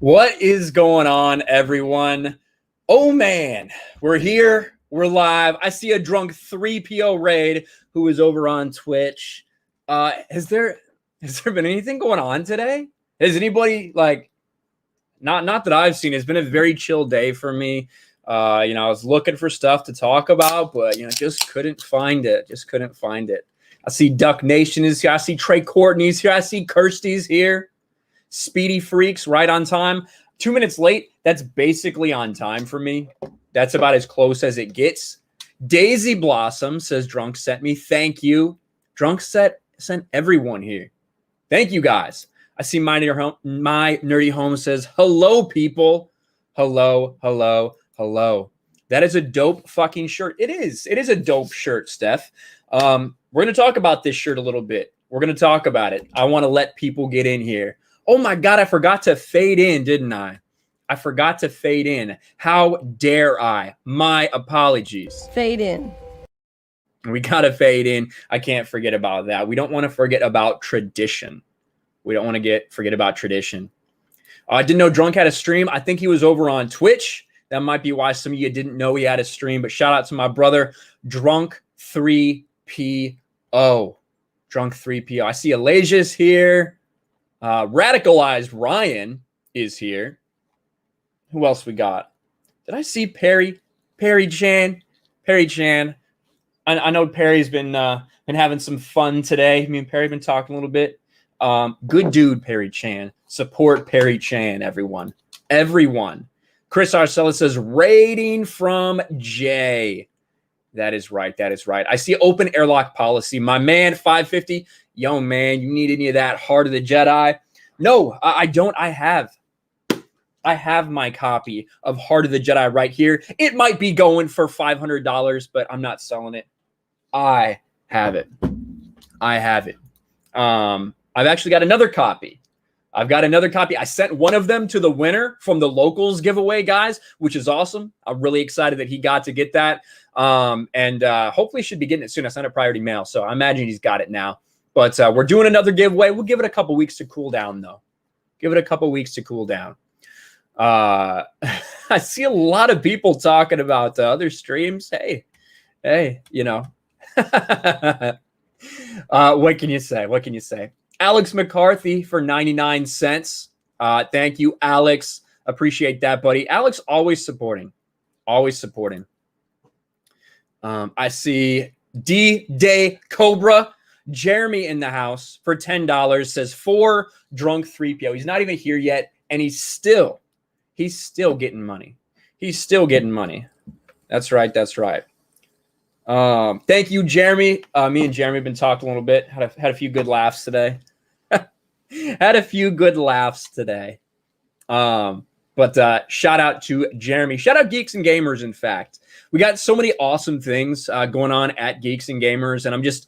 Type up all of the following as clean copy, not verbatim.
What is going on, everyone? Oh man, we're here. We're live. I see a drunk 3PO raid who is over on Twitch. Has there been anything going on today? Has anybody not that I've seen? It's been a very chill day for me. I was looking for stuff to talk about, but just couldn't find it. I see Duck Nation is here. I see Trey Courtney's here. I see Kirsty's here. Speedy Freaks right on time. 2 minutes late. That's basically on time for me. That's about as close as it gets. Daisy Blossom says Drunk sent me. Thank you. Drunk sent everyone here. Thank you guys. I see my nerdy home says hello people. Hello. That is a dope fucking shirt. It is a dope shirt, Steph. We're gonna talk about this shirt a little bit. We're gonna talk about it. I want to let people get in here. Oh my God, I forgot to fade in, didn't I? I forgot to fade in. How dare I? My apologies. Fade in. We got to fade in. I can't forget about that. We don't want to forget about tradition. Forget about tradition. I didn't know Drunk had a stream. I think he was over on Twitch. That might be why some of you didn't know he had a stream. But shout out to my brother, Drunk 3PO. Drunk 3PO. I see Alasia's here. Radicalized Ryan is here. Who else we got? Did I see Perry Chan? I know Perry's been having some fun today. Me and Perry been talking a little bit. Good dude, Perry Chan. Support Perry Chan, everyone. Chris Arcella says rating from Jay. That is right. I see open airlock policy. My man, 550. Yo, man, you need any of that Heart of the Jedi? No, I don't. I have my copy of Heart of the Jedi right here. It might be going for $500, but I'm not selling it. I have it. I've actually got another copy. I sent one of them to the winner from the locals giveaway, guys, which is awesome. I'm really excited that he got to get that. And hopefully should be getting it soon. I sent a priority mail, so I imagine he's got it now. But we're doing another giveaway. We'll give it a couple weeks to cool down, though. I see a lot of people talking about other streams. Hey, what can you say? Alex McCarthy for 99 cents. Thank you, Alex. Appreciate that, buddy. Alex always supporting. I see D-Day Cobra. Jeremy in the house for $10 says for Drunk 3PO. He's not even here yet, and he's still getting money. That's right. Thank you, Jeremy. Me and Jeremy have been talking a little bit. Had a few good laughs today. But shout out to Jeremy. Shout out Geeks and Gamers, in fact. We got so many awesome things going on at Geeks and Gamers, and I'm just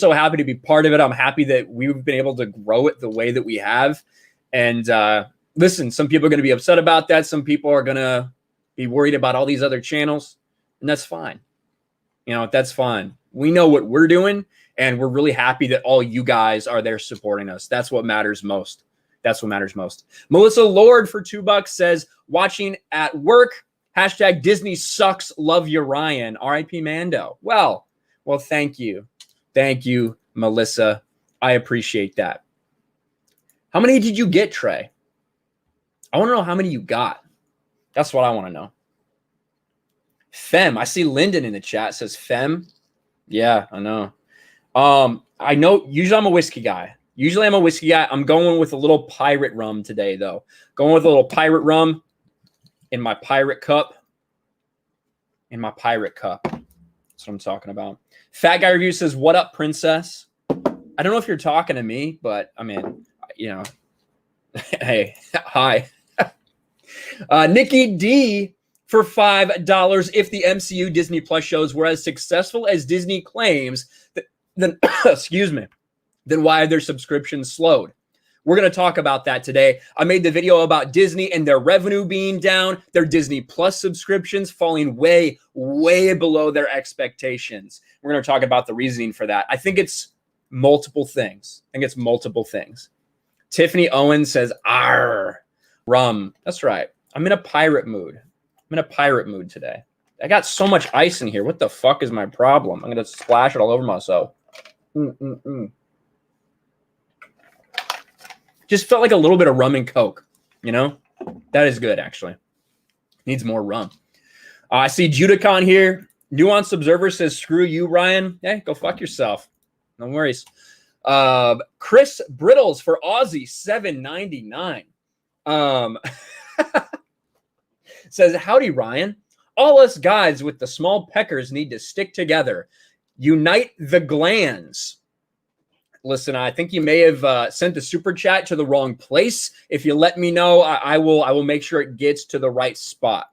so happy to be part of it. I'm happy that we've been able to grow it the way that we have. And listen, some people are going to be upset about that. Some people are going to be worried about all these other channels, and that's fine. That's fine. We know what we're doing, and we're really happy that all you guys are there supporting us. That's what matters most. Melissa Lord for $2 says, watching at work. Hashtag Disney sucks. Love you, Ryan. R.I.P. Mando. Well, thank you. Thank you, Melissa. I appreciate that. How many did you get, Trey? I want to know how many you got. That's what I want to know. Fem. I see Lyndon in the chat says Fem. Yeah, I know. I know usually I'm a whiskey guy. I'm going with a little pirate rum today, though. Going with a little pirate rum in my pirate cup. That's what I'm talking about. Fat Guy Review says, what up, princess? I don't know if you're talking to me, but I mean, hey, hi. Nikki D for $5. If the MCU Disney Plus shows were as successful as Disney claims, then excuse me, then why have their subscriptions slowed? We're going to talk about that today. I made the video about Disney and their revenue being down, their Disney Plus subscriptions falling way, way below their expectations. We're going to talk about the reasoning for that. I think it's multiple things. Tiffany Owens says, "Arr, Rum. That's right. I'm in a pirate mood. I'm in a pirate mood today. I got so much ice in here. What the fuck is my problem? I'm going to splash it all over myself. Just felt like a little bit of rum and Coke, you know? That is good, actually. Needs more rum. I see Judicon here. Nuanced Observer says, screw you, Ryan. Hey, go fuck yourself. No worries. Chris Brittles for Aussie, $7.99. Says, howdy, Ryan. All us guys with the small peckers need to stick together. Unite the glands. Listen, I think you may have sent the super chat to the wrong place. If you let me know, I will make sure it gets to the right spot.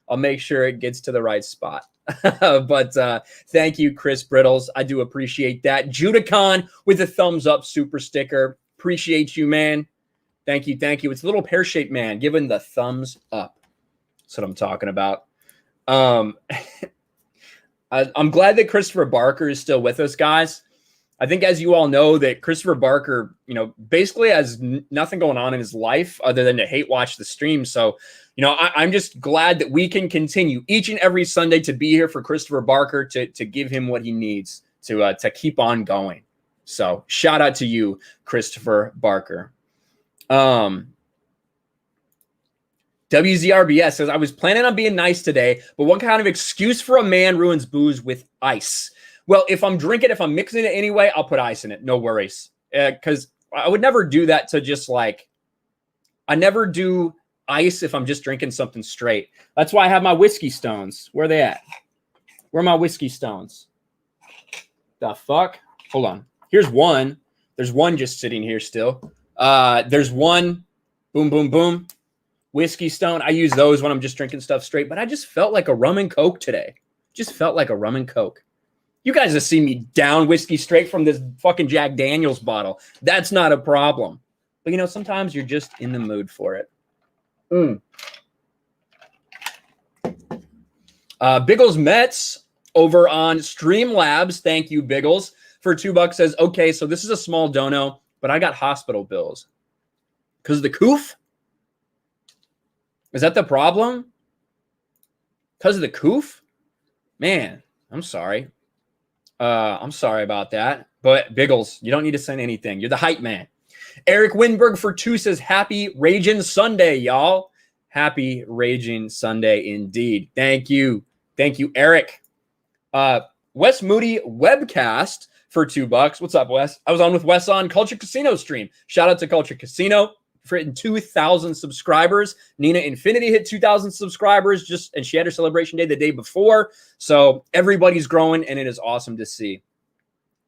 I'll make sure it gets to the right spot. But thank you, Chris Brittles. I do appreciate that. Judicon with a thumbs up super sticker. Appreciate you, man. Thank you. Thank you. It's a little pear-shaped man giving the thumbs up. That's what I'm talking about. I'm glad that Christopher Barker is still with us, guys. I think, as you all know, that Christopher Barker, you know, basically has nothing going on in his life other than to hate watch the stream. So, you know, I'm just glad that we can continue each and every Sunday to be here for Christopher Barker to give him what he needs to keep on going. So shout out to you, Christopher Barker. WZRBS says, I was planning on being nice today, but what kind of excuse for a man ruins booze with ice? Well, if I'm drinking, if I'm mixing it anyway, I'll put ice in it. No worries. Because I would never do that to just like, I never do ice if I'm just drinking something straight. That's why I have my whiskey stones. Where are they at? Where are my whiskey stones? The fuck? Hold on. Here's one. There's one just sitting here still. There's one. Boom, boom, boom. Whiskey stone. I use those when I'm just drinking stuff straight, but I just felt like a rum and Coke today. Just felt like a rum and Coke. You guys have seen me down whiskey straight from this fucking Jack Daniels bottle. That's not a problem. But, you know, sometimes you're just in the mood for it. Biggles Mets over on Streamlabs. Thank you, Biggles. For $2 says, okay, so this is a small dono, but I got hospital bills. Because of the coof? Is that the problem? Because of the coof? Man, I'm sorry. I'm sorry about that. But Biggles, you don't need to send anything. You're the hype man. Eric Winberg for 2 says, happy Raging Sunday, y'all. Happy Raging Sunday indeed. Thank you. Thank you, Eric. Wes Moody Webcast for $2. What's up, Wes? I was on with Wes on Culture Casino stream. Shout out to Culture Casino for hitting 2,000 subscribers. Nina Infinity hit 2,000 subscribers and she had her celebration day the day before. So everybody's growing, and it is awesome to see.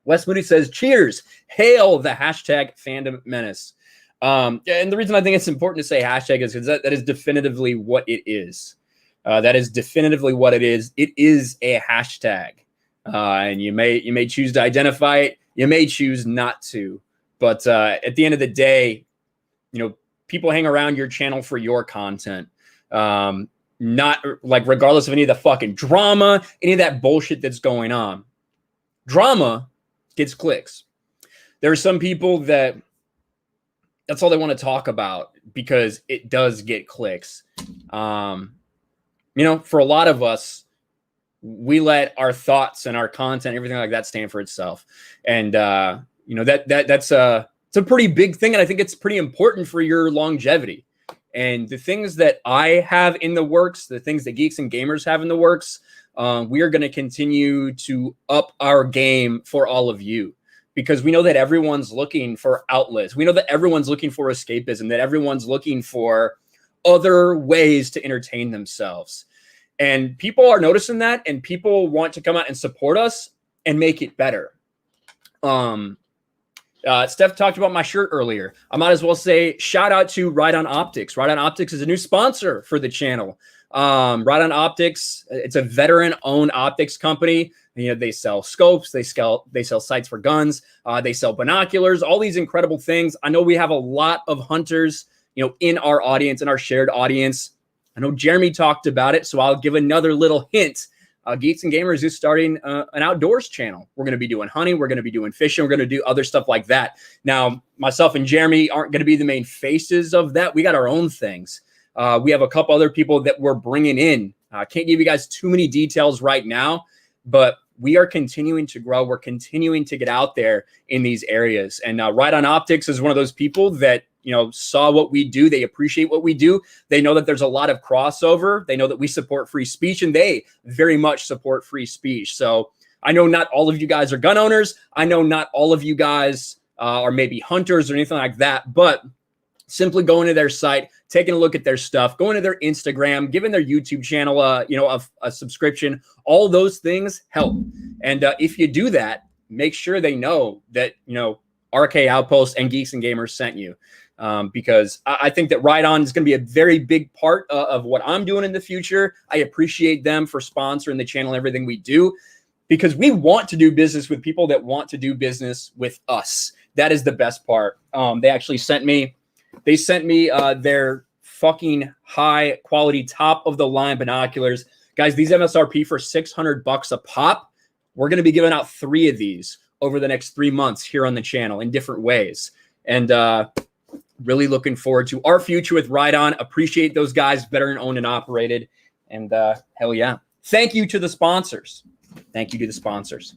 Wes Moody says, cheers. Hail the hashtag fandom menace. And the reason I think it's important to say hashtag is because that is definitively what it is. That is definitively what it is. It is a hashtag. And you may choose to identify it. You may choose not to. But at the end of the day, you know, people hang around your channel for your content. Not like regardless of any of the fucking drama, any of that bullshit that's going on. Drama gets clicks. There are some people that's all they want to talk about because it does get clicks. You know, for a lot of us, we let our thoughts and our content, everything like that, stand for itself. And you know, that's it's a pretty big thing, and I think it's pretty important for your longevity. And the things that I have in the works, the things that Geeks and Gamers have in the works, we are going to continue to up our game for all of you, because we know that everyone's looking for outlets. We know that everyone's looking for escapism, that everyone's looking for other ways to entertain themselves. And people are noticing that, and people want to come out and support us and make it better. Steph talked about my shirt earlier. I might as well say shout out to Ride On Optics. Ride On Optics is a new sponsor for the channel. Ride On Optics, it's a veteran-owned optics company. You know, they sell scopes, they sell sights for guns, they sell binoculars, all these incredible things. I know we have a lot of hunters, you know, in our audience, in our shared audience. I know Jeremy talked about it, so I'll give another little hint. Geeks and Gamers is starting an outdoors channel. We're going to be doing hunting. We're going to be doing fishing. We're going to do other stuff like that. Now, myself and Jeremy aren't going to be the main faces of that. We got our own things. We have a couple other people that we're bringing in. I can't give you guys too many details right now, but we are continuing to grow. We're continuing to get out there in these areas. And Right On Optics is one of those people that, saw what we do. They appreciate what we do. They know that there's a lot of crossover. They know that we support free speech, and they very much support free speech. So I know not all of you guys are gun owners. I know not all of you guys are maybe hunters or anything like that, but simply going to their site, taking a look at their stuff, going to their Instagram, giving their YouTube channel a subscription, all those things help. And if you do that, make sure they know that, RK Outpost and Geeks and Gamers sent you. Because I think that Right On is going to be a very big part of what I'm doing in the future. I appreciate them for sponsoring the channel and everything we do, because we want to do business with people that want to do business with us. That is the best part. They actually sent me their fucking high quality, top of the line binoculars. Guys, these MSRP for $600 a pop. We're going to be giving out 3 of these over the next 3 months here on the channel in different ways. And, really looking forward to our future with Right On. Appreciate those guys, veteran owned and operated. And hell yeah. Thank you to the sponsors. Thank you to the sponsors.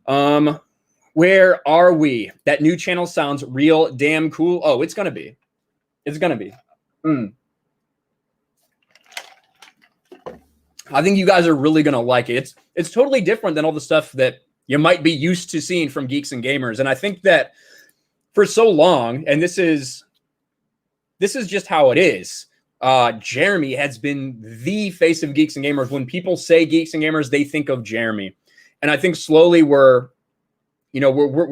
Where are we? That new channel sounds real damn cool. Oh, it's going to be. It's going to be. I think you guys are really going to like it. It's totally different than all the stuff that you might be used to seeing from Geeks and Gamers. And I think that for so long, and this is just how it is, Jeremy has been the face of Geeks and Gamers. When people say Geeks and Gamers, they think of Jeremy. And I think slowly we're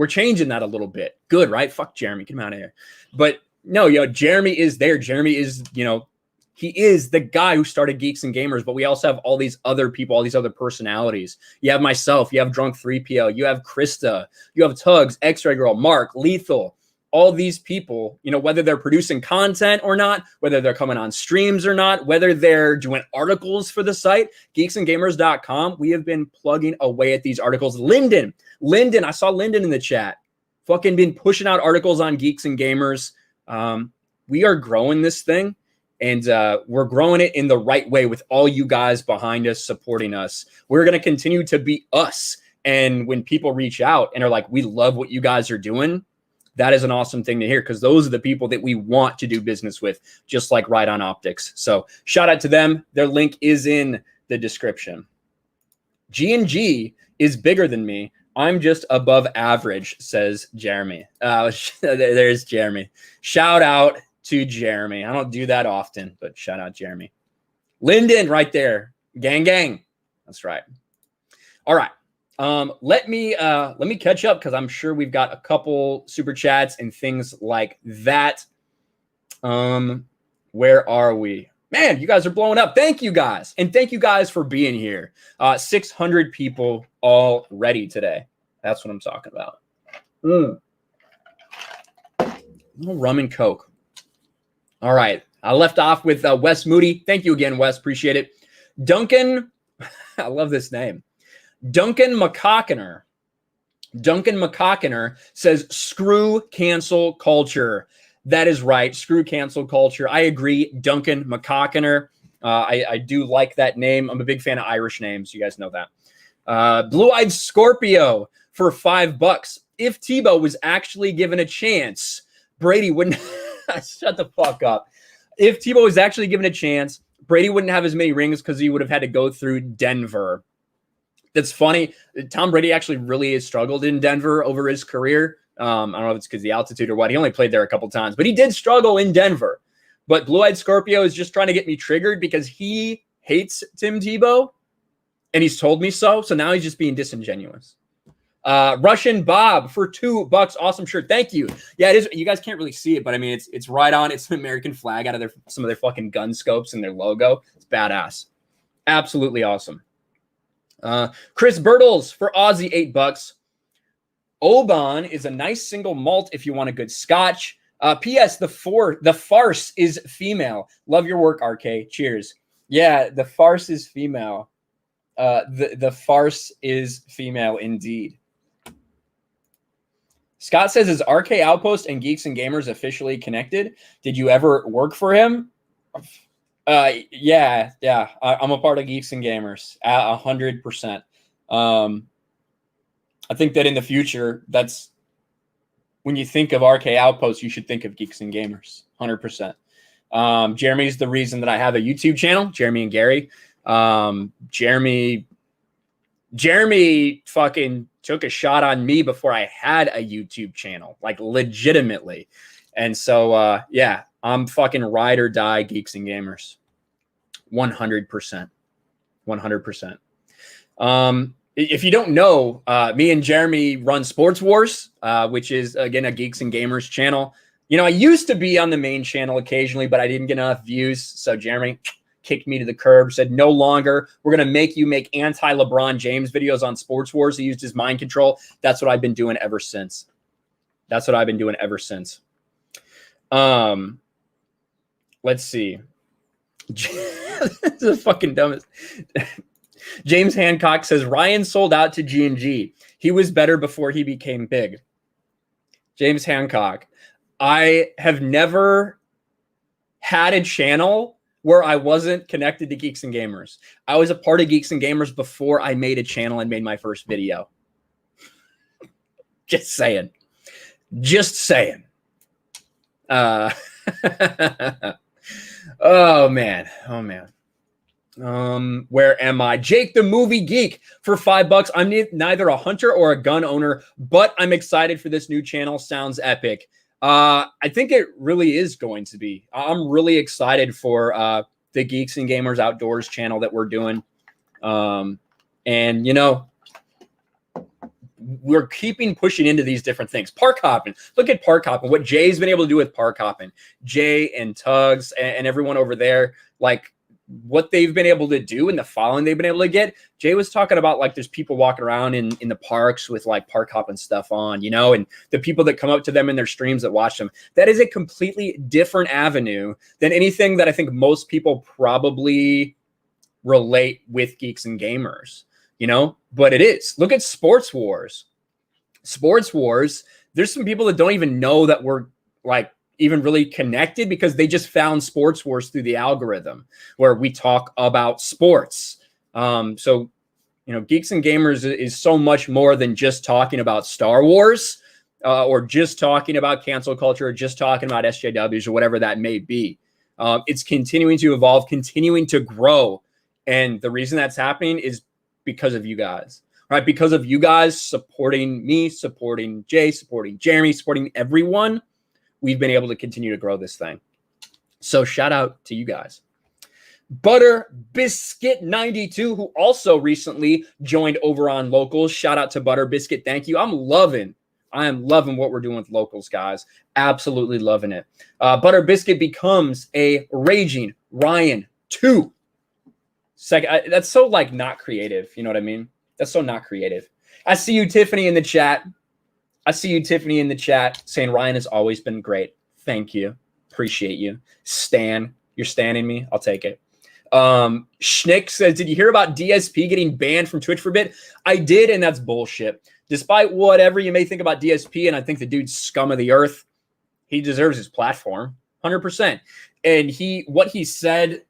changing that a little bit. Good, right? Fuck Jeremy, get him out of here. But no, Jeremy is there. Jeremy is, he is the guy who started Geeks and Gamers, but we also have all these other people, all these other personalities. You have myself, you have Drunk 3PO, you have Krista, you have Tugs, X-Ray Girl, Mark, Lethal, all these people, whether they're producing content or not, whether they're coming on streams or not, whether they're doing articles for the site, geeksandgamers.com, we have been plugging away at these articles. Lyndon, I saw Lyndon in the chat, fucking been pushing out articles on Geeks and Gamers. We are growing this thing. And we're growing it in the right way with all you guys behind us, supporting us. We're going to continue to be us. And when people reach out and are like, we love what you guys are doing, that is an awesome thing to hear, because those are the people that we want to do business with, just like Right On Optics. So shout out to them. Their link is in the description. G&G is bigger than me. I'm just above average, says Jeremy. There's Jeremy. Shout out to Jeremy. I don't do that often, but shout out Jeremy. Lyndon right there. Gang, gang. That's right. All right. Let me catch up, because I'm sure we've got a couple super chats and things like that. Where are we? Man, you guys are blowing up. Thank you guys. And thank you guys for being here. 600 people already today. That's what I'm talking about. A little rum and Coke. All right. I left off with Wes Moody. Thank you again, Wes. Appreciate it. Duncan, I love this name. Duncan McCockiner says, screw cancel culture. That is right. Screw cancel culture. I agree. Duncan McCockiner. I do like that name. I'm a big fan of Irish names. You guys know that. Blue-Eyed Scorpio for $5. If Tebow was actually given a chance, Brady wouldn't. Shut the fuck up. If Tebow was actually given a chance, Brady wouldn't have as many rings, because he would have had to go through Denver. That's funny. Tom Brady actually really has struggled in Denver over his career. I don't know if it's because of the altitude or what. He only played there a couple times, but he did struggle in Denver. But Blue-Eyed Scorpio is just trying to get me triggered because he hates Tim Tebow, and he's told me so. So now he's just being disingenuous. Russian Bob for $2. Awesome shirt. Thank you. Yeah, it is. You guys can't really see it, but I mean, it's right on. It's an American flag out of some of their fucking gun scopes and their logo. It's badass. Absolutely awesome. Chris Bertles for Aussie, $8. Oban is a nice single malt if you want a good scotch. P.S. The farce is female. Love your work, RK. Cheers. Yeah, the farce is female. The farce is female indeed. Scott says, is RK Outpost and Geeks and Gamers officially connected? Did you ever work for him? Yeah. I'm a part of Geeks and Gamers 100%. I think that in the future, that's when you think of RK Outpost, you should think of Geeks and Gamers 100%. Jeremy's the reason that I have a YouTube channel, Jeremy and Gary. Jeremy fucking took a shot on me before I had a YouTube channel, like legitimately. And so, yeah, I'm fucking ride or die Geeks and Gamers. 100%. 100%. If you don't know, me and Jeremy run Sports Wars, which is, again, a Geeks and Gamers channel. You know, I used to be on the main channel occasionally, but I didn't get enough views. So Jeremy kicked me to the curb, said, no longer. We're going to make you make anti-LeBron James videos on Sports Wars. He used his mind control. That's what I've been doing ever since. Let's see. This is the fucking dumbest. James Hancock says, Ryan sold out to G&G. He was better before he became big. James Hancock, I have never had a channel where I wasn't connected to Geeks and Gamers. I was a part of Geeks and Gamers before I made a channel and made my first video. Just saying. Oh, man. Where am I? Jake the Movie Geek for $5. I'm neither a hunter or a gun owner, but I'm excited for this new channel. Sounds epic. I think it really is going to be. I'm really excited for the Geeks and Gamers Outdoors channel that we're doing. And, you know, we're pushing into these different things. Park hopping. Look at park hopping. What Jay's been able to do with park hopping. Jay and Tugs and everyone over there, like, what they've been able to do and the following they've been able to get. Jay was talking about, like, there's people walking around in the parks with, like, park hopping stuff on, you know, and the people that come up to them in their streams that watch them. That is a completely different avenue than anything that I think most people probably relate with Geeks and Gamers, you know, but it is. Look at Sports Wars. There's some people that don't even know that we're, like, even really connected because they just found Sports Wars through the algorithm where we talk about sports. So, you know, Geeks and Gamers is so much more than just talking about Star Wars or just talking about cancel culture or just talking about SJWs or whatever that may be. It's continuing to evolve, continuing to grow. And the reason that's happening is because of you guys, right? Because of you guys supporting me, supporting Jay, supporting Jeremy, supporting everyone. We've been able to continue to grow this thing. So shout out to you guys. Butter Biscuit 92, who also recently joined over on Locals. Shout out to Butter Biscuit. Thank you. I am loving what we're doing with Locals, guys. Absolutely loving it. Butter Biscuit becomes a Raging Ryan 2. That's so, like, not creative. You know what I mean? That's so not creative. I see you, Tiffany, in the chat. Saying Ryan has always been great. Thank you. Appreciate you. Stan. You're standing me. I'll take it. Schnick says, did you hear about DSP getting banned from Twitch for a bit? I did, and that's bullshit. Despite whatever you may think about DSP, and I think the dude's scum of the earth, he deserves his platform. 100%. And what he said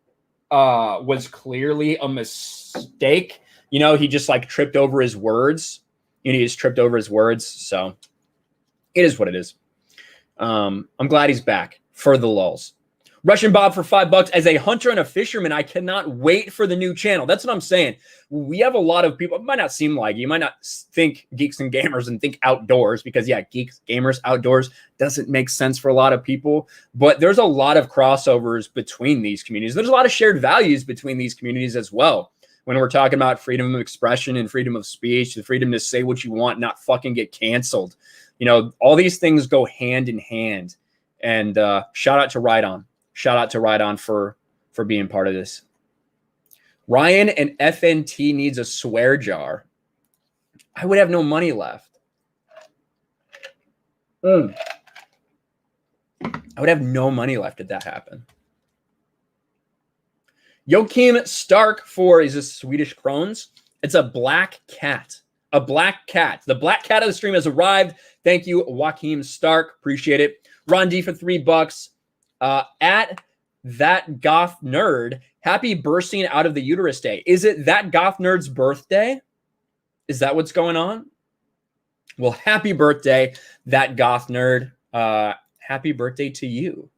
was clearly a mistake. You know, he just, like, tripped over his words. So it is what it is. I'm glad he's back for the lulz. Russian Bob for $5. As a hunter and a fisherman, I cannot wait for the new channel. That's what I'm saying. We have a lot of people. It might not seem like you might not think Geeks and Gamers and think outdoors because, yeah, Geeks, Gamers, outdoors doesn't make sense for a lot of people. But there's a lot of crossovers between these communities. There's a lot of shared values between these communities as well. When we're talking about freedom of expression and freedom of speech, the freedom to say what you want, not fucking get canceled. You know, all these things go hand in hand. And shout out to Ride On. Shout out to Ride On for being part of this. Ryan and FNT needs a swear jar. I would have no money left. I would have no money left if that happened. Joachim Stark for, is this Swedish Crones? It's a black cat. A black cat. The black cat of the stream has arrived. Thank you, Joachim Stark. Appreciate it. Ron D for $3. At that goth nerd, happy bursting out of the uterus day. Is it that goth nerd's birthday? Is that what's going on? Well, happy birthday, that goth nerd. Happy birthday to you.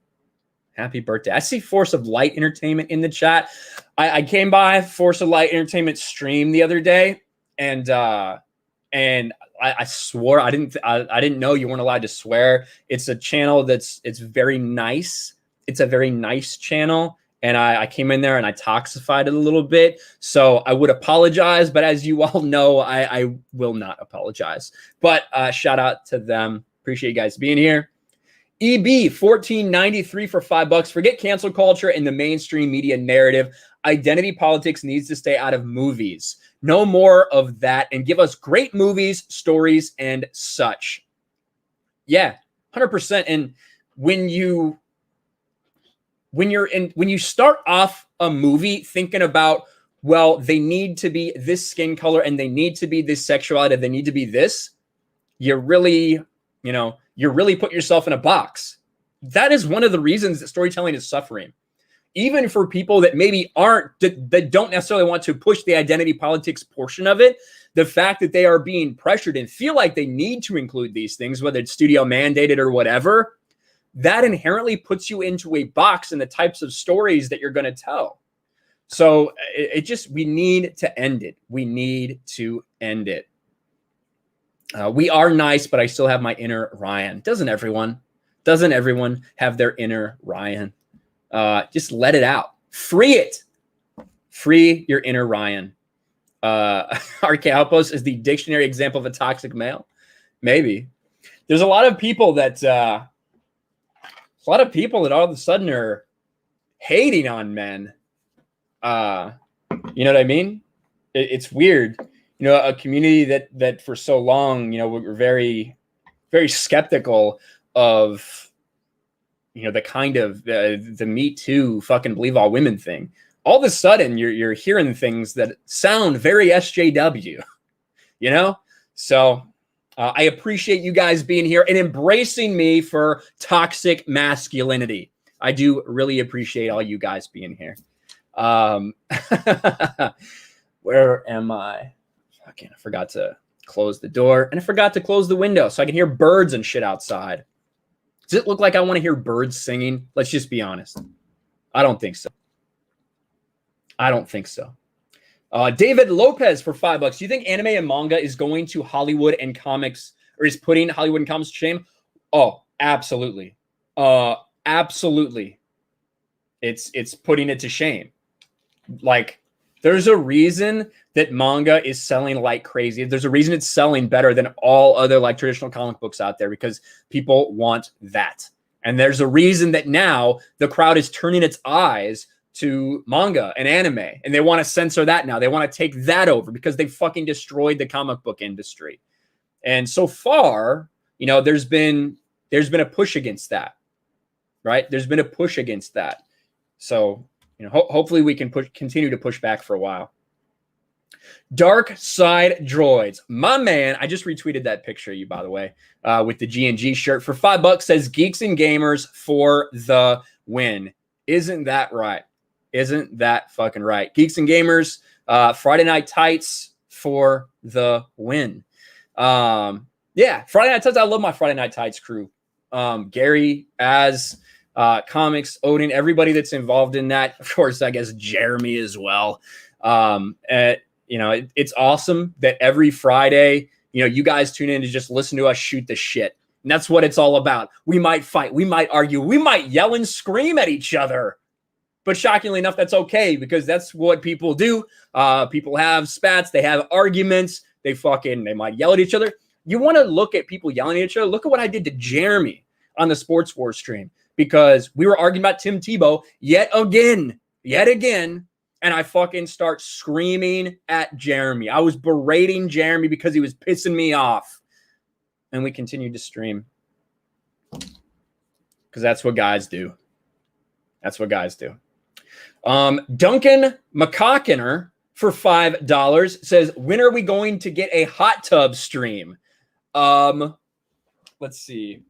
Happy birthday. I see Force of Light Entertainment in the chat. I came by Force of Light Entertainment stream the other day, and I swore I didn't know you weren't allowed to swear. It's a channel it's very nice. It's a very nice channel, and I came in there and I toxified it a little bit. So I would apologize, but as you all know, I will not apologize. But shout out to them. Appreciate you guys being here. EB 1493 for $5. Forget cancel culture and the mainstream media narrative. Identity politics needs to stay out of movies. No more of that, and give us great movies, stories, and such. Yeah, 100%. And when you start off a movie thinking about, well, they need to be this skin color and they need to be this sexuality, they need to be this, you're really putting yourself in a box. That is one of the reasons that storytelling is suffering. Even for people that maybe that don't necessarily want to push the identity politics portion of it, the fact that they are being pressured and feel like they need to include these things, whether it's studio mandated or whatever, that inherently puts you into a box in the types of stories that you're going to tell. So we need to end it. We need to end it. We are nice, but I still have my inner Ryan. Doesn't everyone? Doesn't everyone have their inner Ryan? Just let it out. Free it. Free your inner Ryan. RK Outpost is the dictionary example of a toxic male. Maybe. There's a lot of people that all of a sudden are hating on men. You know what I mean? It's weird. You know, a community that for so long, we're very, very skeptical of, the kind of the Me Too fucking believe all women thing. All of a sudden, you're hearing things that sound very SJW, So I appreciate you guys being here and embracing me for toxic masculinity. I do really appreciate all you guys being here. Where am I? Fucking, I forgot to close the door and I forgot to close the window so I can hear birds and shit outside. Does it look like I want to hear birds singing? Let's just be honest. I don't think so. I don't think so. David Lopez for $5. Do you think anime and manga is going to Hollywood and comics, or is putting Hollywood and comics to shame? Oh, absolutely. Absolutely. It's putting it to shame. Like, there's a reason that manga is selling like crazy. There's a reason it's selling better than all other like traditional comic books out there, because people want that. And there's a reason that now the crowd is turning its eyes to manga and anime, and they want to censor that now. They want to take that over because they fucking destroyed the comic book industry. And so far, there's been a push against that, right? There's been a push against that. So, hopefully we can continue to push back for a while. Dark Side Droids, my man. I just retweeted that picture of you, by the way, with the G&G shirt for $5. Says Geeks and Gamers for the win. Isn't that right? Isn't that fucking right? Geeks and Gamers, Friday Night Tights for the win. Yeah, Friday Night Tights. I love my Friday Night Tights crew. Gary, Comics, Odin, everybody that's involved in that. Of course, I guess Jeremy as well. It's awesome that every Friday, you guys tune in to just listen to us shoot the shit. And that's what it's all about. We might fight. We might argue. We might yell and scream at each other. But shockingly enough, that's okay, because that's what people do. People have spats. They have arguments. They might yell at each other. You want to look at people yelling at each other? Look at what I did to Jeremy on the Sports Wars stream, because we were arguing about Tim Tebow yet again. And I fucking start screaming at Jeremy. I was berating Jeremy because he was pissing me off. And we continued to stream. Because that's what guys do. That's what guys do. Duncan McCockiner for $5 says, when are we going to get a hot tub stream? Let's see.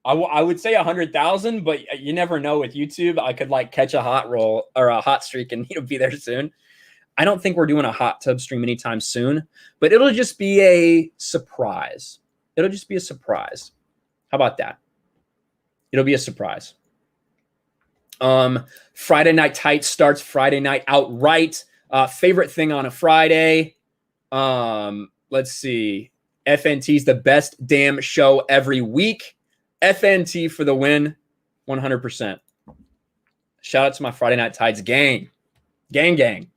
I would say 100,000, but you never know with YouTube. I could like catch a hot roll or a hot streak and be there soon. I don't think we're doing a hot tub stream anytime soon, but it'll just be a surprise. It'll just be a surprise. How about that? It'll be a surprise. Friday Night Tights starts Friday night outright. Favorite thing on a Friday. Let's see. FNT's the best damn show every week. FNT for the win, 100%. Shout out to my Friday Night Tides gang. Gang.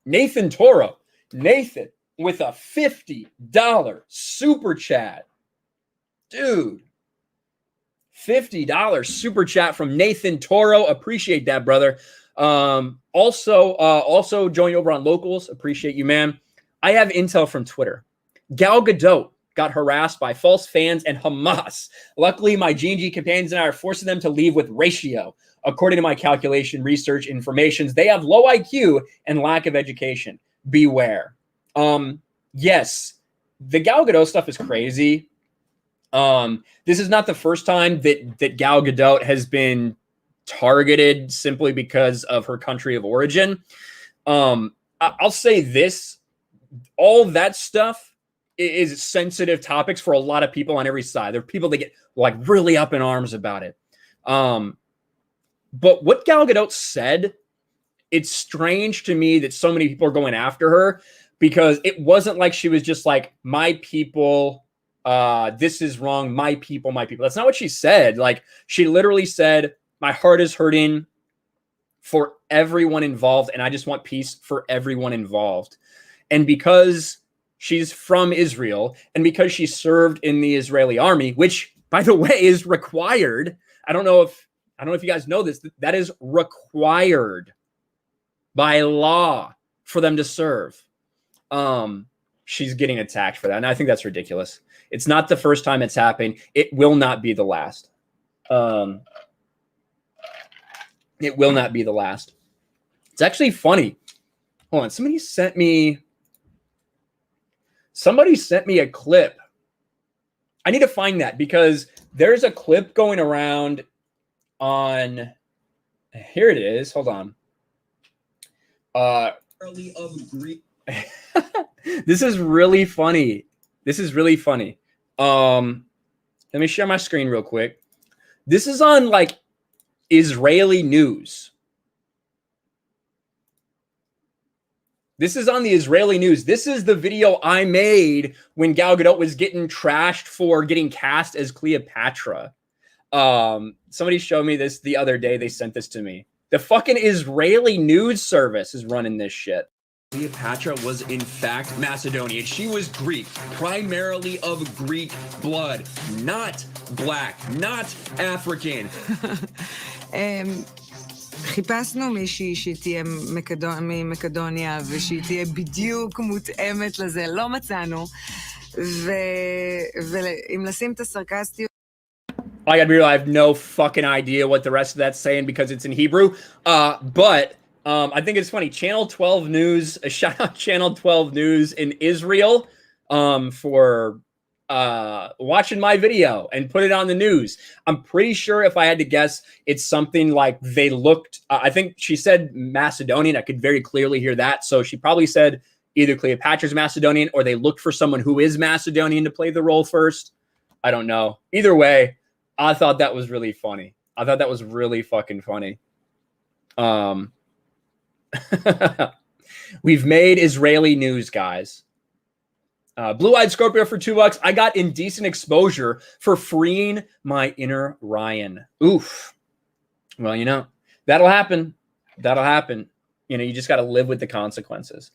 Nathan Toro. Nathan with a $50 super chat. Dude. $50 super chat from Nathan Toro. Appreciate that, brother. Also join over on Locals. Appreciate you, man. I have intel from Twitter. Gal Gadot got harassed by false fans and Hamas. Luckily, my G&G companions and I are forcing them to leave with ratio. According to my calculation, research, informations, they have low IQ and lack of education. Beware. Yes, the Gal Gadot stuff is crazy. This is not the first time that Gal Gadot has been targeted simply because of her country of origin. I'll say this, all that stuff is sensitive topics for a lot of people on every side. There are people that get like really up in arms about it. But what Gal Gadot said, it's strange to me that so many people are going after her, because it wasn't like she was just like, my people, this is wrong. My people, my people. That's not what she said. Like, she literally said, my heart is hurting for everyone involved, and I just want peace for everyone involved. And because she's from Israel, and because she served in the Israeli army, which, by the way, is required. I don't know if you guys know this. That is required by law for them to serve. She's getting attacked for that, and I think that's ridiculous. It's not the first time it's happened. It will not be the last. It will not be the last. It's actually funny. Hold on. Somebody sent me a clip. I need to find that, because there's a clip going around on, here it is. Hold on. This is really funny. This is really funny. Let me share my screen real quick. This is on like Israeli news. This is on the Israeli news. This is the video I made when Gal Gadot was getting trashed for getting cast as Cleopatra. Somebody showed me this the other day. They sent this to me. The fucking Israeli news service is running this shit. Cleopatra was in fact Macedonian. She was Greek, primarily of Greek blood, not black, not African. חיפשנו מישהי שתהיה ממקדוניה ושהיא תהיה בדיוק מותאמת לזה, לא מצאנו. ואם לשים את הסרקסטיות... I gotta be real, I have no fucking idea what the rest of that's saying because it's in Hebrew. But I think it's funny. Channel 12 News, a shout out Channel 12 News in Israel for watching my video and put it on the news. I'm pretty sure, if I had to guess, it's something like they looked, I think she said Macedonian. I could very clearly hear that. So she probably said either Cleopatra's Macedonian or they looked for someone who is Macedonian to play the role first. I don't know. Either way, I thought that was really funny. I thought that was really fucking funny. We've made Israeli news, guys. Blue-Eyed Scorpio for $2. I got indecent exposure for freeing my inner Ryan. Oof. Well, you know, that'll happen. That'll happen. You know, you just got to live with the consequences.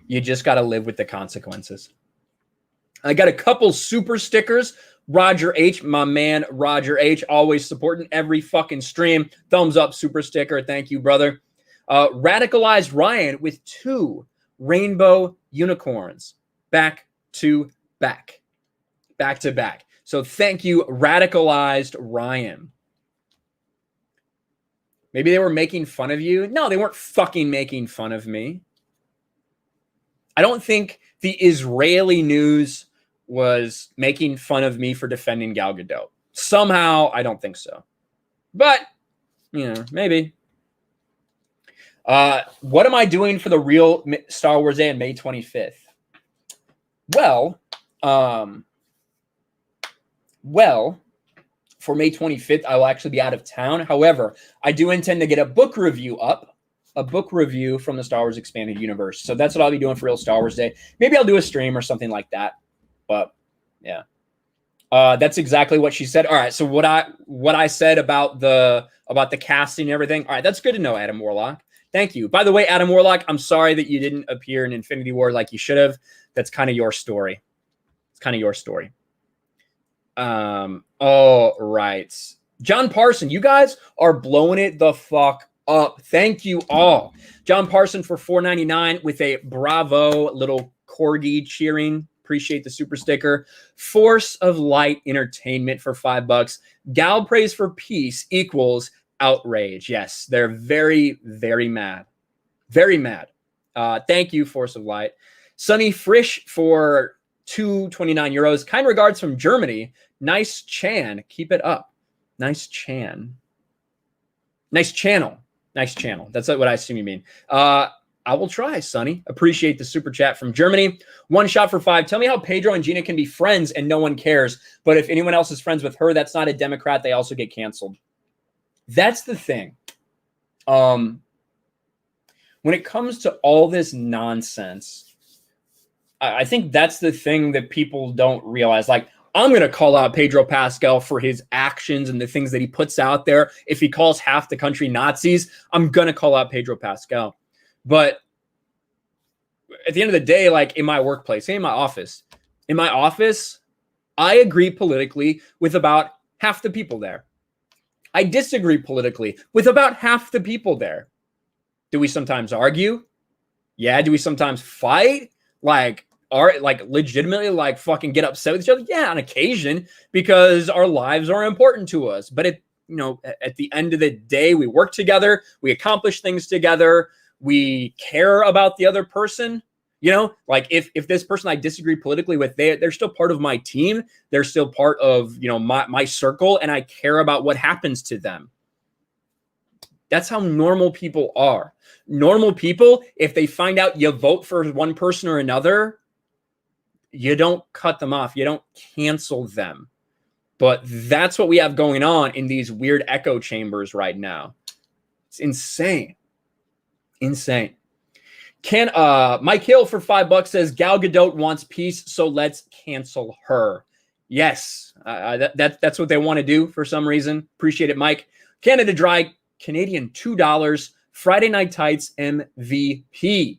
You just got to live with the consequences. I got a couple super stickers. Roger H, my man, Roger H, always supporting every fucking stream. Thumbs up, super sticker. Thank you, brother. Radicalized Ryan with 2 rainbow unicorns back to back. So thank you, Radicalized Ryan. Maybe they were making fun of you. No, they weren't fucking making fun of me. I don't think the Israeli news was making fun of me for defending Gal Gadot. Somehow, I don't think so. But, you know, maybe. What am I doing for the real Star Wars Day on May 25th? Well, for May 25th, I will actually be out of town. However, I do intend to get a book review up, a book review from the Star Wars Expanded Universe. So that's what I'll be doing for real Star Wars Day. Maybe I'll do a stream or something like that. But yeah, that's exactly what she said. All right. So what I said about the casting and everything. All right. That's good to know, Adam Warlock. Thank you. By the way, Adam Warlock, I'm sorry that you didn't appear in Infinity War like you should have. That's kind of your story. It's kind of your story. All right. John Parson, you guys are blowing it the fuck up. Thank you all. John Parson for $4.99 with a bravo little corgi cheering. Appreciate the super sticker. Force of Light Entertainment for $5. Gal prays for peace equals outrage. Yes, they're very, very mad. Very mad. Thank you, Force of Light. Sunny Frisch for €2.29. Kind regards from Germany. Nice Chan. Keep it up. Nice Chan. Nice channel. Nice channel. That's what I assume you mean. I will try, Sonny. Appreciate the super chat from Germany. One shot for $5. Tell me how Pedro and Gina can be friends and no one cares. But if anyone else is friends with her, that's not a Democrat. They also get canceled. That's the thing. When it comes to all this nonsense, I think that's the thing that people don't realize. Like, I'm going to call out Pedro Pascal for his actions and the things that he puts out there. If he calls half the country Nazis, I'm going to call out Pedro Pascal. But at the end of the day, like in my workplace, say in my office, I agree politically with about half the people there. I disagree politically with about half the people there. Do we sometimes argue? Yeah. Do we sometimes fight? Like legitimately like fucking get upset with each other? Yeah, on occasion, because our lives are important to us. But at the end of the day, we work together, we accomplish things together, we care about the other person. Like if this person I disagree politically with, they're still part of my team. They're still part of, my circle, and I care about what happens to them. That's how normal people are. Normal people, if they find out you vote for one person or another, you don't cut them off. You don't cancel them. But that's what we have going on in these weird echo chambers right now. It's insane. Insane. Mike Hill for $5 says Gal Gadot wants peace, so let's cancel her. Yes, that's what they want to do for some reason. Appreciate it, Mike. Canada Dry, Canadian $2. Friday Night Tights MVP.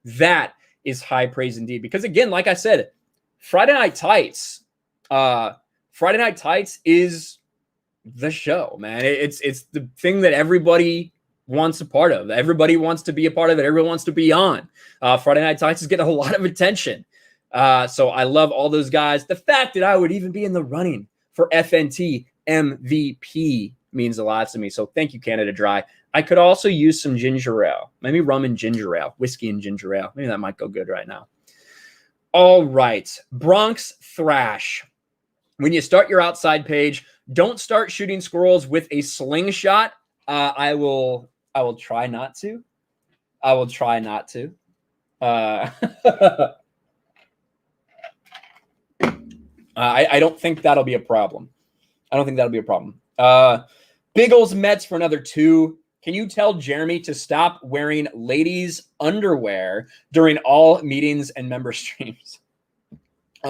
That is high praise indeed. Because again, like I said, Friday Night Tights is the show, man. It's the thing that everybody wants a part of. Everybody wants to be a part of it. Everyone wants to be on. Friday Night Tights is getting a lot of attention. So I love all those guys. The fact that I would even be in the running for FNT MVP means a lot to me. So thank you, Canada Dry. I could also use some ginger ale. Maybe rum and ginger ale, whiskey and ginger ale. Maybe that might go good right now. All right. Bronx Thrash. When you start your outside page, don't start shooting squirrels with a slingshot. I will try not to. I will try not to. I don't think that'll be a problem. Biggles Mets for another 2. Can you tell Jeremy to stop wearing ladies' underwear during all meetings and member streams?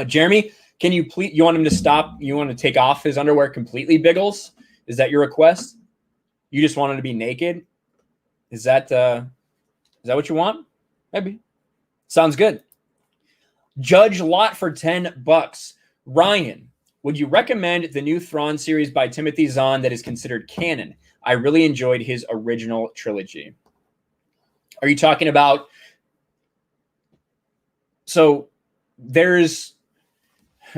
Jeremy, can you please? You want him to stop? You want to take off his underwear completely, Biggles? Is that your request? You just want him to be naked? Is that what you want? Maybe. Sounds good. Judge Lot for $10. Ryan, would you recommend the new Thrawn series by Timothy Zahn that is considered canon? I really enjoyed his original trilogy. Are you talking about? So there's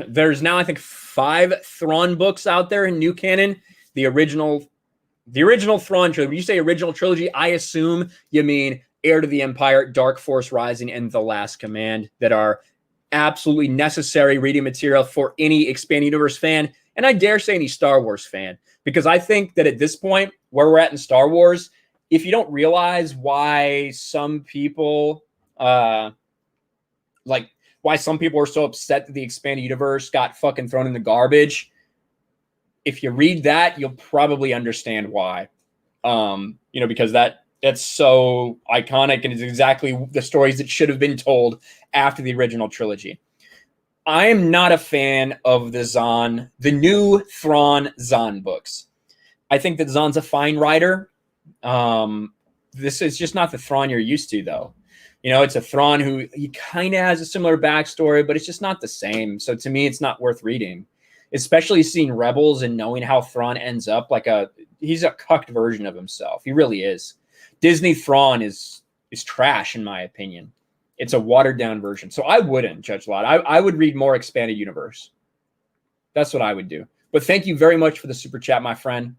There's now, I think, 5 Thrawn books out there in new canon. The original Thrawn trilogy. When you say original trilogy, I assume you mean Heir to the Empire, Dark Force Rising, and The Last Command, that are absolutely necessary reading material for any expanded universe fan, and I dare say any Star Wars fan, because I think that at this point, where we're at in Star Wars, if you don't realize why some people why some people are so upset that the expanded universe got fucking thrown in the garbage, if you read that, you'll probably understand why. Because that's so iconic and is exactly the stories that should have been told after the original trilogy. I am not a fan of the new Thrawn Zahn books. I think that Zahn's a fine writer. This is just not the Thrawn you're used to, though. It's a Thrawn who he kind of has a similar backstory, but it's just not the same. So to me, it's not worth reading, especially seeing Rebels and knowing how Thrawn ends up he's a cucked version of himself. He really is. Disney Thrawn is trash, in my opinion. It's a watered down version. So I wouldn't, Judge Lott. I would read more expanded universe. That's what I would do. But thank you very much for the super chat, my friend.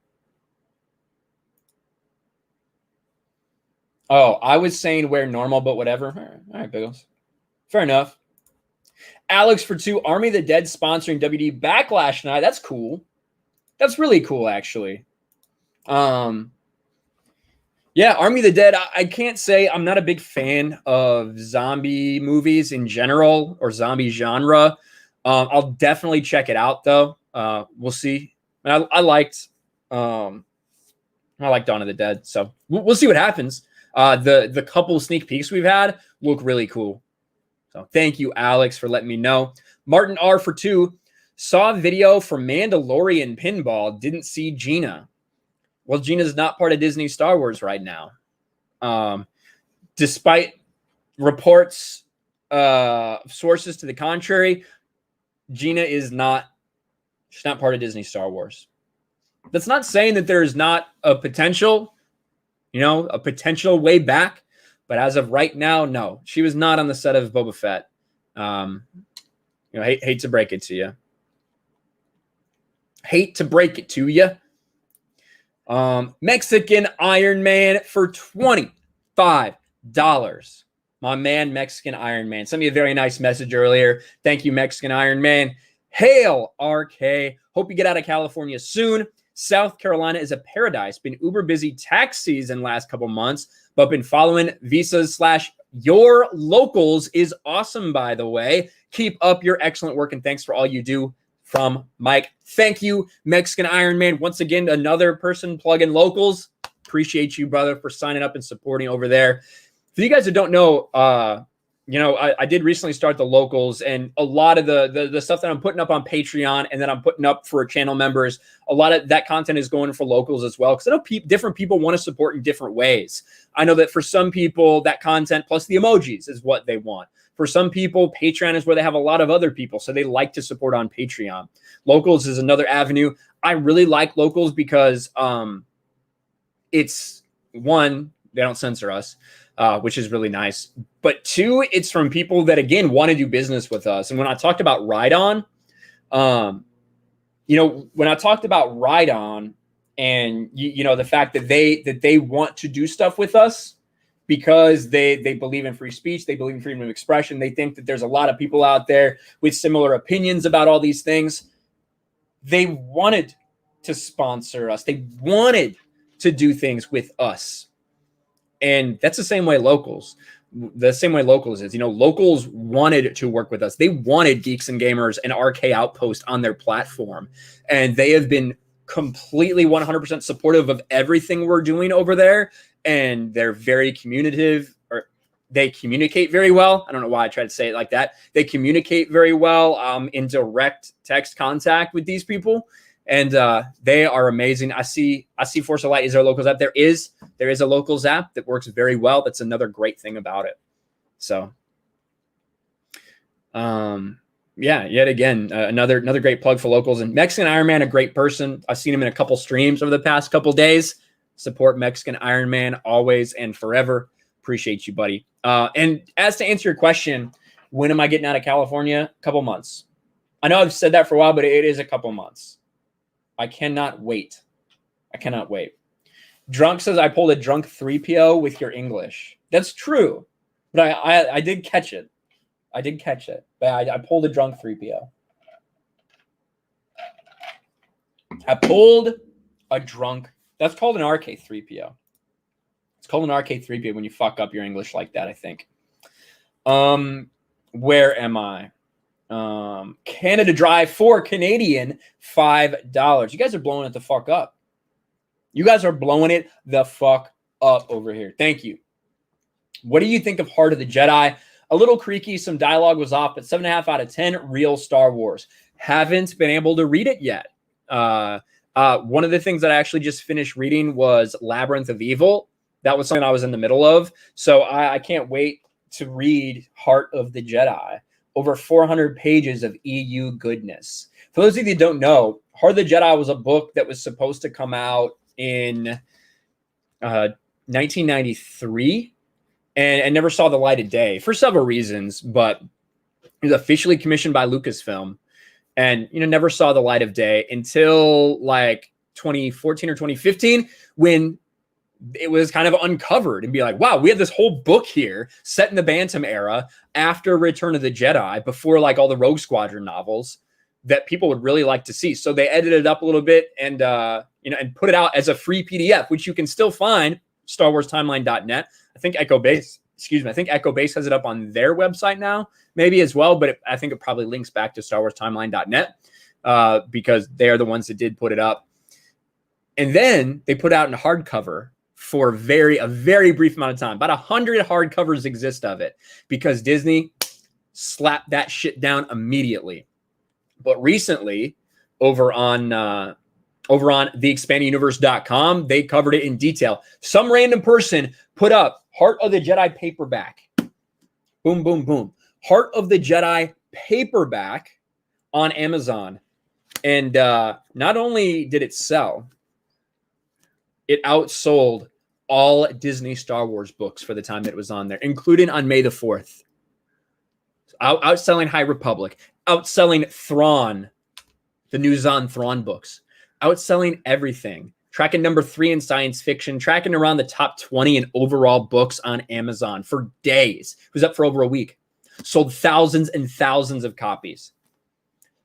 Oh, I was saying wear normal, but whatever. All right, Biggles. Fair enough. Alex for 2, Army of the Dead sponsoring WD Backlash tonight. That's cool. That's really cool, actually. Yeah, Army of the Dead, I can't say I'm not a big fan of zombie movies in general or zombie genre. I'll definitely check it out, though. We'll see. I liked Dawn of the Dead, so we'll see what happens. The couple sneak peeks we've had look really cool. So thank you, Alex, for letting me know. Martin R for 2, saw a video for Mandalorian Pinball, didn't see Gina. Well, Gina's not part of Disney Star Wars right now. Despite reports, sources to the contrary, Gina is not, she's not part of Disney Star Wars. That's not saying that there is not a potential, a potential way back. But as of right now, no. She was not on the set of Boba Fett. Hate to break it to you. Hate to break it to you. Mexican Iron Man for $25. My man, Mexican Iron Man. Sent me a very nice message earlier. Thank you, Mexican Iron Man. Hail, RK. Hope you get out of California soon. South Carolina is a paradise. Been uber busy tax season last couple months, but been following visas / your locals is awesome, by the way. Keep up your excellent work, and thanks for all you do. From Mike. Thank you, Mexican Iron Man. Once again, another person plugging locals. Appreciate you, brother, for signing up and supporting over there. For you guys that don't know, I did recently start the locals, and a lot of the stuff that I'm putting up on Patreon and that I'm putting up for channel members, a lot of that content is going for locals as well. Because I know different people want to support in different ways. I know that for some people, that content plus the emojis is what they want. For some people, Patreon is where they have a lot of other people, so they like to support on Patreon. Locals is another avenue. I really like locals because it's, one, they don't censor us, which is really nice. But 2, it's from people that, again, want to do business with us. And when I talked about Ride-On, and the fact that they want to do stuff with us, because they believe in free speech, they believe in freedom of expression. They think that there's a lot of people out there with similar opinions about all these things. They wanted to sponsor us. They wanted to do things with us. And that's the same way locals is. Locals wanted to work with us. They wanted Geeks and Gamers and RK Outpost on their platform. And they have been completely 100% supportive of everything we're doing over there. And they're very communicative, or they communicate very well. I don't know why I tried to say it like that. They communicate very well in direct text contact with these people. And they are amazing. I see Force of Light is our locals app. There is a locals app that works very well. That's another great thing about it. So, yet again, another great plug for locals. And Mexican Iron Man, a great person. I've seen him in a couple streams over the past couple days. Support Mexican Iron Man always and forever. Appreciate you, buddy. And as to answer your question, when am I getting out of California? A couple months. I know I've said that for a while, but it is a couple months. I cannot wait. I cannot wait. Drunk says, I pulled a drunk 3PO with your English. That's true. But I did catch it. I did catch it. But I pulled a drunk 3PO. I pulled a drunk. That's called an RK3PO. It's called an RK3PO when you fuck up your English like that, I think. Where am I? Canada Dry for Canadian, $5. You guys are blowing it the fuck up. You guys are blowing it the fuck up over here. Thank you. What do you think of Heart of the Jedi? A little creaky. Some dialogue was off, but 7.5 out of 10. Real Star Wars. Haven't been able to read it yet. One of the things that I actually just finished reading was Labyrinth of Evil. That was something I was in the middle of. So I can't wait to read Heart of the Jedi. Over 400 pages of EU goodness. For those of you that don't know, Heart of the Jedi was a book that was supposed to come out in 1993 and never saw the light of day for several reasons, but it was officially commissioned by Lucasfilm and, never saw the light of day until like 2014 or 2015 when it was kind of uncovered and be like, wow, we have this whole book here set in the Bantam era after Return of the Jedi, before like all the Rogue Squadron novels that people would really like to see. So they edited it up a little bit and, and put it out as a free PDF, which you can still find StarWarsTimeline.net. I think Echo Base has it up on their website now, maybe as well, but I think it probably links back to StarWarsTimeline.net because they're the ones that did put it up. And then they put out in hardcover for a very brief amount of time. About 100 hardcovers exist of it because Disney slapped that shit down immediately. But recently, over on theexpandinguniverse.com, they covered it in detail. Some random person put up Heart of the Jedi paperback. Boom, boom, boom. Heart of the Jedi paperback on Amazon. And not only did it sell, it outsold all Disney Star Wars books for the time that it was on there, including on May the 4th. Outselling High Republic, outselling Thrawn, the new Zahn Thrawn books, outselling everything. Tracking number 3 in science fiction, tracking around the top 20 in overall books on Amazon for days. It was up for over a week. Sold thousands and thousands of copies.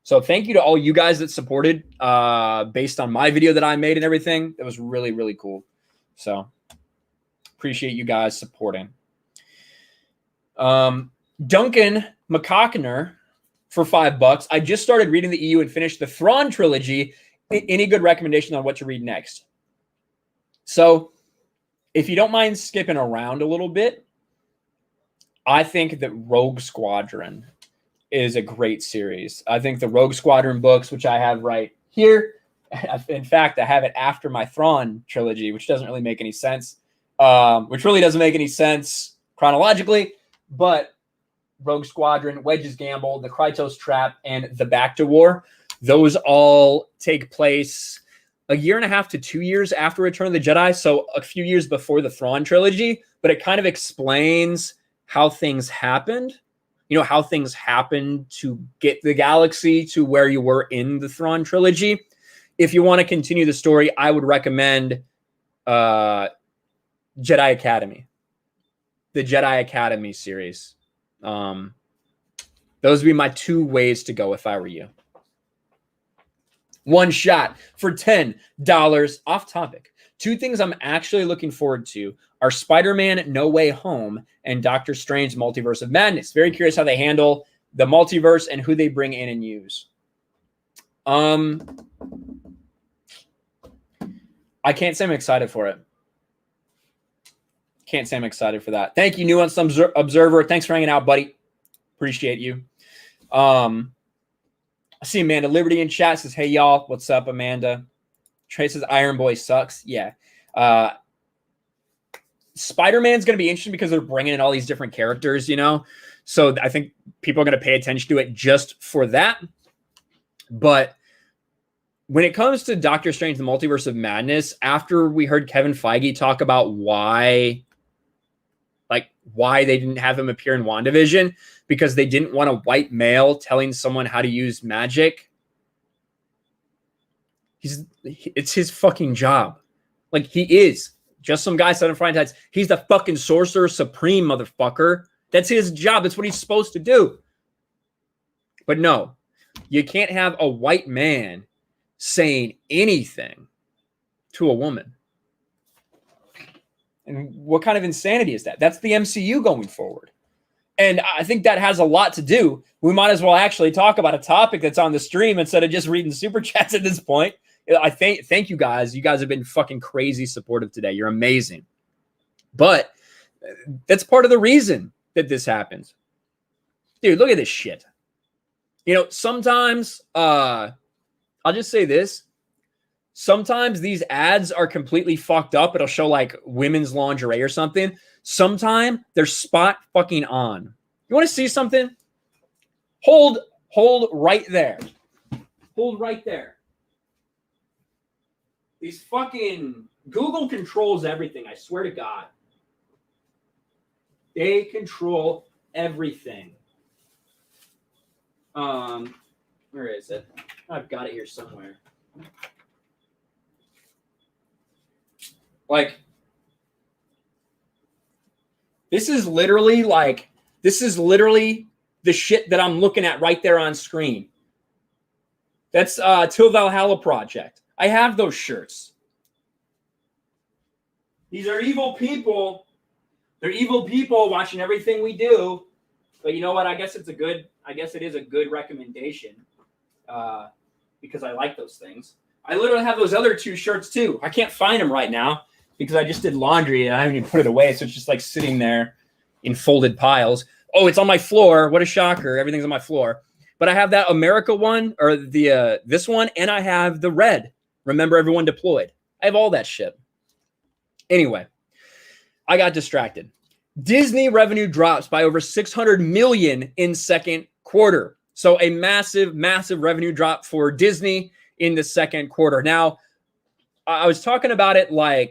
So thank you to all you guys that supported based on my video that I made and everything. That was really, really cool. So appreciate you guys supporting. Duncan McCockner for $5. I just started reading the EU and finished the Thrawn trilogy. Any good recommendation on what to read next? So if you don't mind skipping around a little bit, I think that Rogue Squadron is a great series. I think the Rogue Squadron books, which I have right here, in fact, I have it after my Thrawn trilogy, which doesn't really make any sense, which really doesn't make any sense chronologically, but Rogue Squadron, Wedge's Gamble, the Krytos Trap, and the Back to War, those all take place a year and a half to 2 years after Return of the Jedi, so a few years before the Thrawn trilogy, but it kind of explains how things happened. How things happened to get the galaxy to where you were in the Thrawn trilogy. If you want to continue the story, I would recommend Jedi Academy, the Jedi Academy series. Those would be my 2 ways to go if I were you. One shot for $10. Off topic. 2 things I'm actually looking forward to are Spider-Man No Way Home and Doctor Strange Multiverse of Madness. Very curious how they handle the multiverse and who they bring in and use. I can't say I'm excited for it. Can't say I'm excited for that. Thank you, Nuanced Observer. Thanks for hanging out, buddy. Appreciate you. I see Amanda Liberty in chat. Says, hey, y'all. What's up, Amanda? Trey says, Iron Boy sucks. Yeah. Spider-Man's going to be interesting because they're bringing in all these different characters, So I think people are going to pay attention to it just for that. But when it comes to Doctor Strange, the Multiverse of Madness, after we heard Kevin Feige talk about why like why they didn't have him appear in WandaVision, because they didn't want a white male telling someone how to use magic. It's his fucking job. Like, he is just some guy selling frying pans. He's the fucking sorcerer supreme, motherfucker. That's his job. That's what he's supposed to do. But no, you can't have a white man saying anything to a woman. And what kind of insanity is that? That's the MCU going forward. And I think that has a lot to do. We might as well actually talk about a topic that's on the stream instead of just reading super chats at this point. I thank you guys. You guys have been fucking crazy supportive today. You're amazing. But that's part of the reason that this happens. Dude, look at this shit. You know, sometimes, I'll just say this. Sometimes these ads are completely fucked up. It'll show like women's lingerie or something. Sometimes they're spot fucking on. You want to see something? Hold right there. Hold right there. These fucking Google controls everything. I swear to God. They control everything. Where is it? I've got it here somewhere. Like, this is literally the shit that I'm looking at right there on screen. That's Till Valhalla Project. I have those shirts. These are evil people. They're evil people watching everything we do. But you know what? I guess it is a good recommendation. Because I like those things. I literally have those other two shirts too. I can't find them right now because I just did laundry and I haven't even put it away. So it's just like sitting there in folded piles. Oh, it's on my floor. What a shocker. Everything's on my floor. But I have that America one, or the this one, and I have the red. Remember Everyone Deployed. I have all that shit. Anyway, I got distracted. Disney revenue drops by over $600 million in second quarter. So a massive, massive revenue drop for Disney in the second quarter. Now, I was talking about it in,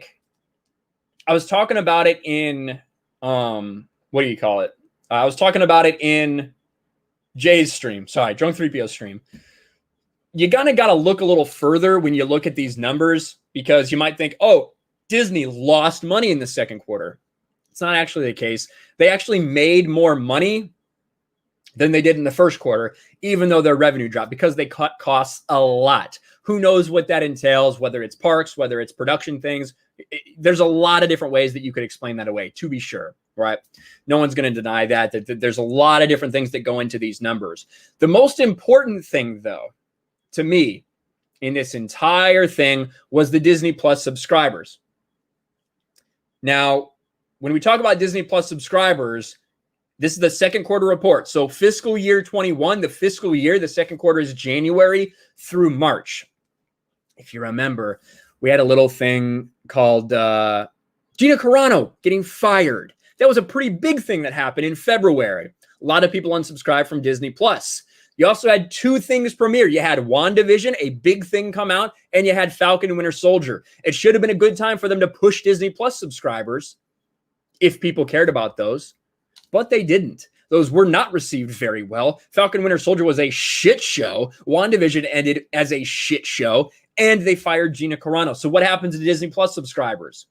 what do you call it? I was talking about it in Jay's stream. Sorry, Drunk 3PO's stream. You got to look a little further when you look at these numbers, because you might think, oh, Disney lost money in the second quarter. It's not actually the case. They actually made more money than they did in the first quarter, even though their revenue dropped, because they cut costs a lot. Who knows what that entails, whether it's parks, whether it's production things. There's a lot of different ways that you could explain that away, to be sure, right? No one's going to deny that there's a lot of different things that go into these numbers. The most important thing, though, to me, in this entire thing was the Disney Plus subscribers. Now, when we talk about Disney Plus subscribers, this is the second quarter report. So fiscal year 21, the second quarter is January through March. If you remember, we had a little thing called Gina Carano getting fired. That was a pretty big thing that happened in February. A lot of people unsubscribed from Disney Plus. You also had two things premiere. You had WandaVision, a big thing come out, and you had Falcon and Winter Soldier. It should have been a good time for them to push Disney Plus subscribers if people cared about those, but they didn't. Those were not received very well. Falcon Winter Soldier was a shit show. WandaVision ended as a shit show, and they fired Gina Carano. So what happens to Disney Plus subscribers?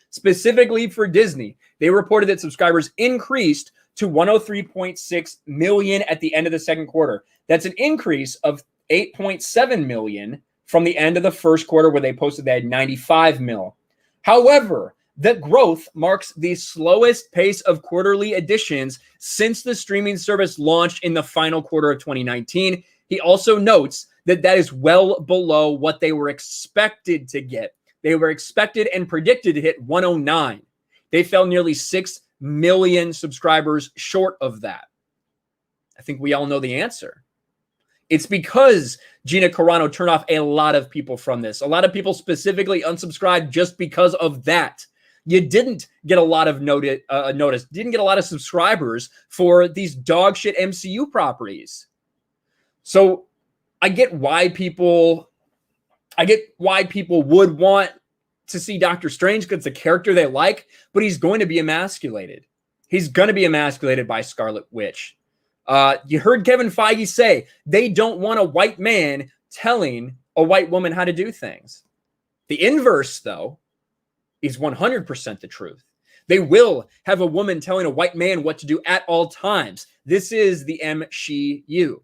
Specifically for Disney, they reported that subscribers increased to 103.6 million at the end of the second quarter. That's an increase of 8.7 million from the end of the first quarter, where they posted they had 95 mil. However, the growth marks the slowest pace of quarterly additions since the streaming service launched in the final quarter of 2019. He also notes that that is well below what they were expected to get. They were expected and predicted to hit 109. They fell nearly 6 million subscribers short of that. I think we all know the answer. It's because Gina Carano turned off a lot of people from this. A lot of people specifically unsubscribed just because of that. You didn't get a lot of notice, didn't get a lot of subscribers for these dog shit MCU properties. So I get why people would want to see Doctor Strange, because it's a character they like, but he's going to be emasculated. He's going to be emasculated by Scarlet Witch. You heard Kevin Feige say they don't want a white man telling a white woman how to do things. The inverse, though, is 100% the truth. They will have a woman telling a white man what to do at all times. This is the MCU.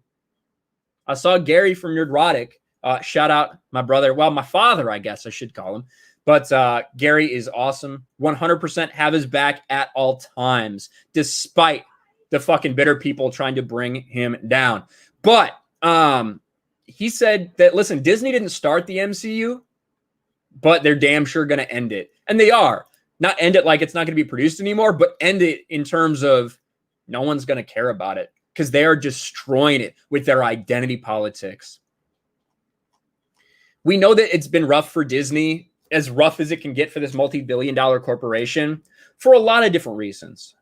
I saw Gary from Nerdrotic. Shout out my brother. Well, my father, I guess I should call him. But Gary is awesome. 100% have his back at all times, despite the fucking bitter people trying to bring him down. But he said that, listen, Disney didn't start the MCU, but they're damn sure going to end it. And they are. Not end it like it's not going to be produced anymore, but end it in terms of no one's going to care about it because they are destroying it with their identity politics. We know that it's been rough for Disney, as rough as it can get for this multi-billion-dollar corporation, for a lot of different reasons.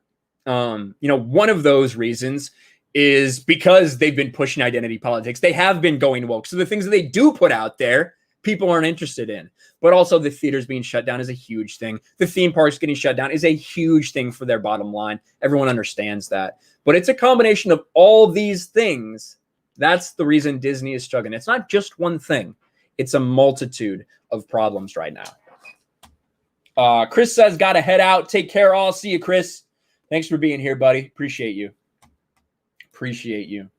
One of those reasons is because they've been pushing identity politics. They have been going woke. So the things that they do put out there, people aren't interested in. But also the theaters being shut down is a huge thing. The theme parks getting shut down is a huge thing for their bottom line. Everyone understands that. But it's a combination of all these things. That's the reason Disney is struggling. It's not just one thing. It's a multitude of problems right now. Chris says, got to head out. Take care all. See you, Chris. Thanks for being here, buddy. Appreciate you. Appreciate you.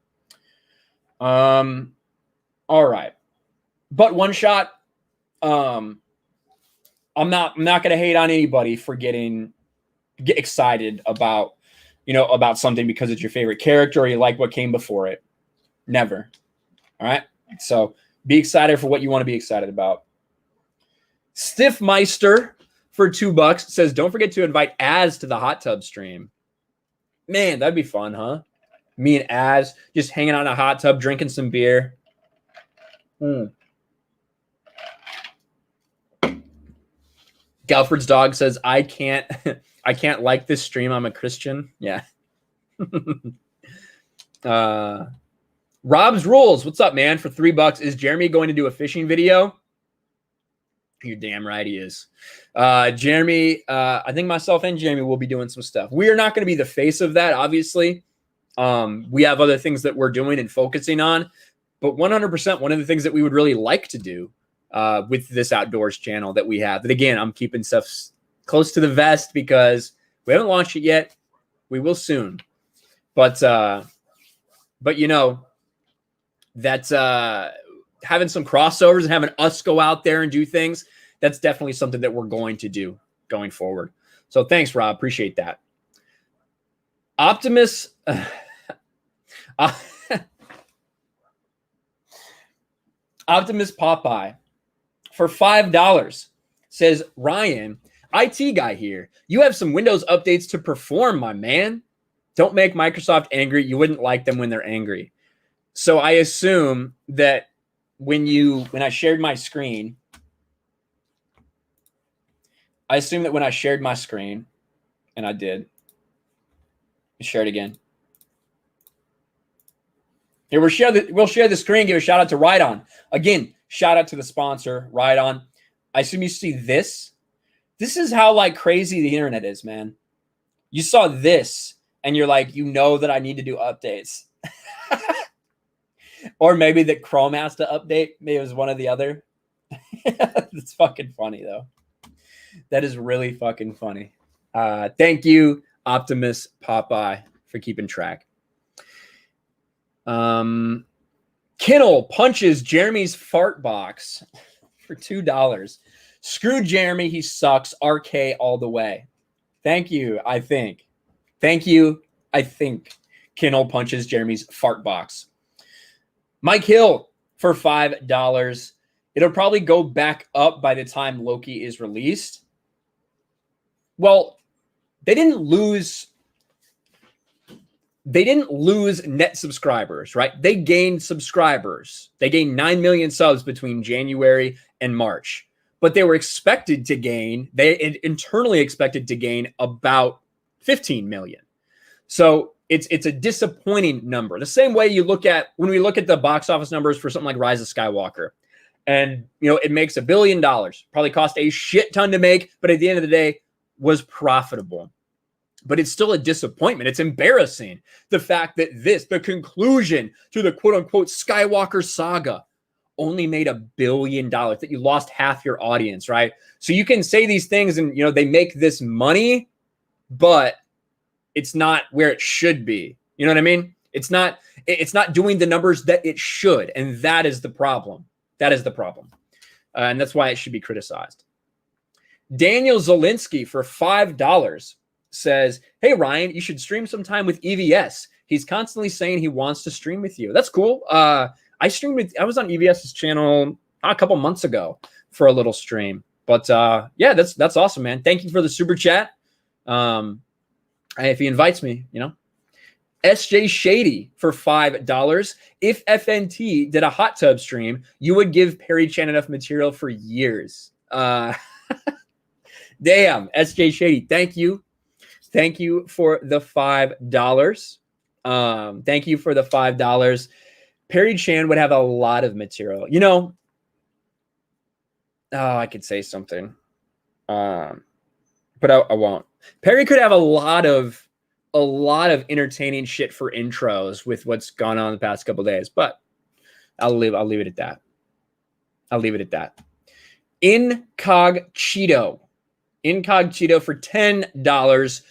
All right. But one shot. I'm not going to hate on anybody for get excited about, about something because it's your favorite character or you like what came before it. Never. All right. So be excited for what you want to be excited about. Stiffmeister for $2 says, don't forget to invite Az to the hot tub stream. Man, that'd be fun, huh? Me and Az just hanging out in a hot tub, drinking some beer. Galford's dog says, I can't like this stream. I'm a Christian. Yeah. Rob's Rules. What's up, man? For $3. Is Jeremy going to do a fishing video? You're damn right he is. Jeremy, I think myself and Jeremy will be doing some stuff. We are not going to be the face of that, obviously. We have other things that we're doing and focusing on. But 100%, one of the things that we would really like to do with this outdoors channel that we have. But again, I'm keeping stuff close to the vest because we haven't launched it yet. We will soon. But that's having some crossovers and having us go out there and do things. That's definitely something that we're going to do going forward. So thanks, Rob. Appreciate that. Optimus Popeye for $5 says, Ryan, IT guy here. You have some Windows updates to perform, my man. Don't make Microsoft angry. You wouldn't like them when they're angry. So I assume that when I shared my screen, and I did, share it again. Here, we'll share the screen, give a shout out to Ride On. Again, shout out to the sponsor, Ride On. I assume you see this. This is how crazy the internet is, man. You saw this and you're like, that I need to do updates. Or maybe that Chrome has to update. Maybe it was one or the other. It's fucking funny, though. That is really fucking funny. Thank you, Optimus Popeye, for keeping track. Kinel punches Jeremy's fart box for $2. Screw Jeremy. He sucks. RK all the way. Thank you, I think. Thank you, I think. Kinel punches Jeremy's fart box. Mike Hill for $5. It'll probably go back up by the time Loki is released. Well, they didn't lose net subscribers, right? They gained subscribers. They gained 9 million subs between January and March. But they were expected to gain, internally expected to gain about 15 million. So it's a disappointing number. The same way when we look at the box office numbers for something like Rise of Skywalker, and it makes $1 billion, probably cost a shit ton to make, but at the end of the day was profitable. but it's still a disappointment. It's embarrassing. The fact that the conclusion to the quote unquote Skywalker saga only made $1 billion, that you lost half your audience, right? So you can say these things and, you know, they make this money, but it's not where it should be. You know what I mean? It's not doing the numbers that it should. And that is the problem. That is the problem. And that's why it should be criticized. Daniel Zelinsky for $5 says, hey, Ryan, you should stream sometime with EVS. He's constantly saying he wants to stream with you. That's cool. I was on EVS's channel a couple months ago for a little stream. But yeah, that's awesome, man. Thank you for the super chat. If he invites me, you know. SJ Shady for $5. If FNT did a hot tub stream, you would give Perry Chan enough material for years. Damn, SJ Shady, thank you. Thank you for the $5. Thank you for the $5. Perry Chan would have a lot of material. You know, I could say something, but I won't. Perry could have a lot of entertaining shit for intros with what's gone on the past couple days, but I'll leave it at that. I'll leave it at that. Incogcheeto for $10.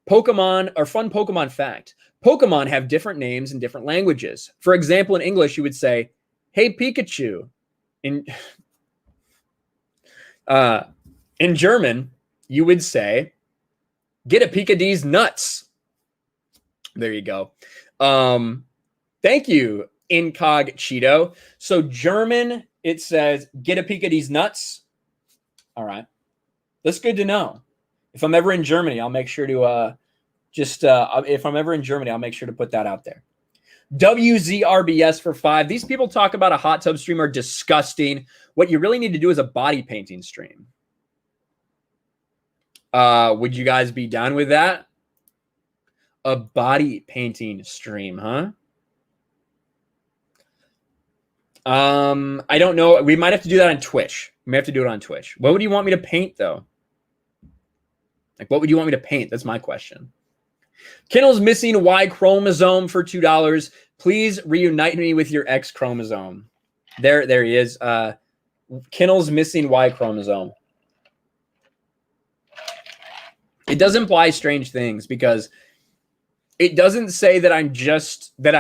Pokemon or fun Pokemon fact. Pokemon have different names in different languages. For example, in English, you would say, hey, Pikachu. In German, you would say, get a Pikachu's nuts. There you go. Thank you, Incogcheeto. So German, it says, get a Pikachu's nuts. All right. That's good to know. If I'm ever in Germany, I'll make sure to if I'm ever in Germany, I'll make sure to put that out there. WZRBS for $5. These people talk about a hot tub stream are disgusting. What you really need to do is a body painting stream. Would you guys be down with that? A body painting stream, huh? I don't know. We might have to do that on Twitch. We may have to do it on Twitch. What would you want me to paint, though? Like, what would you want me to paint? That's my question. Kinel's missing Y chromosome for $2. Please reunite me with your X chromosome. There he is. Kinel's missing Y chromosome. It does imply strange things because it doesn't say that I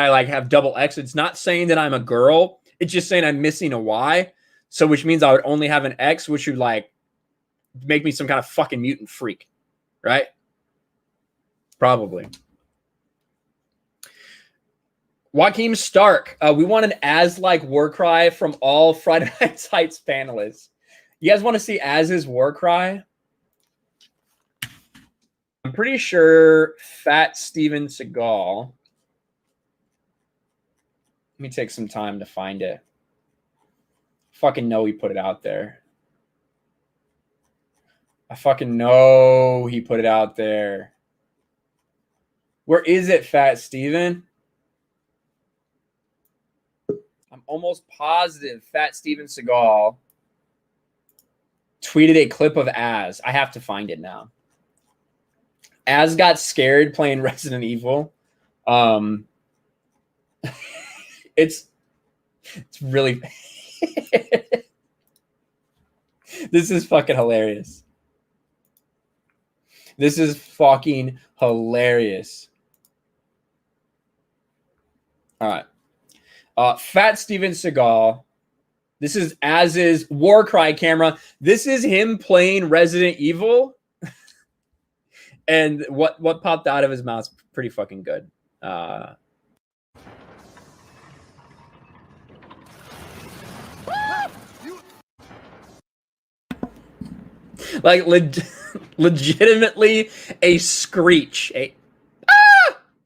like have double X. It's not saying that I'm a girl. It's just saying I'm missing a Y. So which means I would only have an X, which would like make me some kind of fucking mutant freak. Right? Probably. Joaquin Stark. We want an as-like war cry from all Friday Night Heights panelists. You guys want to see Az's war cry? I'm pretty sure Fat Steven Seagal. Let me take some time to find it. Fucking know he put it out there. I fucking know he put it out there. Where is it, Fat Steven? I'm almost positive Fat Steven Seagal tweeted a clip of Az. I have to find it now. Az got scared playing Resident Evil. It's really this is fucking hilarious. This is fucking hilarious. All right. Fat Steven Seagal. This is Az's war cry camera. This is him playing Resident Evil. And what popped out of his mouth is pretty fucking good. Like legitimately a screech.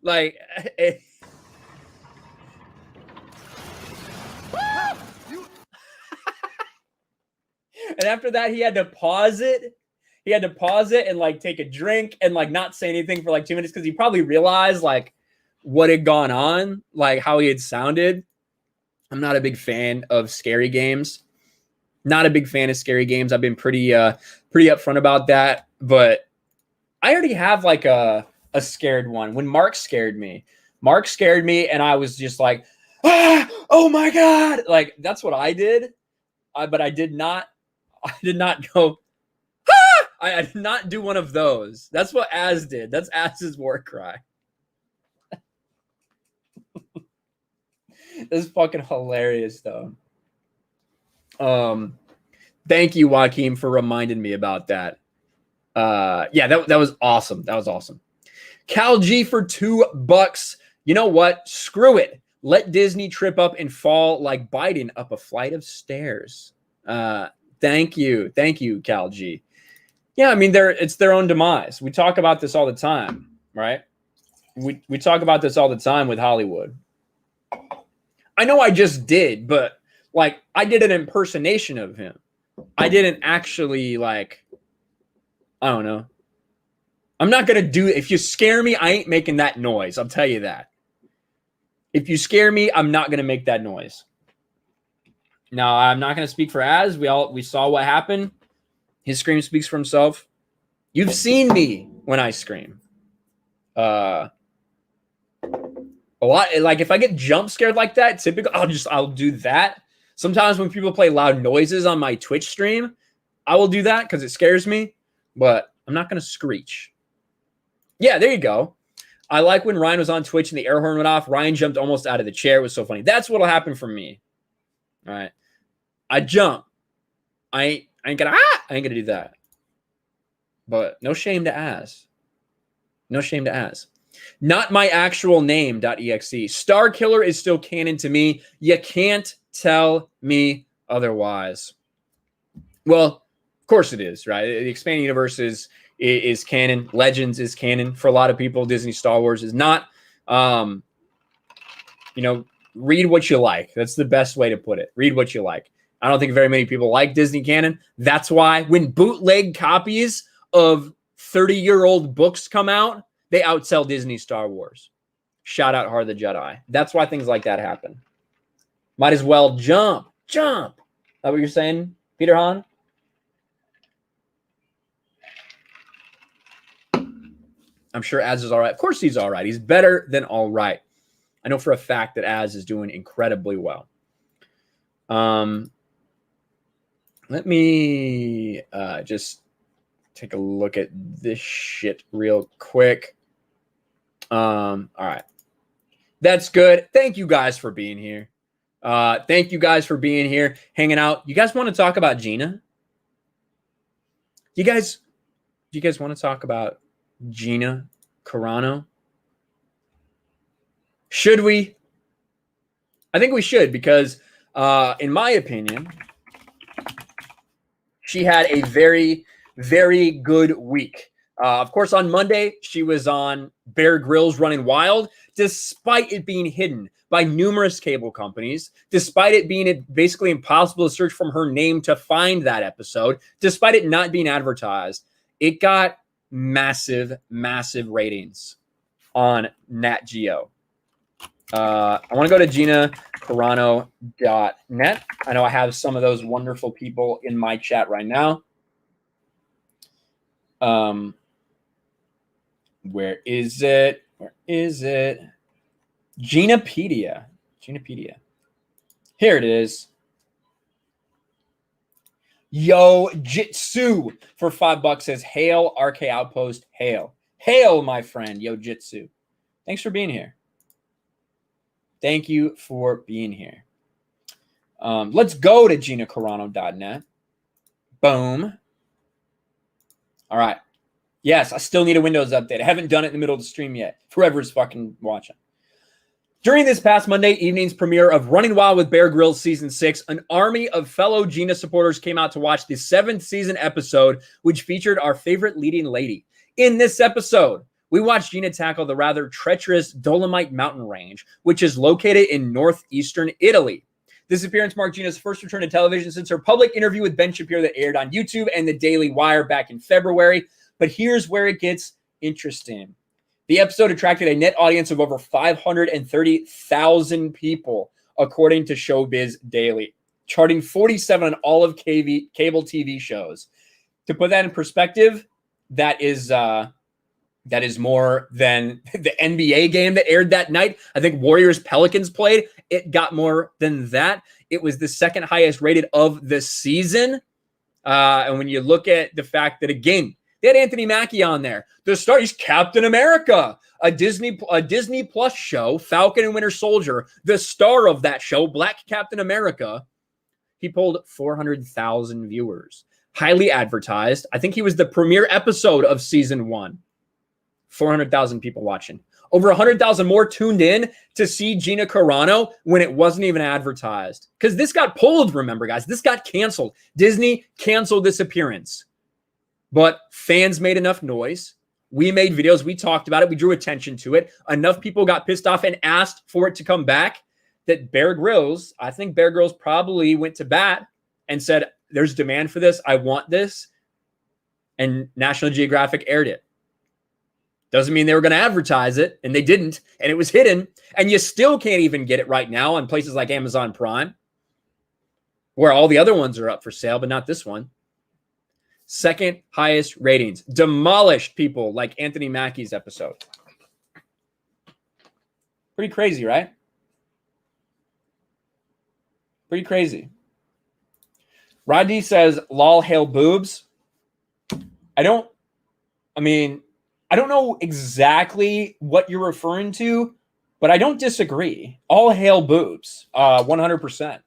Like and after that he had to pause it. He had to pause it and like take a drink and like not say anything for like 2 minutes because he probably realized like what had gone on, like how he had sounded. I'm not a big fan of scary games. Not a big fan of scary games. I've been pretty upfront about that. But I already have like a a scared one. When Mark scared me, and I was just like, ah, oh my God. Like, that's what I did. But I did not go, ah! I did not do one of those. That's what Az did. That's Az's war cry. This is fucking hilarious, though. Thank you, Joaquin, for reminding me about that. Yeah, that was awesome. That was awesome. Cal G for $2. You know what? Screw it. Let Disney trip up and fall like Biden up a flight of stairs. Thank you, Cal G. Yeah, I mean, it's their own demise. We talk about this all the time, right? We talk about this all the time with Hollywood. I know I just did, but like I did an impersonation of him. I didn't actually like, I don't know. I'm not going to do, if you scare me, I ain't making that noise. I'll tell you that. If you scare me, I'm not going to make that noise. Now, I'm not going to speak for Az. We saw what happened. His scream speaks for himself. You've seen me when I scream. A lot, like if I get jump scared like that, typically I'll do that. Sometimes when people play loud noises on my Twitch stream, I will do that because it scares me, but I'm not going to screech. Yeah, there you go. I like when Ryan was on Twitch and the air horn went off. Ryan jumped almost out of the chair. It was so funny. That's what'll happen for me. All right. I jump. I ain't gonna do that. But no shame to Az. No shame to Az. Not my actual name, .exe. Star Killer is still canon to me. You can't tell me otherwise. Well, of course it is, right? The expanding universe is canon. Legends is canon for a lot of people. Disney Star Wars is not. You know, read what you like. That's the best way to put it. Read what you like. I don't think very many people like Disney canon. That's why when bootleg copies of 30-year-old books come out, they outsell Disney Star Wars. Shout out Heart of the Jedi. That's why things like that happen. Might as well jump. Jump. Is that what you're saying, Peter Hahn? I'm sure Az is all right. Of course he's all right. He's better than all right. I know for a fact that Az is doing incredibly well. Let me just take a look at this shit real quick. All right. That's good. Thank you guys for being here. Thank you guys for being here, hanging out. You guys want to talk about Gina? Do you guys want to talk about Gina Carano? Should we? I think we should because, in my opinion, she had a very, very good week. Of course, on Monday, she was on Bear Grylls Running Wild, despite it being hidden by numerous cable companies, despite it being basically impossible to search from her name to find that episode, despite it not being advertised. It got massive, massive ratings on Nat Geo. I want to go to ginacarano.net. I know I have some of those wonderful people in my chat right now. Where is it? Where is it? Ginapedia. Ginapedia. Here it is. Yo Jitsu for $5 says, hail RK Outpost. Hail. Hail, my friend. Yo Jitsu. Thanks for being here. Thank you for being here. Let's go to ginacarano.net. Boom. All right. Yes, I still need a Windows update. I haven't done it in the middle of the stream yet. Whoever's fucking watching. During this past Monday evening's premiere of Running Wild with Bear Grylls Season 6, an army of fellow Gina supporters came out to watch the 7th season episode, which featured our favorite leading lady. In this episode, we watched Gina tackle the rather treacherous Dolomite mountain range, which is located in northeastern Italy. This appearance marked Gina's first return to television since her public interview with Ben Shapiro that aired on YouTube and the Daily Wire back in February. But here's where it gets interesting. The episode attracted a net audience of over 530,000 people, according to Showbiz Daily, charting 47 on all of cable TV shows. To put that in perspective, that is That is more than the NBA game that aired that night. I think Warriors Pelicans played. It got more than that. It was the second highest rated of the season. And when you look at the fact that, again, they had Anthony Mackie on there. The star, he's Captain America, a Disney Plus show, Falcon and Winter Soldier. The star of that show, Black Captain America, he pulled 400,000 viewers. Highly advertised. I think he was the premiere episode of season 1. 400,000 people watching. Over 100,000 more tuned in to see Gina Carano when it wasn't even advertised. Because this got pulled, remember, guys. This got canceled. Disney canceled this appearance. But fans made enough noise. We made videos. We talked about it. We drew attention to it. Enough people got pissed off and asked for it to come back that Bear Grylls, I think Bear Grylls probably went to bat and said, there's demand for this. I want this. And National Geographic aired it. Doesn't mean they were going to advertise it, and they didn't, and it was hidden, and you still can't even get it right now on places like Amazon Prime, where all the other ones are up for sale, but not this one. Second highest ratings. Demolished people like Anthony Mackie's episode. Pretty crazy, right? Pretty crazy. Rodney says, lol, hail boobs. I don't know exactly what you're referring to, but I don't disagree. All hail boobs, 100%.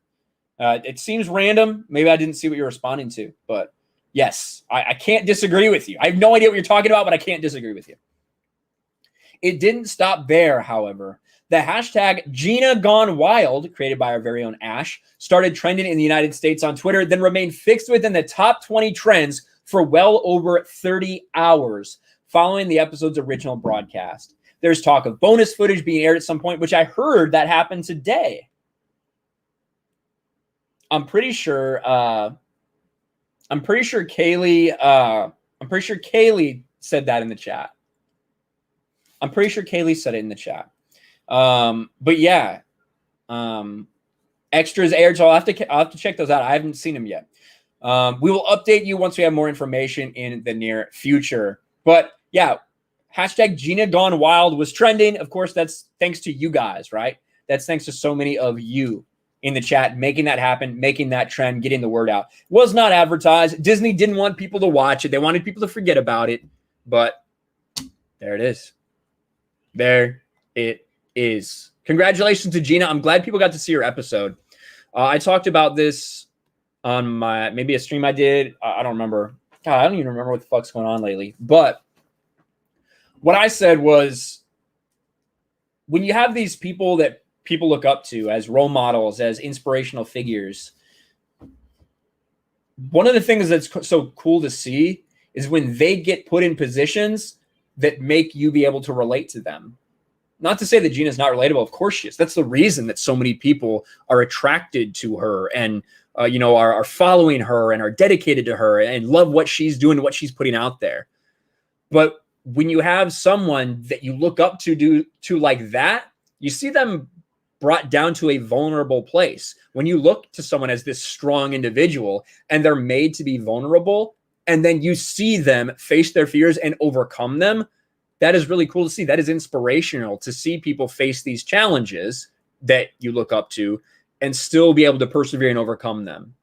It seems random. Maybe I didn't see what you're responding to, but yes, I can't disagree with you. I have no idea what you're talking about, but I can't disagree with you. It didn't stop there, however. The hashtag Gina Gone Wild, created by our very own Ash, started trending in the United States on Twitter, then remained fixed within the top 20 trends for well over 30 hours. Following the episode's original broadcast. There's talk of bonus footage being aired at some point, which I heard that happened today. I'm pretty sure Kaylee said that in the chat. I'm pretty sure Kaylee said it in the chat. But yeah, extras aired, so I'll have to check those out. I haven't seen them yet. We will update you once we have more information in the near future. But yeah, hashtag Gina Gone Wild was trending. Of course, that's thanks to you guys, right? That's thanks to so many of you in the chat making that happen, making that trend, getting the word out. It was not advertised. Disney didn't want people to watch it. They wanted people to forget about it. But there it is. There it is. Congratulations to Gina. I'm glad people got to see her episode. I talked about this on maybe a stream I did. I don't remember. God, I don't even remember what the fuck's going on lately. But what I said was, when you have these people that people look up to as role models, as inspirational figures, one of the things that's so cool to see is when they get put in positions that make you be able to relate to them. Not to say that Gina's not relatable. Of course she is. That's the reason that so many people are attracted to her and are following her and are dedicated to her and love what she's doing, what she's putting out there. But when you have someone that you look up to like that, you see them brought down to a vulnerable place. When you look to someone as this strong individual and they're made to be vulnerable, and then you see them face their fears and overcome them, that is really cool to see. That is inspirational to see people face these challenges that you look up to and still be able to persevere and overcome them.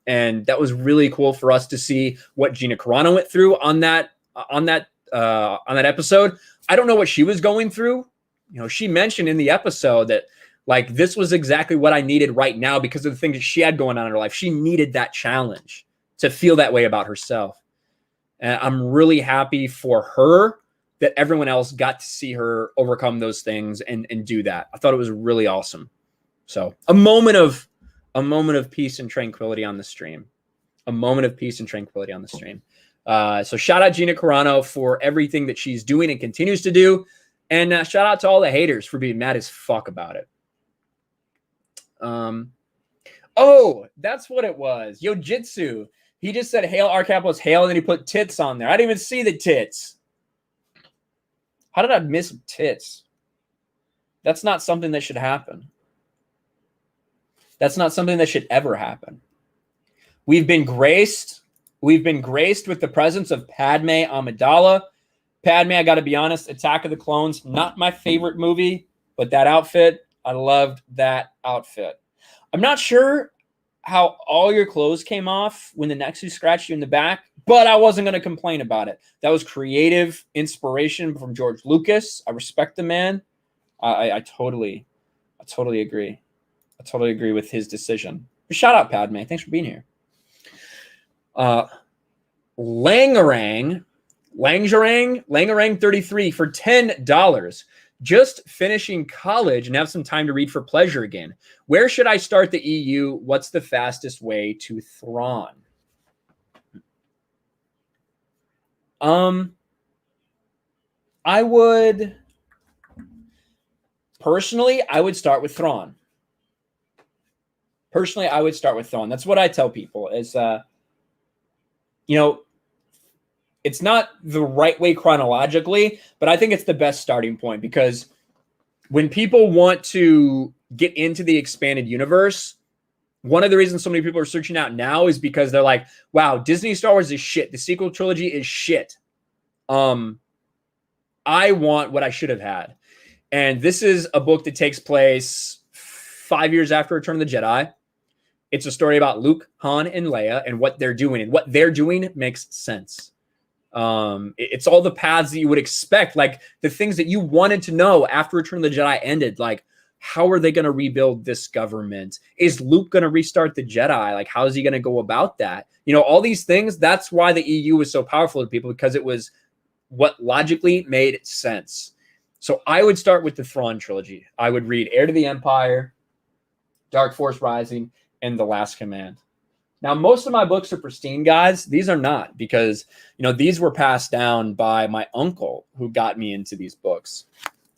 And that was really cool for us to see what Gina Carano went through on that episode. I don't know what she was going through. She mentioned in the episode that like this was exactly what I needed right now because of the things that she had going on in her life. She needed that challenge to feel that way about herself. And I'm really happy for her that everyone else got to see her overcome those things and do that. I thought it was really awesome. So a moment of peace and tranquility on the stream. A moment of peace and tranquility on the stream. So shout out Gina Carano for everything that she's doing and continues to do. And shout out to all the haters for being mad as fuck about it. Oh, that's what it was. Yo Jitsu. He just said hail R Capitals hail, and then he put tits on there. I didn't even see the tits. How did I miss tits? That's not something that should happen. That's not something that should ever happen. We've been graced with the presence of Padme Amidala. Padme, I got to be honest, Attack of the Clones, not my favorite movie, but that outfit, I loved that outfit. I'm not sure how all your clothes came off when the Nexus scratched you in the back, but I wasn't going to complain about it. That was creative inspiration from George Lucas. I respect the man. I totally agree. I totally agree with his decision. Shout out, Padme. Thanks for being here. Langarang 33 for $10. Just finishing college and have some time to read for pleasure again. Where should I start the EU? What's the fastest way to Thrawn? I would personally, I would start with Thrawn. Personally, I would start with Thrawn. That's what I tell people is, you know, it's not the right way chronologically, but I think it's the best starting point because when people want to get into the expanded universe, one of the reasons so many people are searching out now is because they're like, wow, Disney Star Wars is shit. The sequel trilogy is shit. I want what I should have had. And this is a book that takes place 5 years after Return of the Jedi. It's a story about Luke, Han, and Leia and what they're doing. And what they're doing makes sense. It's all the paths that you would expect, like the things that you wanted to know after Return of the Jedi ended. Like, how are they going to rebuild this government? Is Luke going to restart the Jedi? Like, how is he going to go about that? You know, all these things. That's why the EU was so powerful to people, because it was what logically made sense. So I would start with the Thrawn trilogy. I would read Heir to the Empire, Dark Force Rising, and The Last Command. Now, most of my books are pristine, guys. These are not, because, you know, these were passed down by my uncle who got me into these books.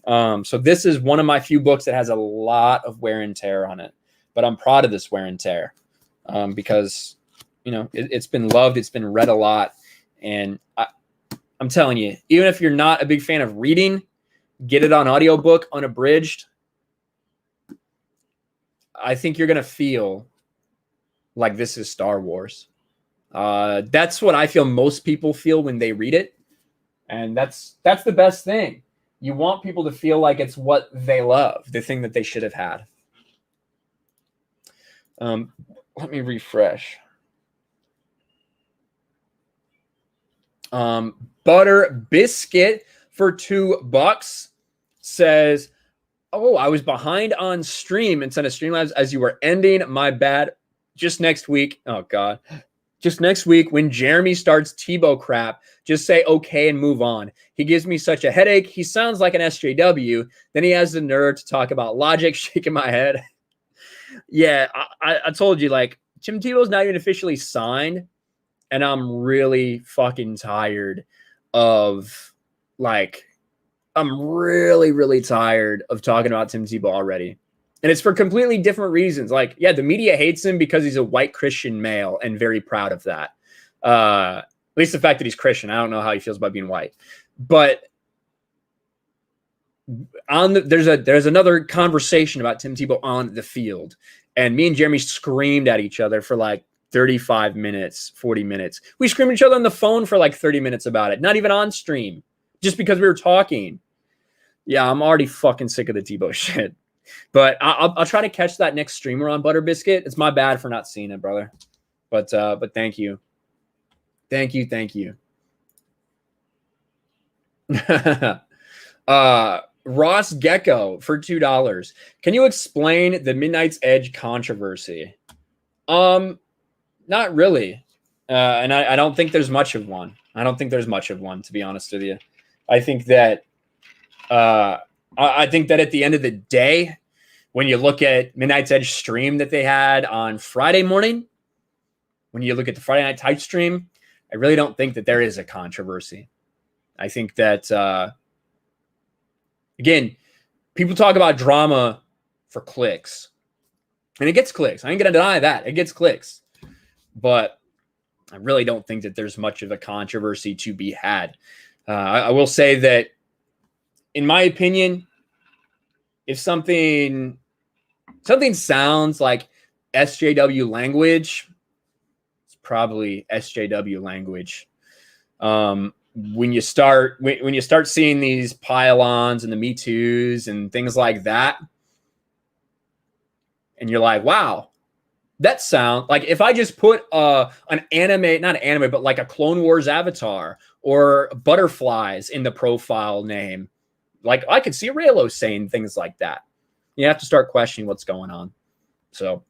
So this is one of my few books that has a lot of wear and tear on it, but I'm proud of this wear and tear because, you know, it's been loved. It's been read a lot. And I'm telling you, even if you're not a big fan of reading, get it on audiobook, unabridged. I think you're going to feel like this is Star Wars. That's what I feel most people feel when they read it. And that's the best thing. You want people to feel like it's what they love, the thing that they should have had. Let me refresh. Butter Biscuit for $2 says, oh, I was behind on stream and sent a Streamlabs as you were ending. My bad. Just next week. Oh, God. Just next week when Jeremy starts Tebow crap, just say okay and move on. He gives me such a headache. He sounds like an SJW. Then he has the nerve to talk about logic, shaking my head. Yeah, I told you, like, Tim Tebow's not even officially signed, and I'm really fucking tired of, like, I'm really, really tired of talking about Tim Tebow already. And it's for completely different reasons. Like, yeah, the media hates him because he's a white Christian male and very proud of that. At least the fact that he's Christian. I don't know how he feels about being white. But there's another conversation about Tim Tebow on the field. And me and Jeremy screamed at each other for like 35 minutes, 40 minutes. We screamed at each other on the phone for like 30 minutes about it. Not even on stream. Just because we were talking. Yeah, I'm already fucking sick of the Tebow shit. But I'll try to catch that next streamer on Butter Biscuit. It's my bad for not seeing it, brother. But thank you. Thank you. Ross Gecko for $2. Can you explain the Midnight's Edge controversy? Not really. And I don't think there's much of one. To be honest with you. I think that at the end of the day, when you look at Midnight's Edge stream that they had on Friday morning, when you look at the Friday Night Type stream, I really don't think that there is a controversy. I think that, again, people talk about drama for clicks. And it gets clicks. I ain't going to deny that. It gets clicks. But I really don't think that there's much of a controversy to be had. I will say that, in my opinion, if something sounds like SJW language, it's probably SJW language. when you start seeing these pylons and the Me Too's and things like that, and you're like, wow, that sound like if I just put an anime, not an anime, but like a Clone Wars avatar or butterflies in the profile name, like I could see Raylo saying things like that. You have to start questioning what's going on. So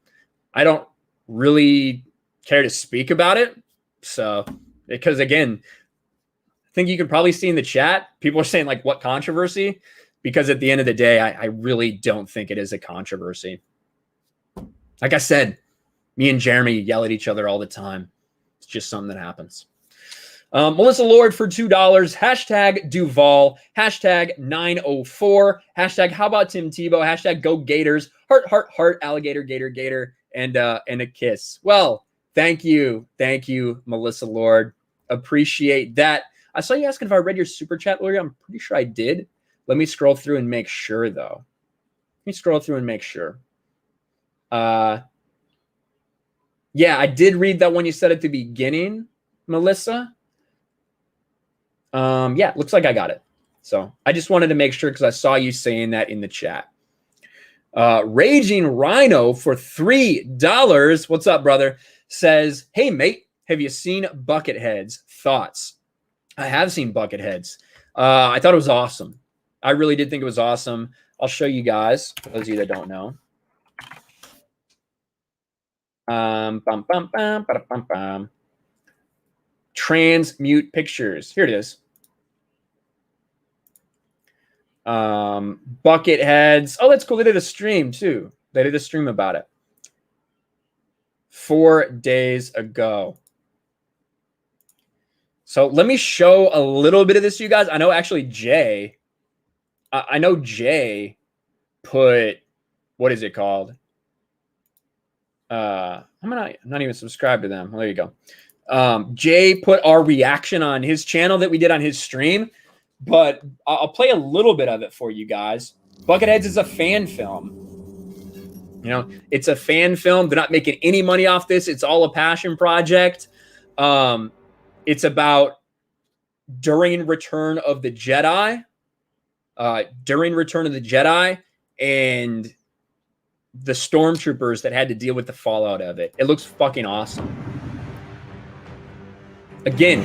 I don't really care to speak about it. So, because again, I think you can probably see in the chat, people are saying like, what controversy? Because at the end of the day, I really don't think it is a controversy. Like I said, me and Jeremy yell at each other all the time. It's just something that happens. Melissa Lord for $2. Hashtag Duval. Hashtag 904. Hashtag how about Tim Tebow. Hashtag go Gators. Heart, heart, heart. Alligator, gator, gator. And a kiss. Well, thank you. Thank you, Melissa Lord. Appreciate that. I saw you asking if I read your super chat earlier. I'm pretty sure I did. Let me scroll through and make sure, though. Let me scroll through and make sure. Yeah, I did read that one you said at the beginning, Melissa. Yeah, looks like I got it. So I just wanted to make sure because I saw you saying that in the chat. Raging Rhino for $3. What's up, brother? Says, hey, mate, have you seen Bucketheads? Thoughts? I have seen Bucketheads. I thought it was awesome. I really did think it was awesome. I'll show you guys, for those of you that don't know. Transmute pictures. Here it is. Bucketheads. Oh, that's cool. They did a stream too. They did a stream about it 4 days ago. So let me show a little bit of this to you guys. I know actually Jay, I know Jay put, what is it called? I'm not even subscribed to them. Well, there you go. Jay put our reaction on his channel that we did on his stream, but I'll play a little bit of it for you guys. Bucketheads is a fan film. You know, it's a fan film. They're not making any money off this. It's all a passion project. It's about during Return of the Jedi, and the stormtroopers that had to deal with the fallout of it. It looks fucking awesome. Again,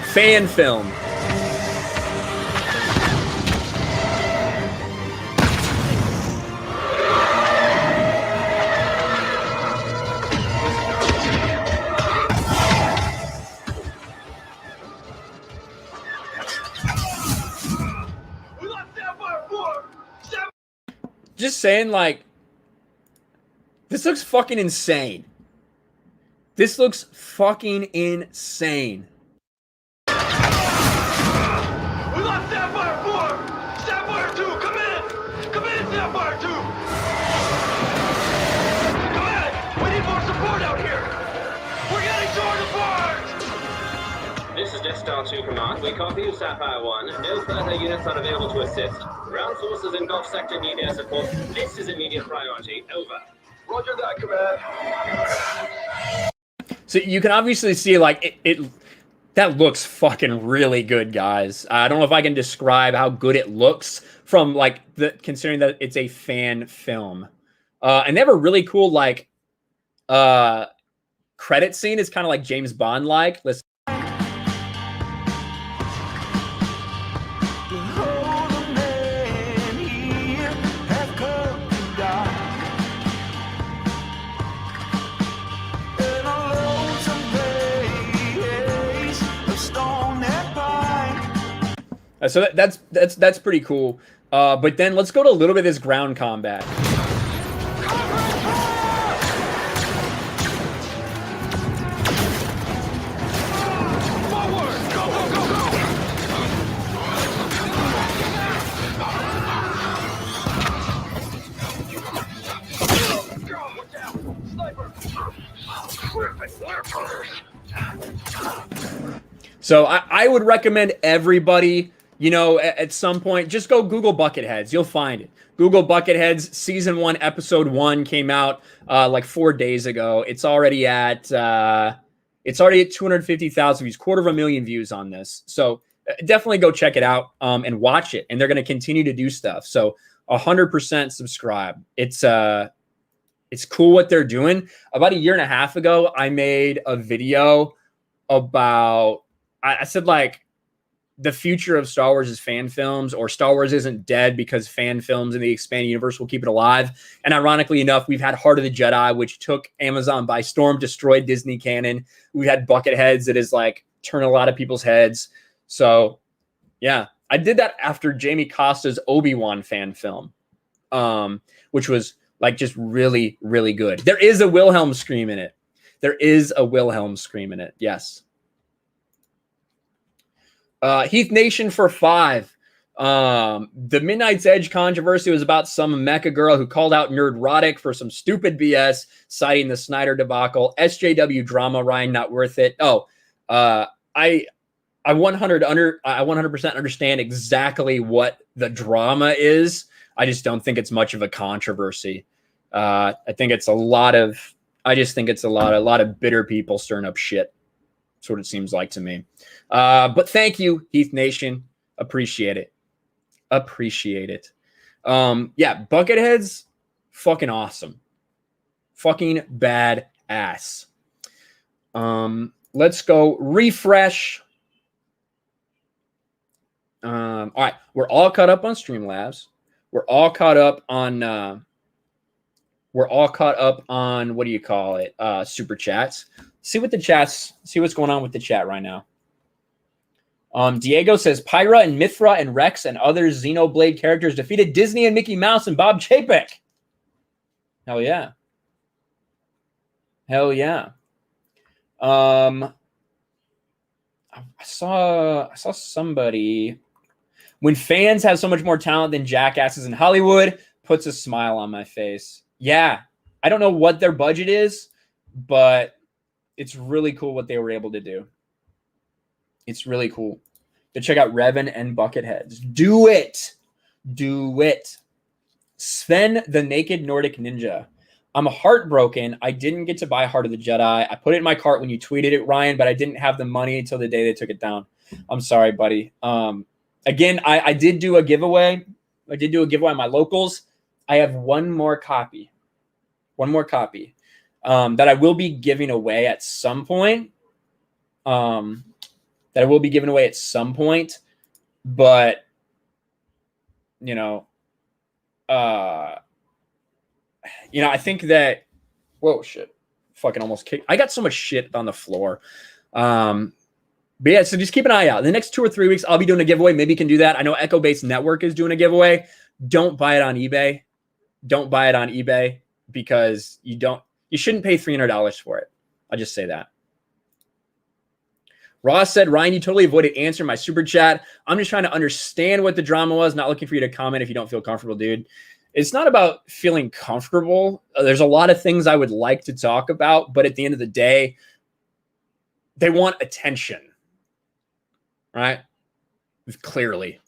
fan film. Just saying, like, this looks fucking insane. This looks fucking insane. We lost Sapphire 4! Sapphire 2, come in! Come in, Sapphire 2! Come in! We need more support out here! We're getting torn apart! This is Death Star 2 Command. We copy you, Sapphire 1. No further units are available to assist. Ground forces in Gulf Sector need air support. This is immediate priority. Over. Roger that, Command. So you can obviously see, like, that looks fucking really good, guys. I don't know if I can describe how good it looks from, like, considering that it's a fan film. And they have a really cool, like, credit scene. It's kind of like James Bond-like. Listen. So that's pretty cool. But then let's go to a little bit of this ground combat. So I would recommend everybody, you know, at some point, just go Google Bucketheads. You'll find it. Google Bucketheads. Season 1, Episode 1 came out like 4 days ago. It's already at It's already at 250,000 views, 250,000 views on this. So definitely go check it out and watch it. And they're going to continue to do stuff. So 100% subscribe. It's cool what they're doing. About a year and a half ago, I made a video about, I said like, the future of Star Wars is fan films, or Star Wars isn't dead because fan films in the expanded universe will keep it alive. And ironically enough, we've had Heart of the Jedi, which took Amazon by storm, destroyed Disney canon. We've had Bucketheads that has like turned a lot of people's heads. So yeah, I did that after Jamie Costa's Obi-Wan fan film, which was like just really, really good. There is a Wilhelm scream in it. There is a Wilhelm scream in it. Yes. Heath Nation for 5. The Midnight's Edge controversy was about some mecha girl who called out Nerdrotic for some stupid BS, citing the Snyder debacle. SJW drama, Ryan, not worth it. Oh, I 100% understand exactly what the drama is. I just don't think it's much of a controversy. I think it's a lot of bitter people stirring up shit. That's what it seems like to me. But thank you, Heath Nation. Appreciate it. Appreciate it. Yeah, Bucketheads, fucking awesome. Fucking badass. Let's go refresh. All right, we're all caught up on Streamlabs. We're all caught up on what do you call it? Super chats. See what's going on with the chat right now. Diego says Pyra and Mithra and Rex and other Xenoblade characters defeated Disney and Mickey Mouse and Bob Chapek. Hell yeah. Hell yeah. I saw somebody, when fans have so much more talent than jackasses in Hollywood, puts a smile on my face. Yeah. I don't know what their budget is, but it's really cool what they were able to do. It's really cool. To check out Revan and Bucketheads. Do it. Do it. Sven the Naked Nordic Ninja. I'm heartbroken. I didn't get to buy Heart of the Jedi. I put it in my cart when you tweeted it, Ryan, but I didn't have the money until the day they took it down. I'm sorry, buddy. Again, I did do a giveaway. I did do a giveaway on my locals. I have one more copy. One more copy that I will be giving away at some point. But I I think that, whoa, shit, fucking almost kicked. I got so much shit on the floor. But yeah, so just keep an eye out. In the next 2 or 3 weeks, I'll be doing a giveaway. Maybe you can do that. I know Echo Base Network is doing a giveaway. Don't buy it on eBay. Don't buy it on eBay because you shouldn't pay $300 for it. I'll just say that. Ross said, Ryan, you totally avoided answering my super chat. I'm just trying to understand what the drama was. Not looking for you to comment if you don't feel comfortable, dude. It's not about feeling comfortable. There's a lot of things I would like to talk about, but at the end of the day, they want attention, right? Clearly.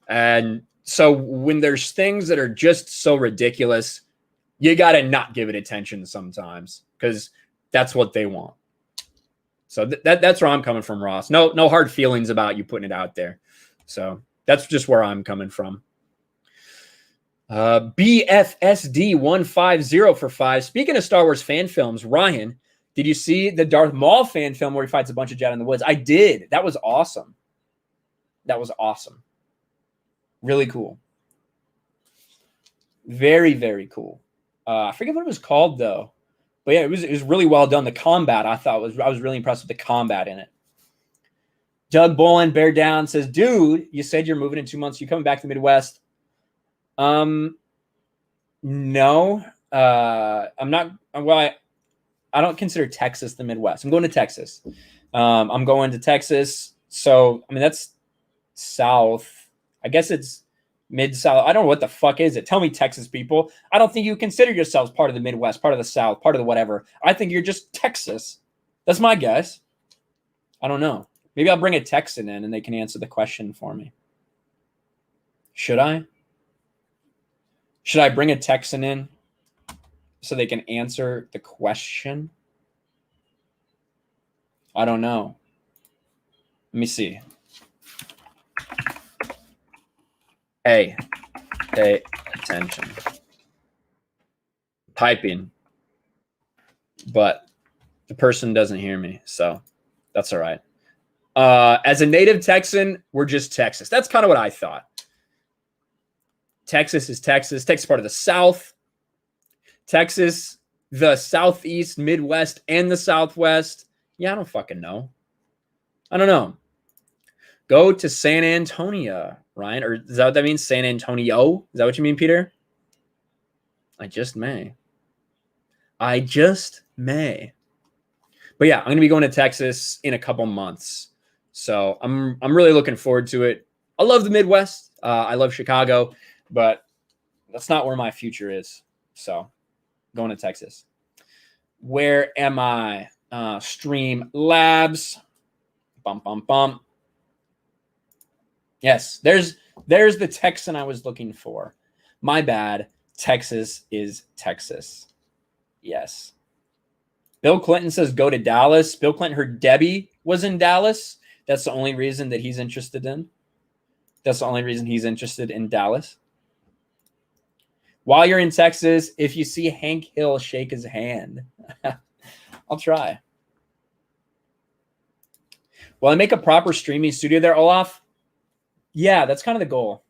And so when there's things that are just so ridiculous, you got to not give it attention sometimes because that's what they want. So that's where I'm coming from, Ross. No hard feelings about you putting it out there. So that's just where I'm coming from. BFSD 150 for 5. Speaking of Star Wars fan films, Ryan, did you see the Darth Maul fan film where he fights a bunch of Jedi in the woods? I did. That was awesome. Really cool. Very, very cool. I forget what it was called though. But yeah, it was really well done. The combat, I was really impressed with the combat in it. Doug Bolin, Bear Down, says, dude, you said you're moving in 2 months. You coming back to the Midwest? No. I'm not. Well, I don't consider Texas the Midwest. I'm going to Texas. I'm going to Texas. So, I mean, that's south. I guess it's mid-south. I don't know what the fuck is it. Tell me, Texas people. I don't think you consider yourselves part of the Midwest, part of the South, part of the whatever. I think you're just Texas. That's my guess. I don't know. Maybe I'll bring a Texan in and they can answer the question for me. Should I? Should I bring a Texan in so they can answer the question? I don't know. Let me see. Hey, pay attention. Typing, but the person doesn't hear me, so that's all right. As a native Texan, we're just Texas. That's kind of what I thought. Texas is Texas. Texas is part of the South. Texas, the Southeast, Midwest, and the Southwest. Yeah, I don't fucking know. I don't know. Go to San Antonio, Ryan. Or is that what that means? San Antonio? Is that what you mean, Peter? I just may. I just may. But yeah, I'm going to be going to Texas in a couple months. So I'm really looking forward to it. I love the Midwest. I love Chicago, but that's not where my future is. So going to Texas. Where am I? Stream Labs. Bum, bum, bum. Yes, there's the Texan I was looking for. My bad. Texas is Texas. Yes. Bill Clinton says go to Dallas. Bill Clinton heard Debbie was in Dallas. That's the only reason that he's interested in. That's the only reason he's interested in Dallas. While you're in Texas, if you see Hank Hill, shake his hand. I'll try. Will I make a proper streaming studio there, Olaf? Yeah, that's kind of the goal.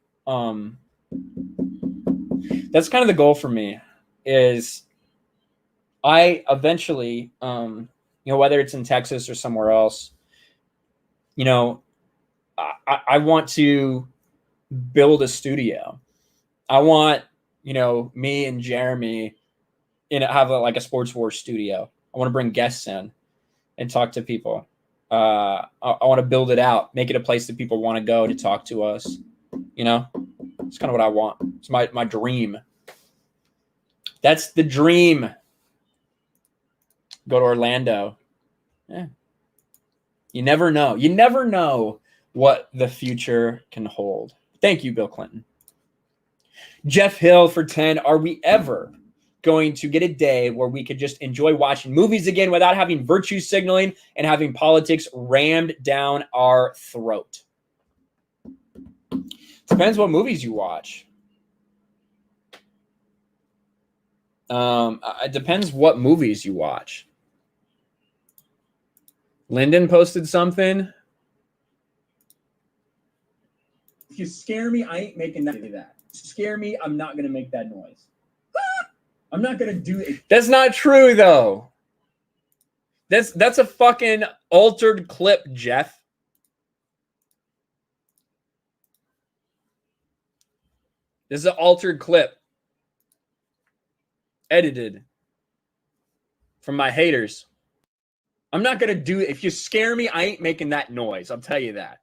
That's kind of the goal for me is I eventually, whether it's in Texas or somewhere else, I want to build a studio. I want, me and Jeremy have a Sports Wars studio. I want to bring guests in and talk to people. I want to build it out, make it a place that people want to go to talk to us. It's kind of what I want. It's my dream. That's the dream. Go to Orlando. Yeah. You never know. You never know what the future can hold. Thank you, Bill Clinton. Jeff Hill for 10. Are we ever going to get a day where we could just enjoy watching movies again without having virtue signaling and having politics rammed down our throat? Depends what movies you watch. It depends what movies you watch. Lyndon posted something. If you scare me, I ain't making that. Scare me, I'm not going to make that noise. I'm not going to do it. That's not true, though. That's a fucking altered clip, Jeff. This is an altered clip. Edited. From my haters. I'm not going to do it. If you scare me, I ain't making that noise. I'll tell you that.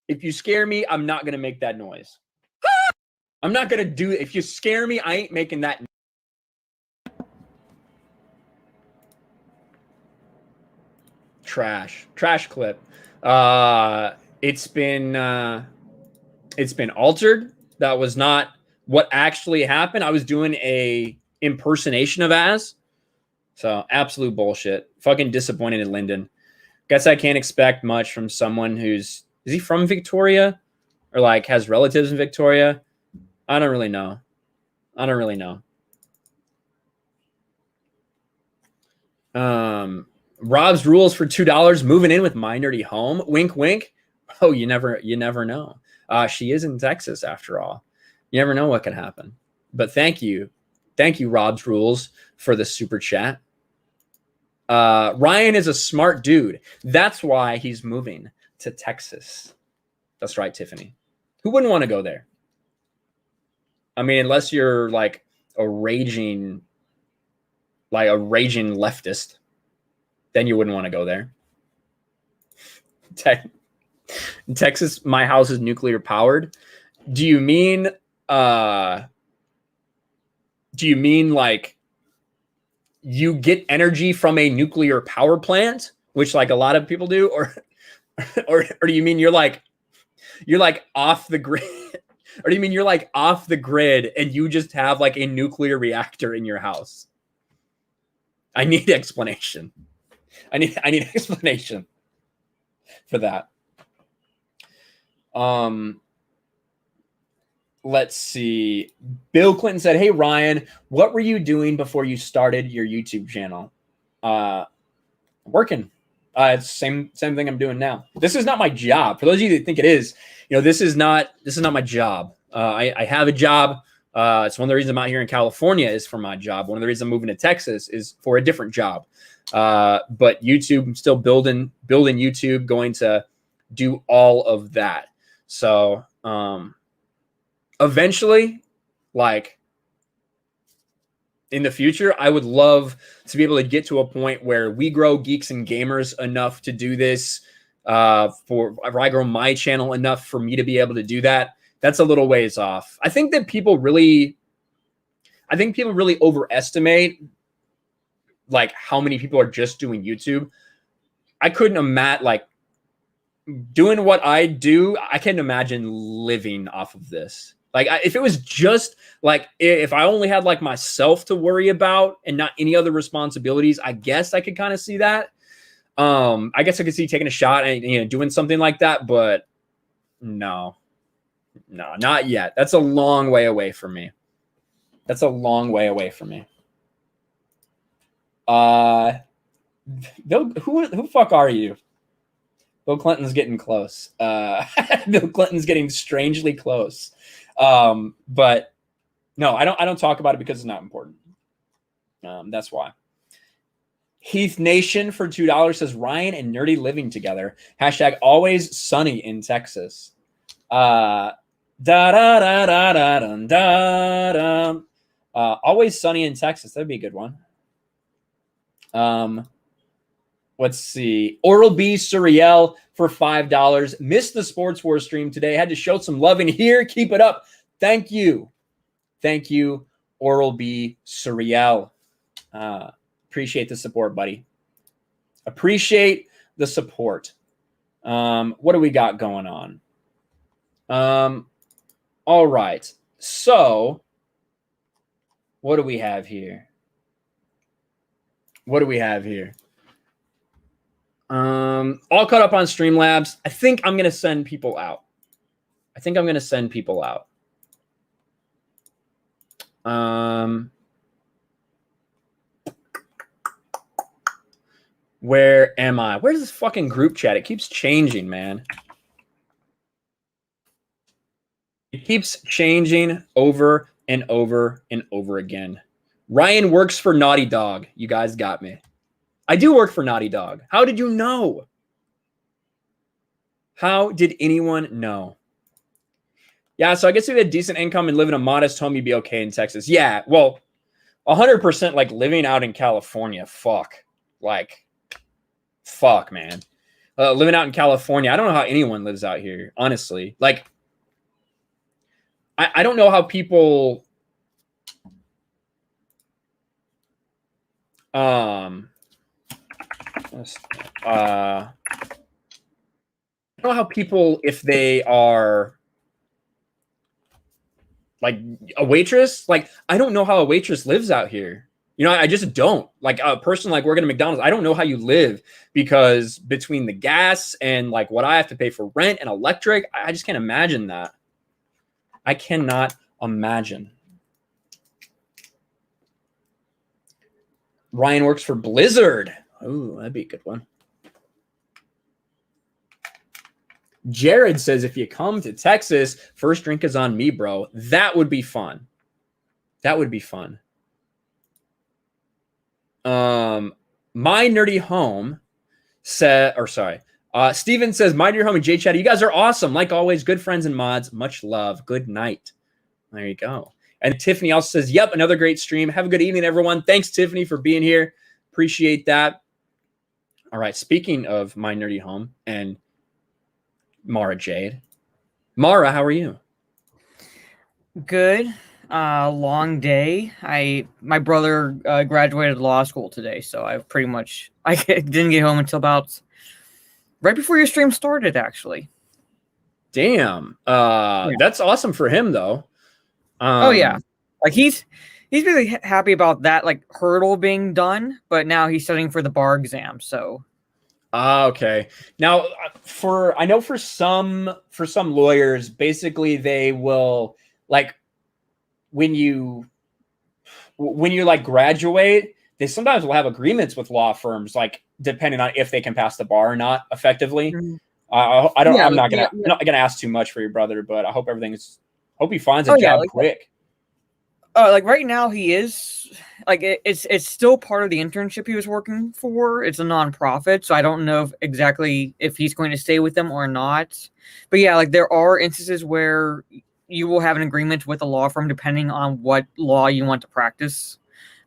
If you scare me, I'm not going to make that noise. I'm not going to do it. If you scare me, I ain't making that noise. Trash clip. It's been altered. That was not what actually happened. I was doing a impersonation of Az. So absolute bullshit. Fucking disappointed in Lyndon. Guess I can't expect much from someone is he from Victoria or has relatives in Victoria? I don't really know. Rob's rules for $2 moving in with my nerdy home. Wink, wink. Oh, you never know. She is in Texas after all. You never know what can happen. But thank you, Rob's rules, for the super chat. Ryan is a smart dude. That's why he's moving to Texas. That's right, Tiffany. Who wouldn't want to go there? I mean, unless you're a raging leftist, then you wouldn't want to go there. Texas, my house is nuclear powered. Do you mean you get energy from a nuclear power plant, which a lot of people do, or do you mean you're off the grid? Or do you mean you're off the grid and you just have a nuclear reactor in your house? I need explanation. I need an explanation for that. Let's see. Bill Clinton said, "Hey Ryan, what were you doing before you started your YouTube channel?" Working. It's same thing I'm doing now. This is not my job. For those of you that think it is, this is not my job. I have a job. It's one of the reasons I'm out here in California is for my job. One of the reasons I'm moving to Texas is for a different job. But YouTube, I'm still building YouTube, going to do all of that. So eventually, like in the future, I would love to be able to get to a point where we grow Geeks and Gamers enough to do this, for I grow my channel enough for me to be able to do that. That's a little ways off. I think people really overestimate like how many people are just doing YouTube. I couldn't imagine like doing what I do. I can't imagine living off of this. Like if it was just like, if I only had like myself to worry about and not any other responsibilities, I guess I could kind of see that. I guess I could see taking a shot and doing something like that, but no, not yet. That's a long way away from me. Bill, who fuck are you? Bill Clinton's getting close. Bill Clinton's getting strangely close. But no, I don't talk about it because it's not important. That's why. Heath Nation for $2 says Ryan and Nerdy living together. # always sunny in Texas. Always sunny in Texas. That'd be a good one. Let's see. Oral B Surreal for $5. Missed the Sports War stream today. Had to show some love in here. Keep it up. Thank you. Thank you, Oral B Surreal. Appreciate the support, buddy. Appreciate the support. What do we got going on? All right. So, what do we have here? All caught up on Streamlabs. I think I'm going to send people out. Where am I? Where's this fucking group chat? It keeps changing, man. It keeps changing over and over and over again. Ryan works for Naughty Dog. You guys got me. I do work for Naughty Dog. How did you know? How did anyone know? Yeah, so I guess if you had decent income and live in a modest home, you'd be okay in Texas. Yeah, well, 100% like living out in California. Fuck, man. Living out in California, I don't know how anyone lives out here, honestly. Like, I don't know how people... I don't know how people, if they are like a waitress, like I don't know how a waitress lives out here. I just don't. Like a person like working at McDonald's, I don't know how you live, because between the gas and like what I have to pay for rent and electric, I just can't imagine that. I cannot imagine. Ryan works for Blizzard. Oh, that'd be a good one. Jared says, if you come to Texas, first drink is on me, bro. That would be fun. My Nerdy Home said, Steven says, My Nerdy Home and J Chat, you guys are awesome. Like always, good friends and mods. Much love. Good night. There you go. And Tiffany also says, yep, another great stream. Have a good evening, everyone. Thanks, Tiffany, for being here. Appreciate that. All right, speaking of My Nerdy Home and Mara Jade. Mara, how are you? Good. Long day. My brother graduated law school today, so I didn't get home until about right before your stream started, actually. Damn. Yeah. That's awesome for him, though. Oh yeah, like he's he's really happy about that like hurdle being done, but now he's studying for the bar exam. So, okay. Now, I know for some lawyers, basically they will like when you like graduate, they sometimes will have agreements with law firms, like depending on if they can pass the bar or not effectively. Mhm. I'm not gonna ask too much for your brother, but I hope hope he finds a job quick. Like right now he is like it's still part of the internship he was working for. It's a nonprofit, so I don't know exactly if he's going to stay with them or not. But yeah, like there are instances where you will have an agreement with a law firm depending on what law you want to practice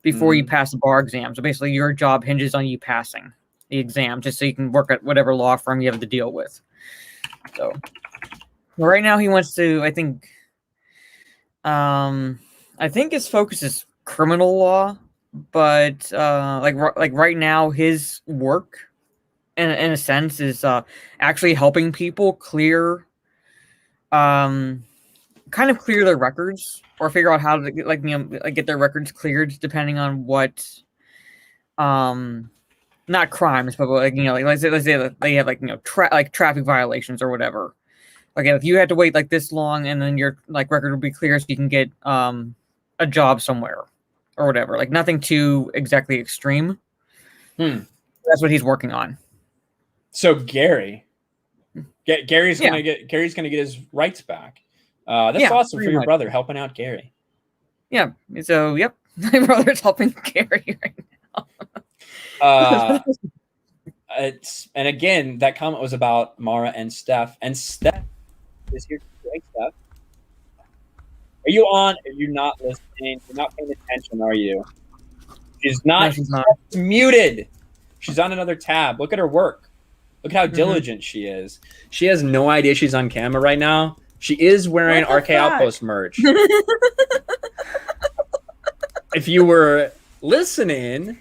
before you pass the bar exam. So basically your job hinges on you passing the exam just so you can work at whatever law firm you have to deal with. So right now he wants to, I think his focus is criminal law, but like right now his work in a sense is actually helping people clear kind of clear their records or figure out how to get their records cleared depending on what not crimes, but like let's say that they have traffic violations or whatever. Like if you had to wait like this long and then your like record will be clear so you can get a job somewhere or whatever. Like nothing too exactly extreme. That's what he's working on. So Gary's gonna get his rights back. That's awesome for your brother helping out Gary. Yeah. So yep, my brother's helping Gary right now. And again, that comment was about Mara and Steph. And Steph is here today. Steph, are you on? Are you not listening? You're not paying attention, are you? She's not. No, she's not. She's muted. She's on another tab. Look at her work. Look at how diligent she is. She has no idea she's on camera right now. She is wearing RK Outpost merch. If you were listening,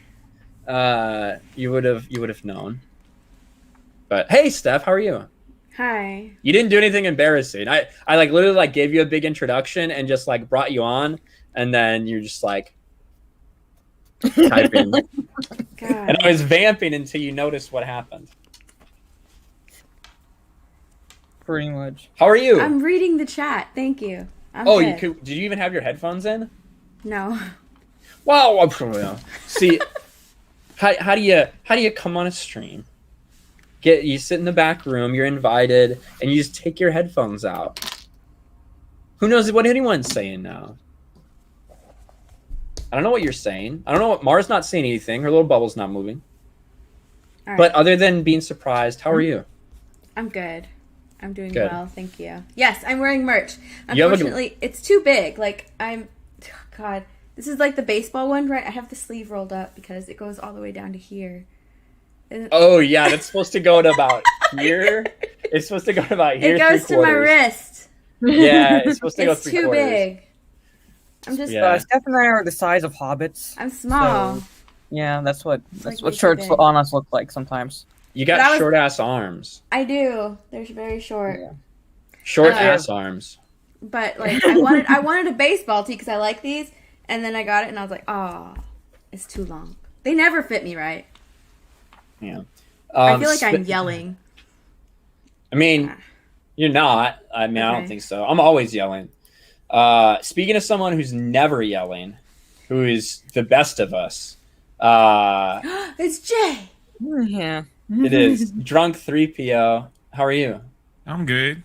you would have known. But hey, Steph, how are you? Hi. You didn't do anything embarrassing. I like literally like gave you a big introduction and just like brought you on, and then you're just like typing. God. And I was vamping until you noticed what happened. Pretty much. How are you? I'm reading the chat. Thank you. Did you even have your headphones in? No. Wow. See, how do you come on a stream? You sit in the back room, you're invited, and you just take your headphones out. Who knows what anyone's saying now? I don't know what you're saying. I don't know what Mara's not saying anything. Her little bubble's not moving. All right. But other than being surprised, how are you? I'm good. I'm doing Good. well, thank you. Yes, I'm wearing merch. Unfortunately, it's too big. Like God, this is like the baseball one, right? I have the sleeve rolled up because it goes all the way down to here. Oh yeah, that's supposed to go to about here. It's supposed to go to about here. It goes to my wrist. Yeah, it's supposed to go It's 3/4. too big. I'm just. Steph and I are the size of hobbits. I'm small. So, yeah, that's what like shirts big. on us look like sometimes. You got short ass arms. I do. They're very short. Yeah. Short ass arms. But like, I wanted a baseball tee because I like these, and then I got it and I was like, oh, it's too long. They never fit me right. Yeah. I feel like I'm yelling. I mean, you're not. I mean, I don't think so. I'm always yelling. Speaking of someone who's never yelling, who is the best of us. It's Jay. Yeah. It is. Drunk 3PO. How are you? I'm good.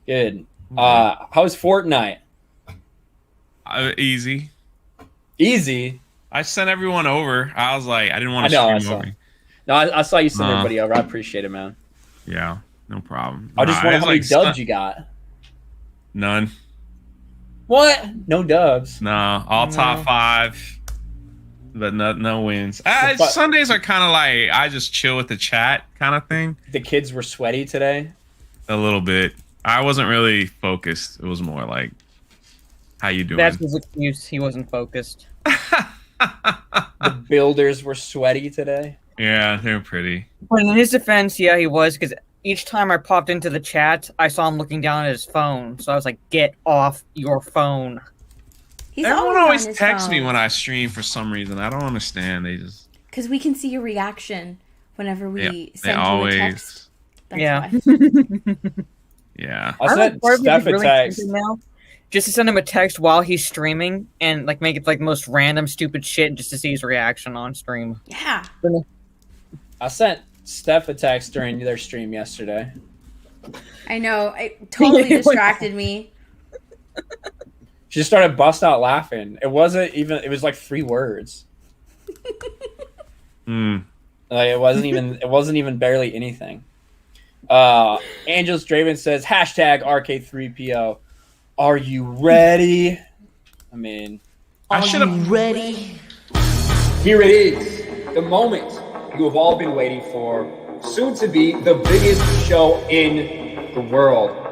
Good. How's Fortnite? Easy. Easy? I sent everyone over. I was like, I didn't want to stream over. No, I saw you send everybody over. I appreciate it, man. Yeah, no problem. I just wonder how many dubs you got. None. What? No dubs. No, all top 5, but no wins. Sundays are kind of like I just chill with the chat kind of thing. The kids were sweaty today? A little bit. I wasn't really focused. It was more like, how you doing? That's his excuse. He wasn't focused. The builders were sweaty today? Yeah, they were pretty. But in his defense, yeah, he was, because each time I popped into the chat, I saw him looking down at his phone. So I was like, get off your phone. Everyone always on his texts me phone. when I stream for some reason. I don't understand. They just Because we can see your reaction whenever we they send you always a text. That's Yeah. why. yeah. I sent Steph a text. Now, just to send him a text while he's streaming and like make it like most random stupid shit just to see his reaction on stream. Yeah. I sent Steph a text during their stream yesterday. I know. It totally distracted me. She just started busting out laughing. It wasn't even. It was like 3 words. Like it wasn't even. It wasn't even barely anything. Angels Draven says #RK3PO. Are you ready? I mean, I should have Ready? here it is, the moment you have all been waiting for. Soon to be the biggest show in the world.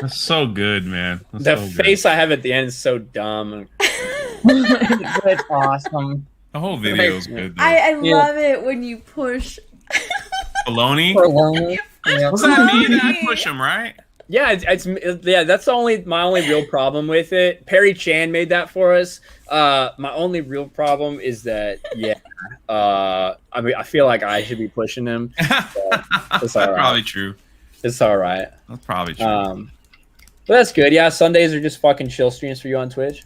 That's so good, man. That's The so good. face I have at the end is so dumb. That's awesome. The whole video is good. Though. I love it when you push. Baloney? For lonely. Yeah. What's that mean? I push him, right? Yeah, yeah. That's my only real problem with it. Perry Chan made that for us. My only real problem is that I mean, I feel like I should be pushing him. That's all right. probably true. It's all right. That's probably true. But that's good. Yeah, Sundays are just fucking chill streams for you on Twitch.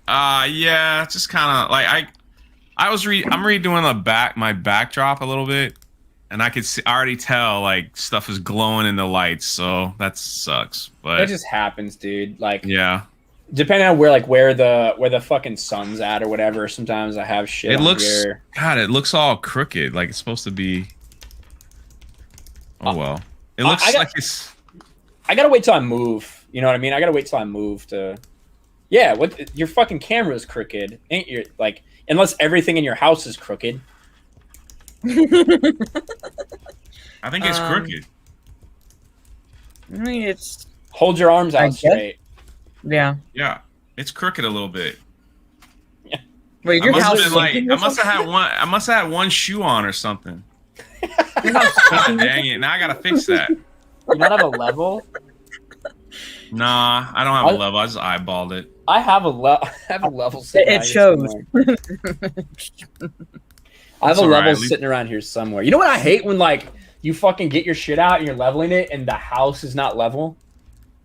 Yeah, it's just kind of like I'm redoing my backdrop a little bit, and I could already tell like stuff is glowing in the lights, so that sucks. But It just happens, dude. Like, yeah, depending on where the fucking sun's at or whatever. Sometimes I have shit. it on looks here. God, it looks all crooked, like it's supposed to be. Oh well, it looks like it's. I gotta wait till I move. You know what I mean? I gotta wait till I move to. Yeah, your fucking camera is crooked, ain't your like? Unless everything in your house is crooked. I think it's crooked. I mean, it's Hold your arms out straight. yeah. Yeah, it's crooked a little bit. Wait, I your must house have is been like sinking I or must have something? had one shoe on or something. Your house is God sinking? dang it! Now I gotta fix that. You not have a level? Nah, I don't have a level. I just eyeballed it. I have a level. Sitting It around here shows. somewhere. I have It's a all right, level at least- sitting around here somewhere. You know what I hate when like you fucking get your shit out and you're leveling it and the house is not level.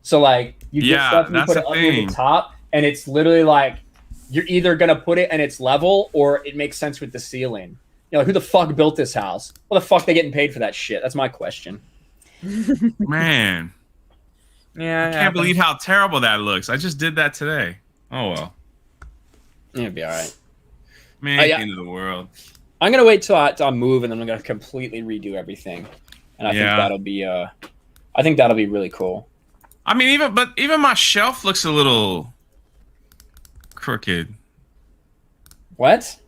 So like you get Yeah, stuff and you that's put it the up near thing. the top and it's literally like you're either gonna put it and it's level or it makes sense with the ceiling. You know, like, who the fuck built this house? What the fuck they getting paid for that shit? That's my question. Man, Yeah, I can't believe how terrible that looks. I just did that today. Oh well. It'll be all right. Man, yeah. end of the world. I'm gonna wait till I move and then I'm gonna completely redo everything, and I think Yeah. that'll be really cool. I mean, even my shelf looks a little crooked. What?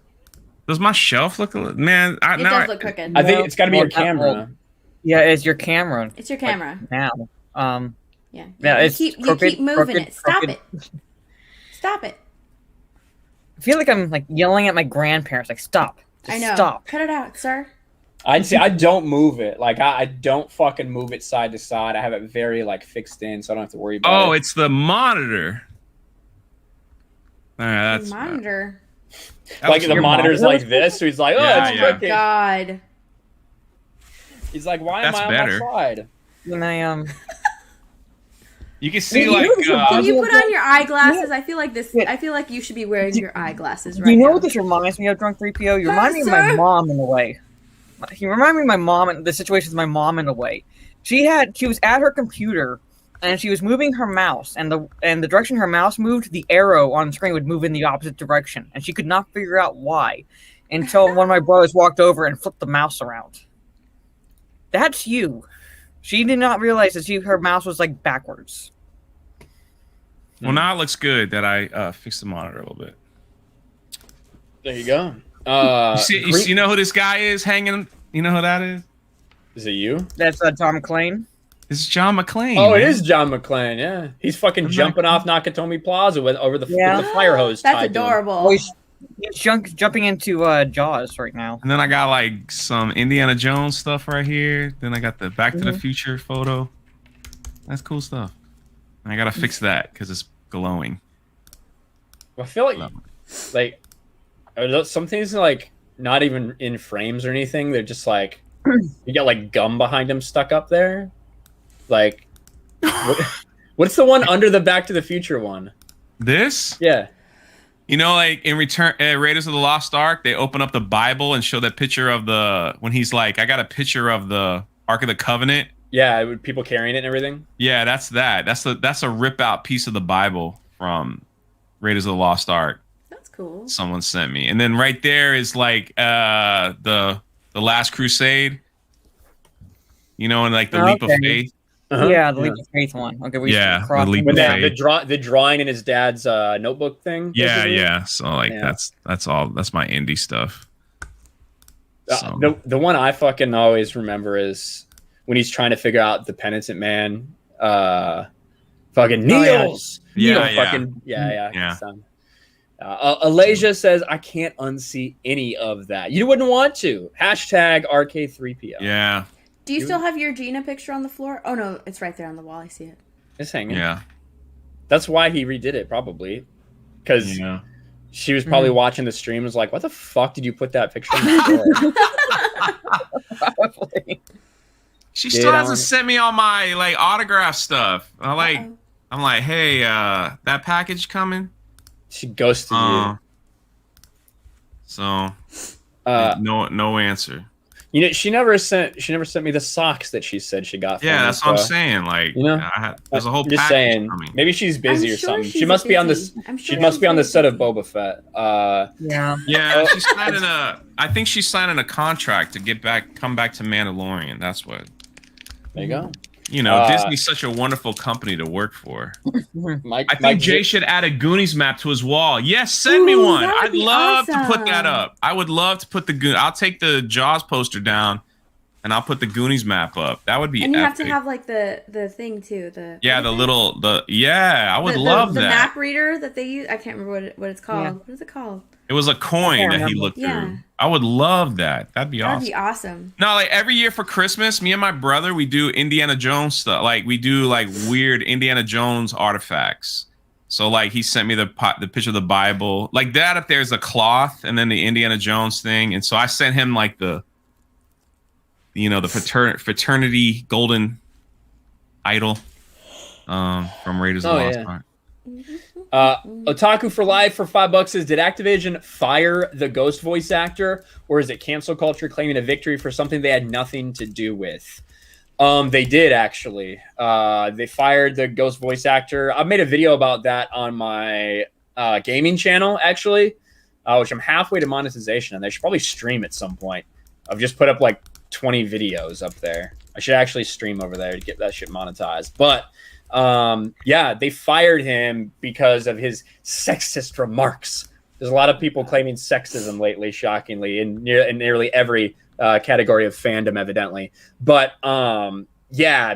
Does my shelf look a little? Man, It does look crooked. I think it's got to be your Well, not camera. Yeah, it's your camera It's your camera. now. Yeah. Yeah, you it's keep crooked, moving crooked, it. Stop crooked. it. Stop it. I feel like I'm like yelling at my grandparents, like stop. Just I know. Stop. Cut it out, sir. I'd say I don't move it. Like I don't fucking move it side to side. I have it very like fixed in, so I don't have to worry about it. Oh, it's the monitor. All right, that's Monitor. that like was the your monitor's monitor? like this, so he's like, oh, Yeah, it's yeah. crooked. God. He's like, why That's am I better. on my side? And I You can see You like know what Can you Yeah. put on your eyeglasses? I feel like this. Yeah. I feel like you should be wearing your eyeglasses right you know now. what this reminds me of, Drunk 3PO? You remind me of my sir. mom in a way. You remind me of my mom and the situation with my mom in a way. She was at her computer and she was moving her mouse, and the direction her mouse moved, the arrow on the screen would move in the opposite direction, and she could not figure out why until one of my brothers walked over and flipped the mouse around. That's you. She did not realize that her mouse was like backwards. Well, now it looks good that I fixed the monitor a little bit. There you go. You know who this guy is hanging? You know who that is? Is it you? That's Tom McClane. This is John McClane. Oh, man. it is John McClane. Yeah, he's fucking jumping off Nakatomi Plaza over the fire hose. That's tied to him. adorable. Oh, he's jumping into Jaws right now. And then I got like some Indiana Jones stuff right here. Then I got the Back to the Future photo. That's cool stuff. I gotta fix that because it's glowing. I feel like some things like not even in frames or anything. They're just like you got like gum behind them stuck up there. Like, what's the one under the Back to the Future one? This? Yeah. You know, like in Raiders of the Lost Ark, they open up the Bible and show that picture of when he's like, I got a picture of the Ark of the Covenant. Yeah, with people carrying it and everything. Yeah, that's that. That's a rip out piece of the Bible from Raiders of the Lost Ark. That's cool. Someone sent me, and then right there is like the Last Crusade. You know, and like the leap of faith. Yeah, the leap of faith one. Okay, the leap of faith. The drawing in his dad's notebook thing. Yeah. So like that's all. That's my indie stuff. So. The one I fucking always remember is when he's trying to figure out the penitent man. Fucking Niels. Yeah. Alasia says I can't unsee any of that. You wouldn't want to. Hashtag RK3PO. Yeah. Do you still have your Gina picture on the floor? Oh no, it's right there on the wall. I see it. It's hanging. Yeah. That's why he redid it, probably. Because she was probably watching the stream and was like, what the fuck did you put that picture on the floor? Probably. She still hasn't sent me all my like autograph stuff. I'm like, hey, that package coming? She ghosted you. So no answer. You know, she never sent me the socks that she said she got. Yeah, that's what I'm saying. Like, there's a whole. Just saying, coming. Maybe she's busy or something. She must be on this. She must be on the set of Boba Fett. Yeah. She's signing I think she's signing a contract to come back to Mandalorian. That's what. There you go. You know, Disney's such a wonderful company to work for. I think Jay should add a Goonies map to his wall. Yes, send me one. I'd love to put that up. I would love to put I'll take the Jaws poster down, and I'll put the Goonies map up. That would be. And you epic. have to have like the thing too. I would love the that. map reader that they use. I can't remember what it's called. Yeah. What is it called? It was a coin that he looked through. I would love that. That'd be awesome. That'd be awesome. No, like every year for Christmas, me and my brother, we do Indiana Jones stuff. Like we do like weird Indiana Jones artifacts. So like he sent me the picture of the Bible. Like that up there is a cloth and then the Indiana Jones thing. And so I sent him like the fraternity golden idol from Raiders of the Lost Ark. Otaku for Life for $5 says, did Activision fire the Ghost voice actor, or is it cancel culture claiming a victory for something they had nothing to do with? They did actually. They fired the Ghost voice actor. I made a video about that on my gaming channel actually, which I'm halfway to monetization, and they should probably stream at some point. I've just put up like 20 videos up there. I should actually stream over there to get that shit monetized, but. They fired him because of his sexist remarks. There's a lot of people claiming sexism lately, shockingly, in nearly every category of fandom, evidently. But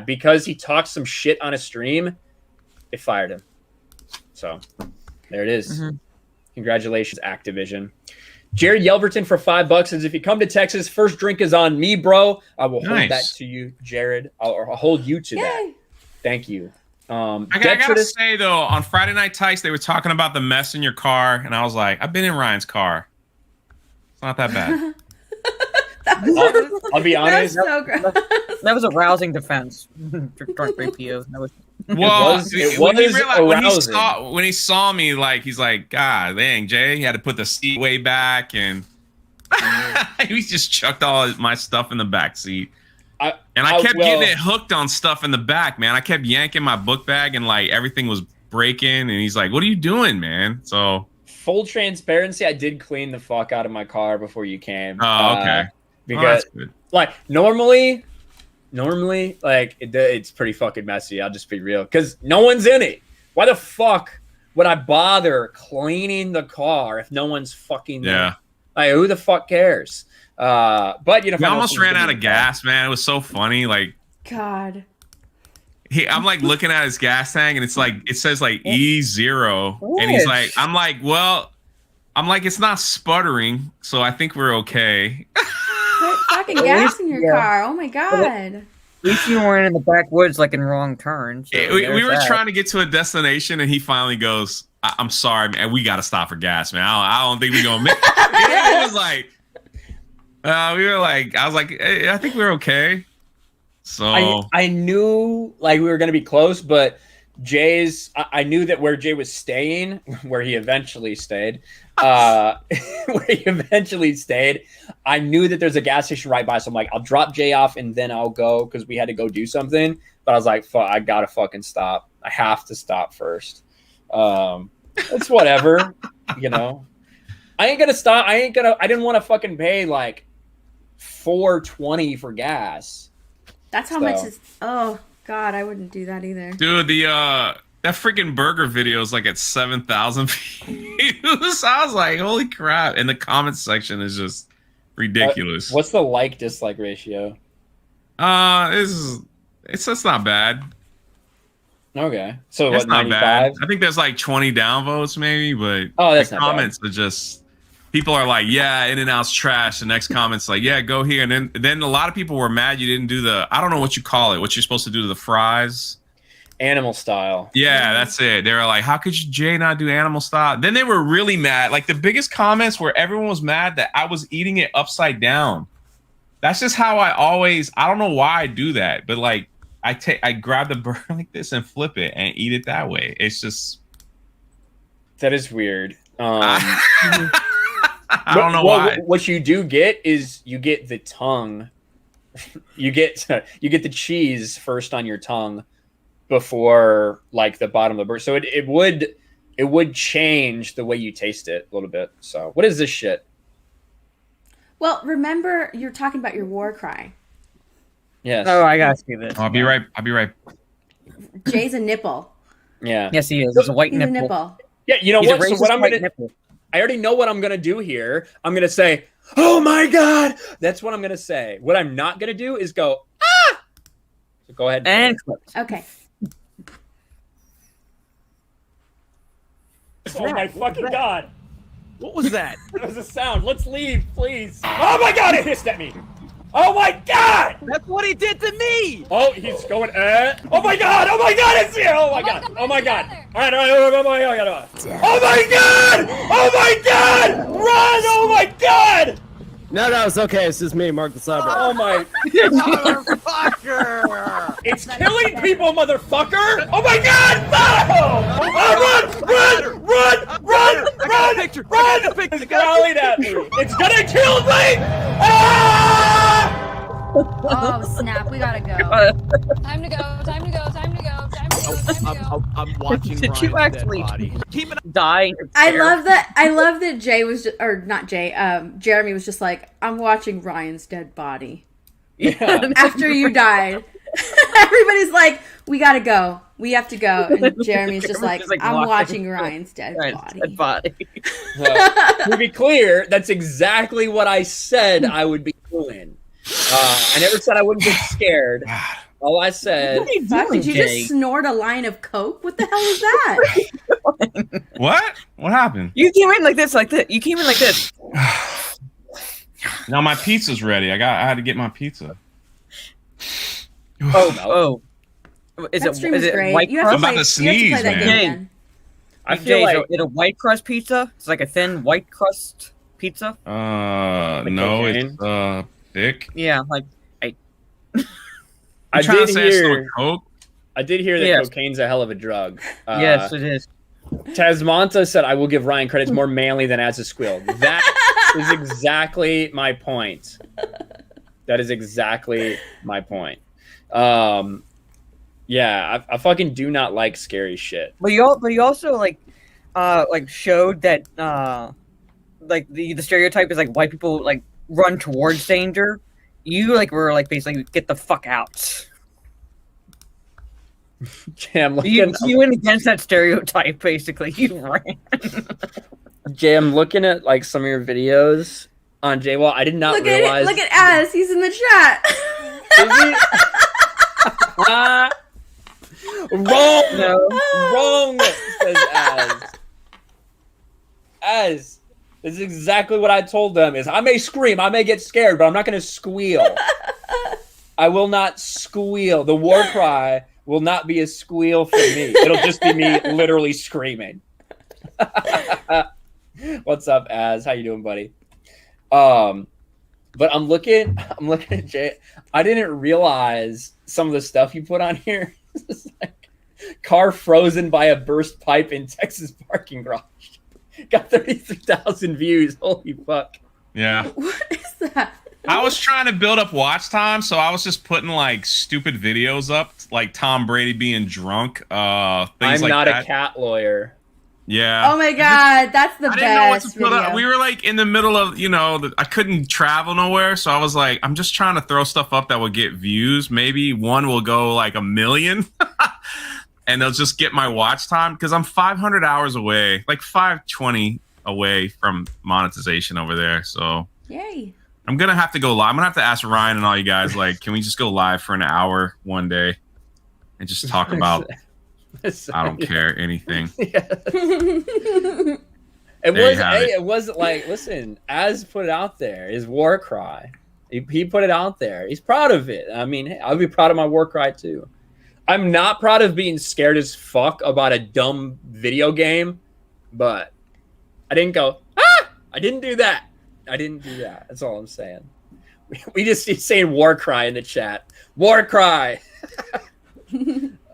because he talked some shit on a stream, they fired him. So there it is. Mm-hmm. Congratulations, Activision. Jared Yelverton for $5 says, if you come to Texas, first drink is on me, bro. I will hold that to you, Jared. I'll hold you to that. Thank you. I gotta say though, on Friday Night Tights, they were talking about the mess in your car, and I was like, I've been in Ryan's car. It's not that bad. I'll be honest. That was a rousing defense. Drunk PO. When he saw me, like he's like, God dang, Jay, he had to put the seat way back, and he just chucked all my stuff in the back seat. I kept getting it hooked on stuff in the back, man. I kept yanking my book bag and like everything was breaking. And he's like, what are you doing, man? So full transparency, I did clean the fuck out of my car before you came. Oh, okay. Because like normally like it's pretty fucking messy. I'll just be real. Because no one's in it. Why the fuck would I bother cleaning the car if no one's fucking there? Yeah. Like, who the fuck cares? But you know, We almost ran out of gas, man. It was so funny. Like, God. I'm like looking at his gas tank, and it's like it says like E0, and he's like, I'm like, it's not sputtering, so I think we're okay. Put fucking gas in your car. Oh my God. At least you weren't in the backwoods, like in wrong turns. So we were trying to get to a destination, and he finally goes, I'm sorry, man. We got to stop for gas, man. I don't think we're going to make it. It was like, we were like, I was like, hey, I think we're okay. So I knew like we were going to be close, but I knew that where Jay was staying, where he eventually stayed, I knew that there's a gas station right by. So I'm like, I'll drop Jay off and then I'll go because we had to go do something. But I was like, fuck, I got to fucking stop. I have to stop first. It's whatever, you know. I ain't gonna stop. I didn't want to fucking pay like $4.20 for gas. That's how much is. Oh God, I wouldn't do that either. Dude, that freaking burger video is like at 7,000 views. I was like, holy crap! And the comments section is just ridiculous. What's the like-dislike ratio? It's not bad. Okay, so It's what, not 95? bad. I think there's like 20 downvotes maybe, but that's the not comments are just people are like, yeah, In-N-Out's trash. The next comment's like, yeah, go here. And then a lot of people were mad you didn't do I don't know what you call it, what you're supposed to do to the fries. Animal style. Yeah, that's it. They were like, how could Jay not do animal style? Then they were really mad. Like the biggest comments where everyone was mad that I was eating it upside down. That's just how I don't know why I do that, but like I grab the burger like this and flip it and eat it that way. It's just that is weird. I don't know why. What you do get is you get the tongue. you get the cheese first on your tongue before like the bottom of the burger. So it would change the way you taste it a little bit. So what is this shit? Well, remember you're talking about your war cry. Yes. Oh, I gotta see this. I'll be right. Jay's a nipple. Yeah. Yes, he is. He's a white He's nipple. a nipple. Yeah, you know He's what? a So racist what I'm white gonna nipple. I already know what I'm gonna do here. I'm gonna say, "Oh my god!" That's what I'm gonna say. What I'm not gonna do is go, "Ah!" So go ahead And clip. Okay. Oh my fucking god! What was that? That was a sound. Let's leave, please. Oh my god! It hissed at me. Oh my god! That's what he did to me! Oh, he's going. Oh my god! Oh my god! It's here! Oh my god! Oh my god! All right! Oh my god! Oh my god! Oh my god! Run! Oh my god! No, it's okay. It's just me, Mark the Cyber. Oh my! Motherfucker! It's killing people, motherfucker! Oh my god! No! Oh, run! I got a picture! It's rallied at me! It's gonna kill me! Ah! Oh snap! We gotta go. Time to go. Time to go. Time to go. Time to go. I'm watching Did Ryan's you actually dead body. Keep it die? I love that Jay was or not Jay. Jeremy was just like, I'm watching Ryan's dead body. Yeah. After you died. Everybody's like, we gotta go. We have to go. And Jeremy's just like, I'm watching Ryan's dead body. To be clear, that's exactly what I said I would be doing. I never said I wouldn't get scared. All I said. What are you doing, Did you Jay? just snort a line of coke? What the hell is that? What? What happened? You came in like this, like this. You came in like this. Now my pizza's ready. I had to get my pizza. Oh. Is That stream is was it great. white You have I'm to about play, to you have sneeze, play that man. game again. I Jay, feel like is it a white crust pizza? It's like a thin white crust pizza. No, cocaine? it's thick. Yeah, like I trying to did say I snort hear. coke. I did hear that Yes. cocaine's a hell of a drug. yes, it is. Tasmanta said, "I will give Ryan credit. It's more manly than as a squeal." That is exactly my point. That is exactly my point. Yeah, I fucking do not like scary shit. But you also like showed that like the stereotype is like white people like run towards danger. You like were like basically get the fuck out. Jam You looking. went against that stereotype, basically. You ran. Jam looking at like some of your videos on JWall. I did not realize. Look at Az. He's in the chat. Wrong. No. Wrong. Says Az. This is exactly what I told them. Is I may scream, I may get scared, but I'm not going to squeal. I will not squeal. The war cry will not be a squeal for me. It'll just be me literally screaming. What's up, Az? How you doing, buddy? But I'm looking at Jay. I didn't realize some of the stuff you put on here. It's like car frozen by a burst pipe in Texas parking garage. Got 33,000 views. Holy fuck. Yeah. What is that? I was trying to build up watch time, so I was just putting like stupid videos up, like Tom Brady being drunk. Things I'm like not that. a cat lawyer. Yeah. Oh my god, that's the I didn't know what best to put video. up. We were like in the middle of, I couldn't travel nowhere, so I was like, I'm just trying to throw stuff up that will get views. Maybe one will go like 1 million, and they'll just get my watch time because I'm 500 hours away, like 520 away from monetization over there. So Yay. I'm gonna have to go live. I'm gonna have to ask Ryan and all you guys, like, can we just go live for an hour one day and just talk about I don't care anything. It was like, listen, Az put it out there, his war cry. He put it out there. He's proud of it. I mean, I'll be proud of my war cry too. I'm not proud of being scared as fuck about a dumb video game, but I didn't go, I didn't do that. I didn't do that. That's all I'm saying. We just keep saying war cry in the chat. War cry.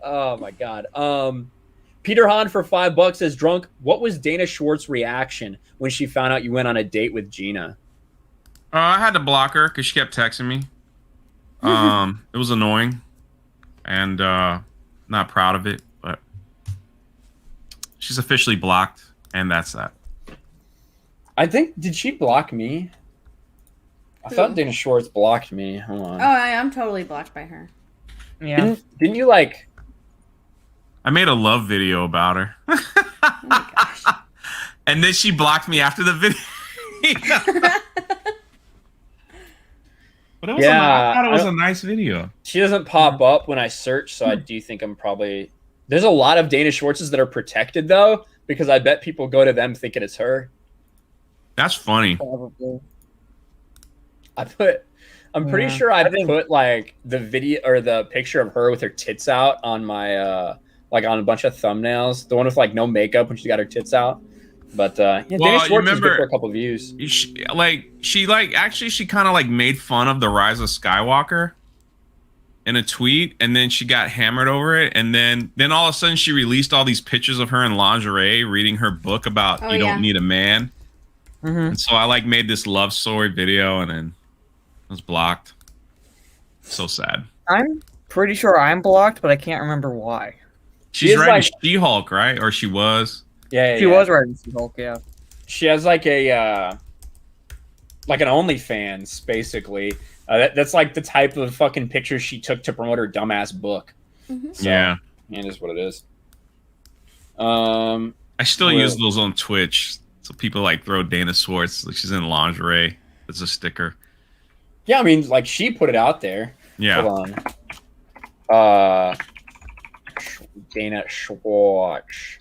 Oh my god. Peter Hahn for $5 says, Drunk, what was Dana Schwartz's reaction when she found out you went on a date with Gina? I had to block her because she kept texting me. It was annoying and not proud of it, but she's officially blocked, and that's that. I think, did she block me? I thought Dana Schwartz blocked me. Hold on. Oh, I'm totally blocked by her. Yeah. Didn't you like... I made a love video about her. Oh my gosh. And then she blocked me after the video. But it was I thought it was a nice video. She doesn't pop up when I search, so I do think I'm probably... There's a lot of Dana Schwartzes that are protected, though, because I bet people go to them thinking it's her. That's funny. Probably. I'm pretty sure I put like the video or the picture of her with her tits out on my like on a bunch of thumbnails. The one with like no makeup when she got her tits out. But yeah, Dana Schwartz is good for a couple views. She kind of like made fun of the Rise of Skywalker in a tweet, and then she got hammered over it, and then all of a sudden she released all these pictures of her in lingerie reading her book about don't need a man. Mm-hmm. And so I like made this love story video, and then I was blocked. So sad. I'm pretty sure I'm blocked, but I can't remember why. She's writing She-Hulk, right? Or she was. Yeah, she was writing She-Hulk. Yeah. She has like a like an OnlyFans, basically. That's like the type of fucking pictures she took to promote her dumbass book. Mm-hmm. So, yeah, it is what it is. I still use those on Twitch. So people like throw Dana Schwartz, like she's in lingerie. It's a sticker. Yeah, I mean, like she put it out there. Yeah. Hold on. Dana Schwartz.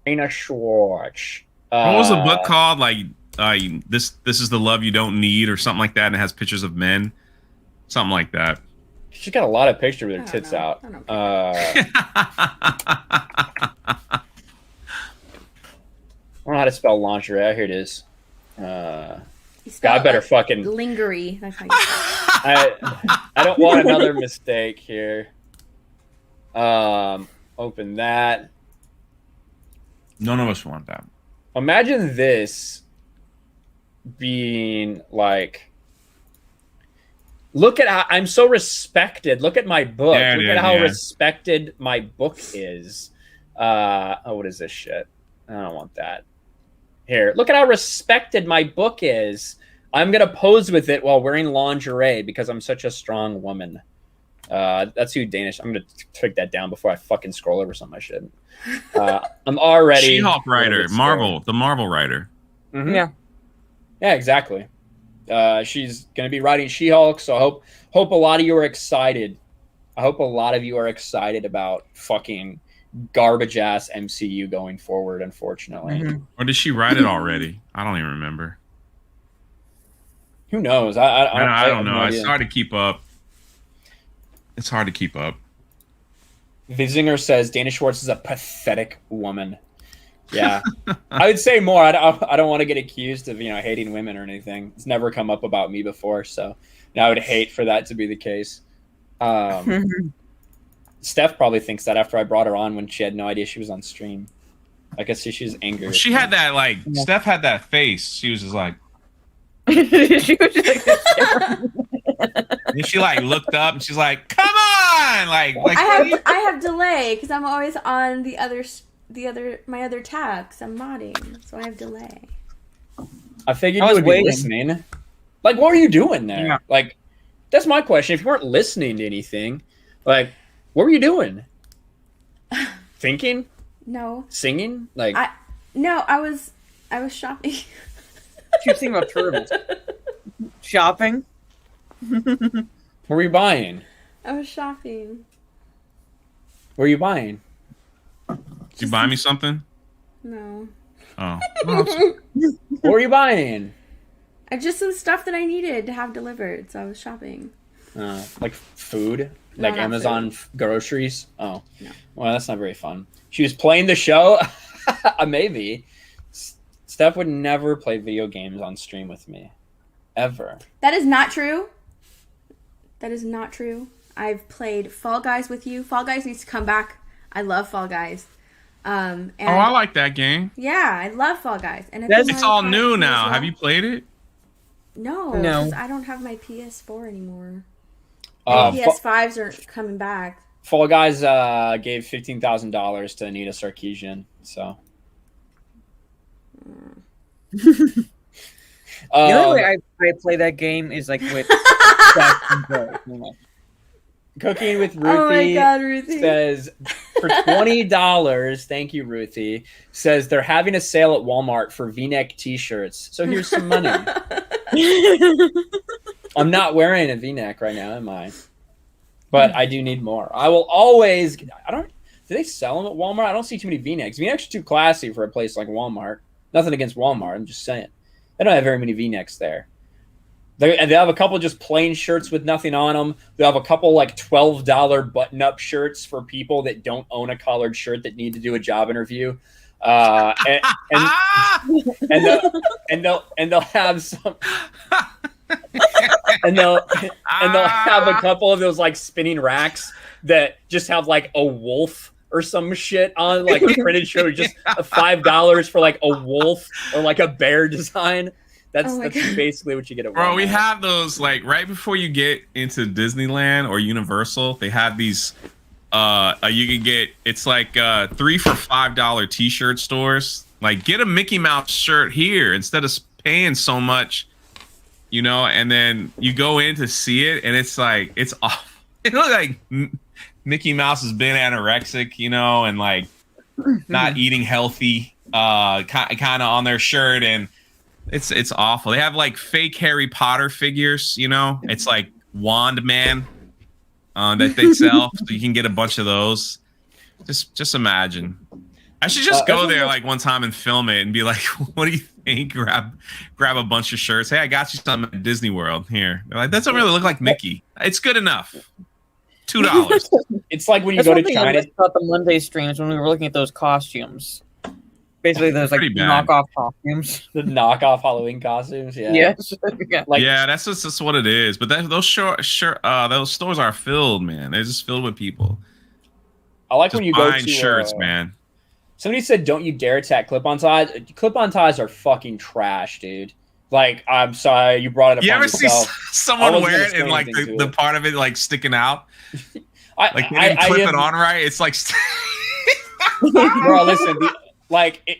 Dana Schwartz. What was the book called? Like this is the love you don't need, or something like that, and it has pictures of men. Something like that. She's got a lot of pictures with her tits out. I don't know how to spell lingerie. Here it is. God, I better fucking lingerie. That's how you spell it. I don't want another mistake here. Open that. None of us want that. Imagine this being like, look at how I'm so respected. Look at my book. Yeah, look at how respected my book is. What is this shit? I don't want that. Here, look at how respected my book is. I'm gonna pose with it while wearing lingerie because I'm such a strong woman. That's who Danish. I'm gonna take that down before I fucking scroll over something I shouldn't. I'm already She-Hulk writer, the Marvel writer. Mm-hmm. Yeah. Yeah, exactly. She's gonna be writing She-Hulk, so I hope a lot of you are excited. I hope a lot of you are excited about fucking garbage ass MCU going forward. Unfortunately, Or did she write it already? I don't even remember. Who knows? I don't know. It's hard to keep up. It's hard to keep up. Visinger says Dana Schwartz is a pathetic woman. Yeah, I would say more. I don't want to get accused of hating women or anything. It's never come up about me before, so I would hate for that to be the case. Steph probably thinks that after I brought her on when she had no idea she was on stream. I guess she's angry. She had that Steph had that face. She was just like. She was just like and she looked up and she's like, "Come on!" I have delay because I'm always on my other tab because I'm modding, so I have delay. I figured you would be listening. What were you doing there? Yeah. That's my question. If you weren't listening to anything, what were you doing? Thinking? No. Singing? No, I was shopping. She was thinking about turtles. Shopping? What were you buying? I was shopping. What were you buying? Did you buy me something? No. Oh. What were you buying? Just some stuff that I needed to have delivered, so I was shopping. Like food? No, Like not Amazon groceries? Oh. No. Well, that's not very fun. She was playing the show? Maybe. Steph would never play video games on stream with me. Ever. That is not true. That is not true. I've played Fall Guys with you. Fall Guys needs to come back. I love Fall Guys. And I like that game. Yeah, I love Fall Guys. And it's all new now. Have you played it? No. No. I don't have my PS4 anymore. PS5s are coming back. Fall Guys gave $15,000 to Anita Sarkeesian, so. The only way I play that game is with Cooking with Ruthie. Oh my God, Ruthie says for $20. Thank you, Ruthie. Says they're having a sale at Walmart for V-neck T-shirts. So here's some money. I'm not wearing a V-neck right now, am I? But I do need more. I will always. Do they sell them at Walmart? I don't see too many V-necks. V-necks are too classy for a place like Walmart. Nothing against Walmart. I'm just saying. They don't have very many V-necks there. They have a couple just plain shirts with nothing on them. They have a couple $12 button-up shirts for people that don't own a collared shirt that need to do a job interview. And they'll have some. and they'll have a couple of those spinning racks that just have a wolf or some shit on a printed shirt, just $5 for a wolf or a bear design. That's basically what you get at Walmart. Bro, we have those right before you get into Disneyland or Universal. They have these. You can get it's 3 for $5 T-shirt stores. Get a Mickey Mouse shirt here instead of paying so much. And then you go in to see it, and it's it's awful. It looks like Mickey Mouse has been anorexic, and not eating healthy, kind of on their shirt, and it's awful. They have fake Harry Potter figures, It's Wand Man that they sell, so you can get a bunch of those. Just imagine. I should just go there one time and film it and be like, "What do you think?" Grab a bunch of shirts. Hey, I got you something at Disney World here. They're that doesn't really look like Mickey. It's good enough. $2. It's like when you go to China. I thought the Monday streams when we were looking at those costumes. Basically, those knockoff costumes. The knockoff Halloween costumes. Yeah. Yes. Yeah, that's just what it is. But those stores are filled, man. They're just filled with people. I like when you go to shirts, man. Somebody said, "Don't you dare attack clip-on ties." Clip-on ties are fucking trash, dude. I'm sorry, you brought it up. You on ever yourself. see someone wear it and the part of it sticking out? They didn't clip it on right. It's bro, listen.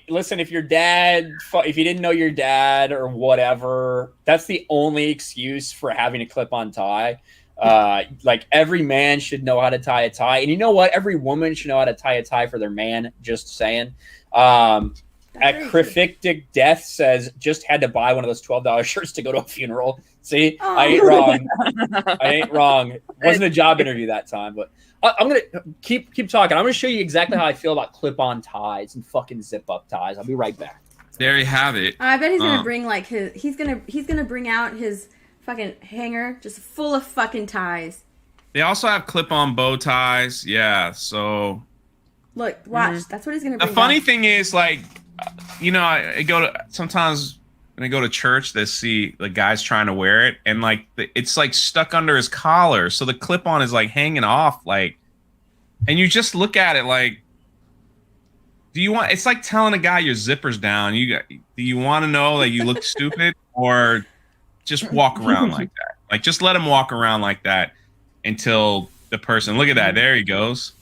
Listen. If you didn't know your dad or whatever, that's the only excuse for having a clip-on tie. Like every man should know how to tie a tie, and you know what? Every woman should know how to tie a tie for their man. Just saying. Acrifictic Death says just had to buy one of those $12 shirts to go to a funeral. See, I ain't wrong. I ain't wrong. It wasn't a job interview that time, but I'm gonna keep talking. I'm gonna show you exactly how I feel about clip-on ties and fucking zip-up ties. I'll be right back. There you have it. I bet he's gonna bring like he's gonna bring out his fucking hanger just full of fucking ties. They also have clip-on bow ties. Yeah, so look, watch. That's what he's gonna bring. The funny thing is, like, you know, I go to sometimes when I go to church, they see the guys trying to wear it, and like it's like stuck under his collar, so the clip-on is like hanging off, like, and you just look at it like, do you want? It's like telling a guy your zipper's down. Do you want to know that you look stupid, or just walk around like that? Like, just let him walk around like that until the person. Look at that. There he goes.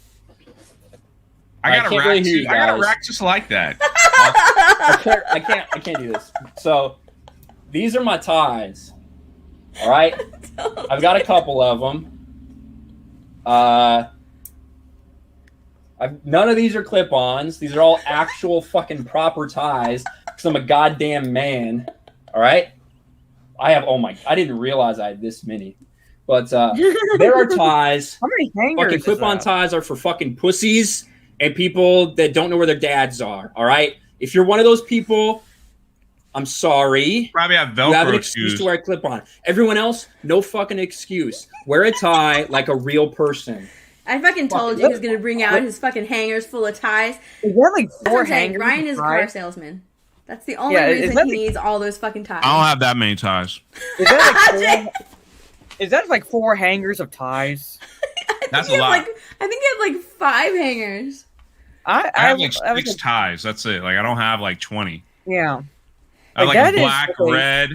I got a rack just like that. I can't do this. So these are my ties. All right, I've got a couple of them. None of these are clip-ons. These are all actual fucking proper ties because I'm a goddamn man. All right, I didn't realize I had this many. But there are ties. How many hangers? Fucking clip-on ties are for fucking pussies and people that don't know where their dads are. All right, if you're one of those people, I'm sorry. Probably have Velcro you have an excuse to wear a clip-on. Everyone else, no fucking excuse. Wear a tie like a real person. I fucking told you he was gonna bring out his fucking hangers full of ties. Is that like 4 hangers? Ryan is a car salesman. That's the only reason he needs all those fucking ties. I don't have that many ties. Is that like 4 hangers of ties? That's a lot. I think he had like 5 hangers. I have like 6 ties. That's it. Like, I don't have like 20. Yeah. I have like black, red,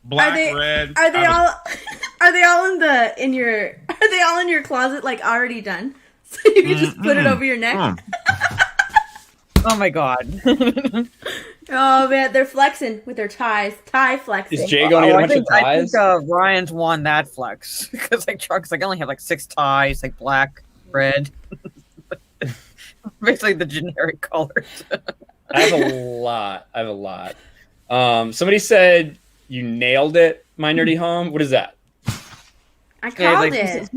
red. Are they all? Are they all in your closet, like already done? So you can just put it over your neck. Oh my god. Oh man, they're flexing with their ties. Tie flexing. Is Jay going to get a bunch of ties? I think Ryan's won that flex because like trucks, like I only have like 6 ties, like black, red. Basically the generic colors. I have a lot. Somebody said you nailed it, my nerdy home. What is that? I called it.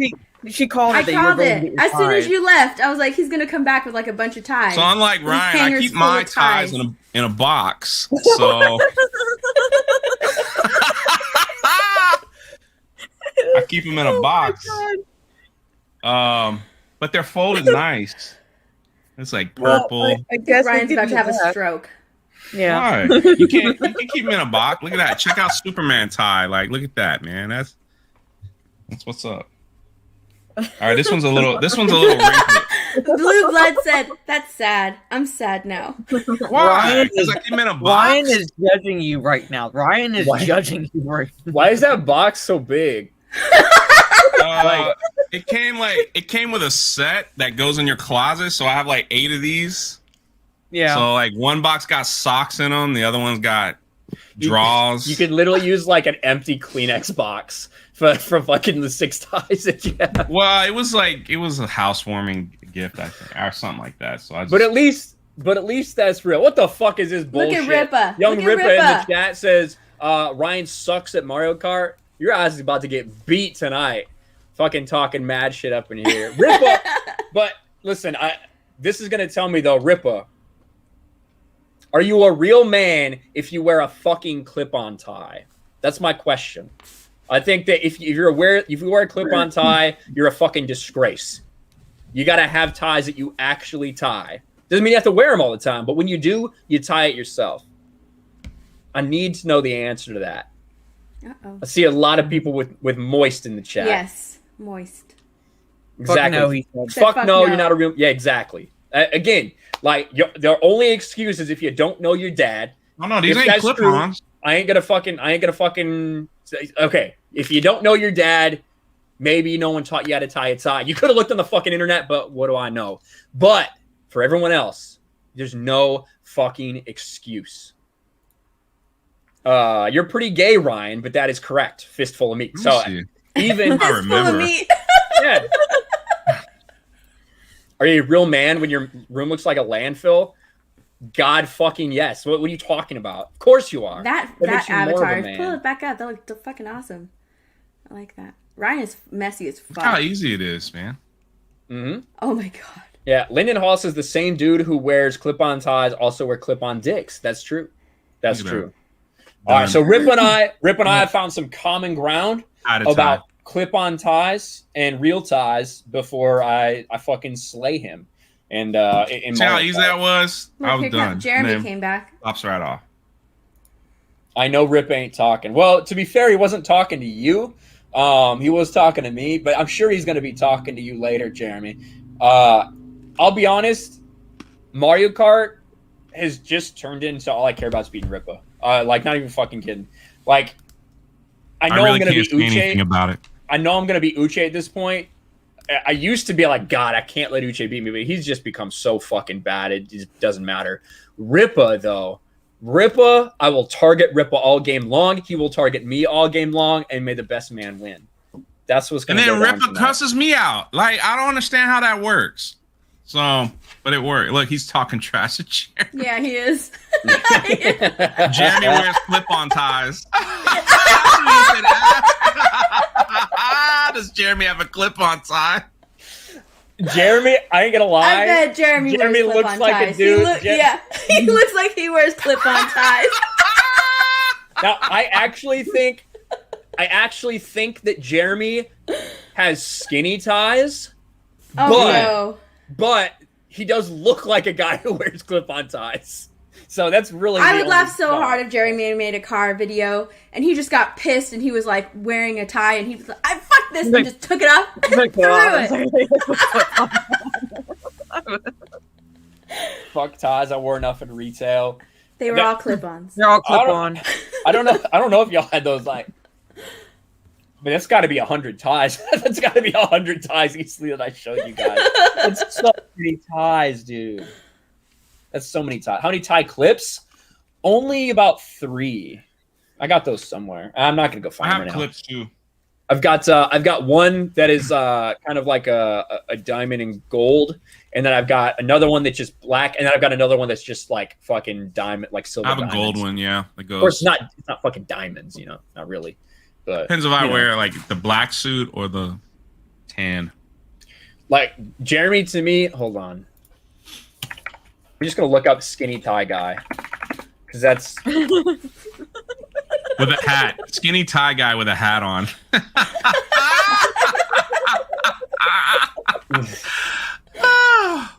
She called it. I called it. As soon as you left, I was like, he's gonna come back with like a bunch of ties. So unlike Ryan, I keep my ties in a box. So I keep them in a box. But they're folded nice. It's like purple. Well, I guess Ryan's about to have a stroke. Yeah. Right. You can keep them in a box. Look at that. Check out Superman tie. Like, look at that, man. That's what's up. All right, this one's a little wrinkly. Blue Blood said, "That's sad. I'm sad now." Why? Because I keep them in a box. Ryan is judging you right now. Ryan is judging you right now. Why is that box so big? It came with a set that goes in your closet, so I have like 8 of these. Yeah. So like one box got socks in them, the other one's got drawers. You could literally use like an empty Kleenex box for fucking the 6 ties that you have. Well, it was a housewarming gift, I think, or something like that. So But at least that's real. What the fuck is this bullshit? Look at Rippa. Young Rippa in the chat says Ryan sucks at Mario Kart. Your ass is about to get beat tonight. Fucking talking mad shit up in here. Rippa. But listen, this is gonna tell me though, Rippa, are you a real man if you wear a fucking clip-on tie? That's my question. I think that if you wear a clip-on tie, you're a fucking disgrace. You gotta have ties that you actually tie. Doesn't mean you have to wear them all the time, but when you do, you tie it yourself. I need to know the answer to that. I see a lot of people with moist in the chat. Yes, moist. Exactly. Fuck no, you're not a real. Yeah, exactly. Again, like the only excuse is if you don't know your dad. Oh no, these ain't clip-ons. I ain't gonna fucking. Okay, if you don't know your dad, maybe no one taught you how to tie a tie. You could have looked on the fucking internet, but what do I know? But for everyone else, there's no fucking excuse. You're pretty gay, Ryan, but that is correct. Fistful of meat. So Even I remember. yeah. Are you a real man when your room looks like a landfill? God fucking yes. What are you talking about? Of course you are. That makes you more of a avatar, man. pull it back up. That looked fucking awesome. I like that. Ryan is messy as fuck. Look how easy it is, man. Mm-hmm. Oh my god. Yeah, Lyndon Hall says the same dude who wears clip-on ties also wear clip-on dicks. That's true. That's true. All right, so Rip and I found some common ground about clip-on ties and real ties before I fucking slay him. And see how easy that was? Look, I was done. Jeremy came back. Pops right off. I know Rip ain't talking. Well, to be fair, he wasn't talking to you. He was talking to me, but I'm sure he's going to be talking to you later, Jeremy. I'll be honest, Mario Kart has just turned into all I care about is beating Rippa. Like, not even fucking kidding. Like, I know really I'm going to be anything Uche. about it. I know I'm going to be Uche at this point. I used to be like, God, I can't let Uche beat me, but he's just become so fucking bad. It just doesn't matter. Rippa, though. Rippa, I will target Rippa all game long. He will target me all game long, and may the best man win. That's what's going to And go then down Rippa tonight. cusses me out. Like, I don't understand how that works. So, but it worked. Look, he's talking trash to Jeremy. Yeah, he is. Jeremy wears clip-on ties. Does Jeremy have a clip-on tie? Jeremy, I ain't gonna lie. I bet Jeremy wears looks clip-on like ties. a dude. He looks like he wears clip-on ties. Now, I actually think that Jeremy has skinny ties. Oh, but he does look like a guy who wears clip-on ties. So that's really. I would laugh so hard if Jeremy made a car video and he just got pissed and he was like wearing a tie and he was like, "I fuck this," and just took it off and threw it. Fuck ties. I wore enough in retail. They were all clip-ons. They're all clip-on. I don't know if y'all had those like. But that's got to be 100 ties. That's got to be 100 ties easily that I showed you guys. That's so many ties, dude. That's so many ties. How many tie clips? Only about 3. I got those somewhere. I'm not gonna go find them right now. I have clips too. I've got one that is kind of like a diamond and gold, and then I've got another one that's just black, and then I've got another one that's just like fucking diamond, like silver. I have a diamonds. gold one, yeah. That goes. Of course, it's not fucking diamonds, not really. But depends if I wear like the black suit or the tan. Like Jeremy, to me, hold on. I'm just gonna look up skinny tie guy because that's with a hat, skinny tie guy with a hat on.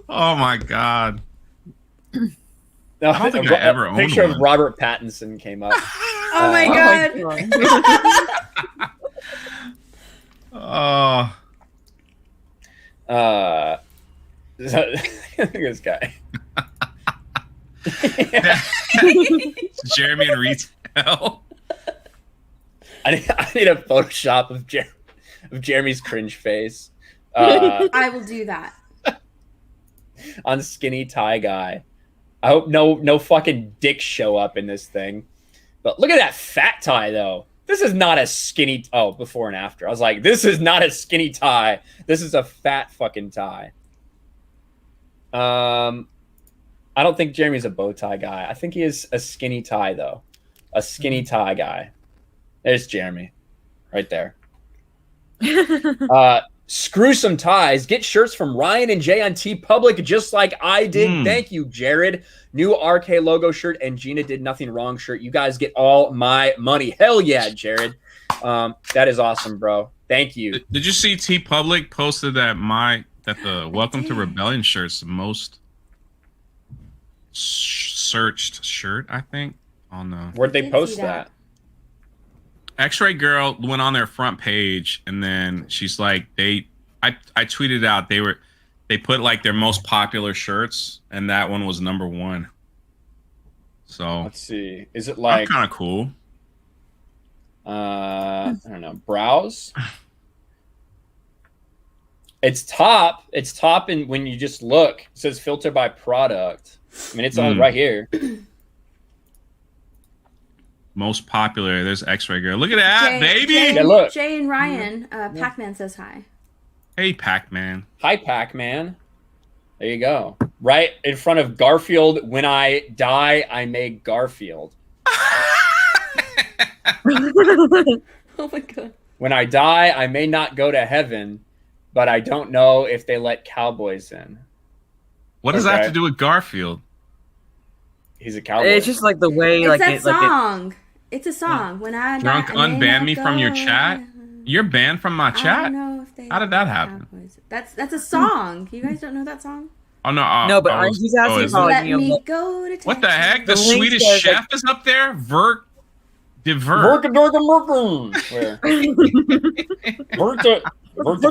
Oh my god! No, I don't think I ever owned picture one. of Robert Pattinson came up. Oh my god! This guy. Jeremy in retail. I need a Photoshop of Jeremy's cringe face. I will do that. On skinny tie guy. I hope no fucking dicks show up in this thing. But look at that fat tie though. This is not a skinny. Oh, before and after. I was like, this is not a skinny tie. This is a fat fucking tie. I don't think Jeremy's a bow tie guy. I think he is a skinny tie though. A skinny tie guy. There's Jeremy, right there. Screw some ties. Get shirts from Ryan and Jay on TeePublic, just like I did. Thank you, Jared. New RK logo shirt and Gina did nothing wrong shirt. You guys get all my money. Hell yeah, Jared. That is awesome, bro. Thank you. Did you see TeePublic posted that the Welcome to Rebellion shirt's the most searched shirt, I think, on the. Where'd they post that? X-Ray Girl went on their front page, and then she's like, I tweeted out they put like their most popular shirts, and that one was number 1. So let's see. Is it like kind of cool? I don't know. Browse. It's top, and when you just look, it says filter by product. I mean, it's on right here. Most popular. There's X-Ray Girl. Look at that, baby. Yeah, look. Jay and Ryan, Pac-Man says hi. Hey, Pac-Man. Hi, Pac-Man. There you go. Right in front of Garfield. When I die, I make Garfield. Oh my god. When I die, I may not go to heaven, but I don't know if they let cowboys in. What does that have to do with Garfield? He's a cowboy. It's just like the way, It's like that it, song. Like it's a song. When I Drunk die, I may unban not me from go. your chat? You're banned from my I chat? don't know if they How did that happen? Cowboys. That's a song. You guys don't know that song? Oh no! No, but he's asking is how, it? Let you know, me go to What the heck? The The link Swedish says, chef like- is up there. Vert, de Vert. Where?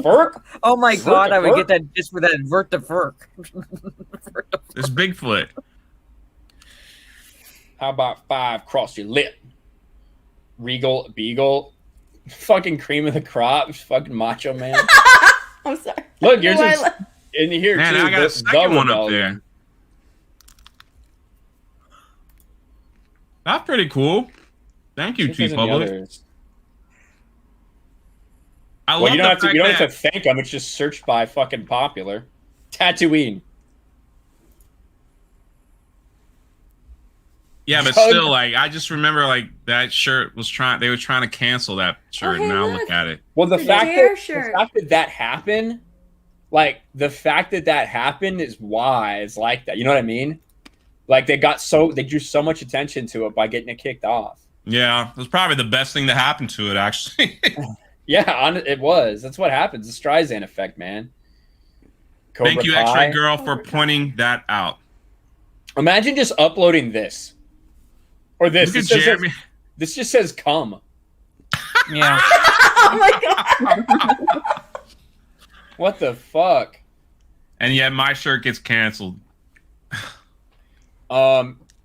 Vert. Oh my god, I would Verk. get that just for that Vert de Verk. It's Bigfoot. How about 5 cross your lip? Regal Beagle. Fucking cream of the crop. Fucking Macho Man. I'm sorry. Look, yours No, I is in here Man, too. I got a second one up there. That's pretty cool. Thank you, T Public. I love Well, you don't the have to. fact You don't that have to thank them. It's just searched by fucking popular. Tatooine. Yeah, but Chug. still, like, I just remember, like, that shirt was trying. They were trying to cancel that shirt. hey, now look. look at it. Well, the The fact Dare that shirt. that happened, like the fact that happened is why it's like that. You know what I mean? Like they drew so much attention to it by getting it kicked off. Yeah, it was probably the best thing to happen to it, actually. Yeah, it was. That's what happens. The Streisand effect, man. Cobra Thank you, Kai. X-Ray Girl, for pointing that out. Imagine just uploading this or this. Look at This just says, Jeremy. this just says "come." Yeah. Oh my god. What the fuck? And yet my shirt gets canceled.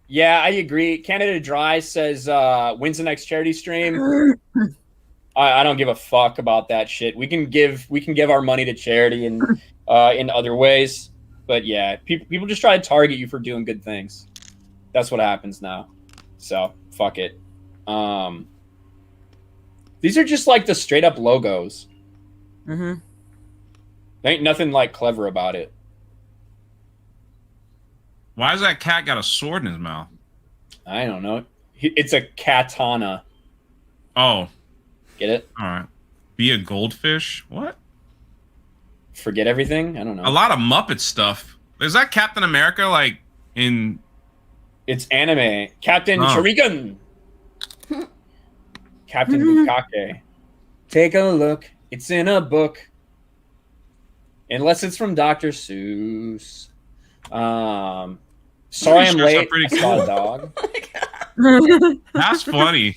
Yeah, I agree. Canada Dry says, when's the next charity stream? I don't give a fuck about that shit. We can give our money to charity and in other ways. But yeah, people just try to target you for doing good things. That's what happens now. So fuck it. These are just like the straight up logos. Mm-hmm. There ain't nothing like clever about it. Why has that cat got a sword in his mouth? I don't know. It's a katana. Oh, Get it? all right. Be a goldfish? What? Forget everything? I don't know. A lot of Muppet stuff. Is that Captain America, like, in... It's anime. Captain Oh. Shuriken. Captain Bukake. Take a look. It's in a book. Unless it's from Dr. Seuss. Sorry I'm Sure, late. pretty I saw cool. a dog. That's funny.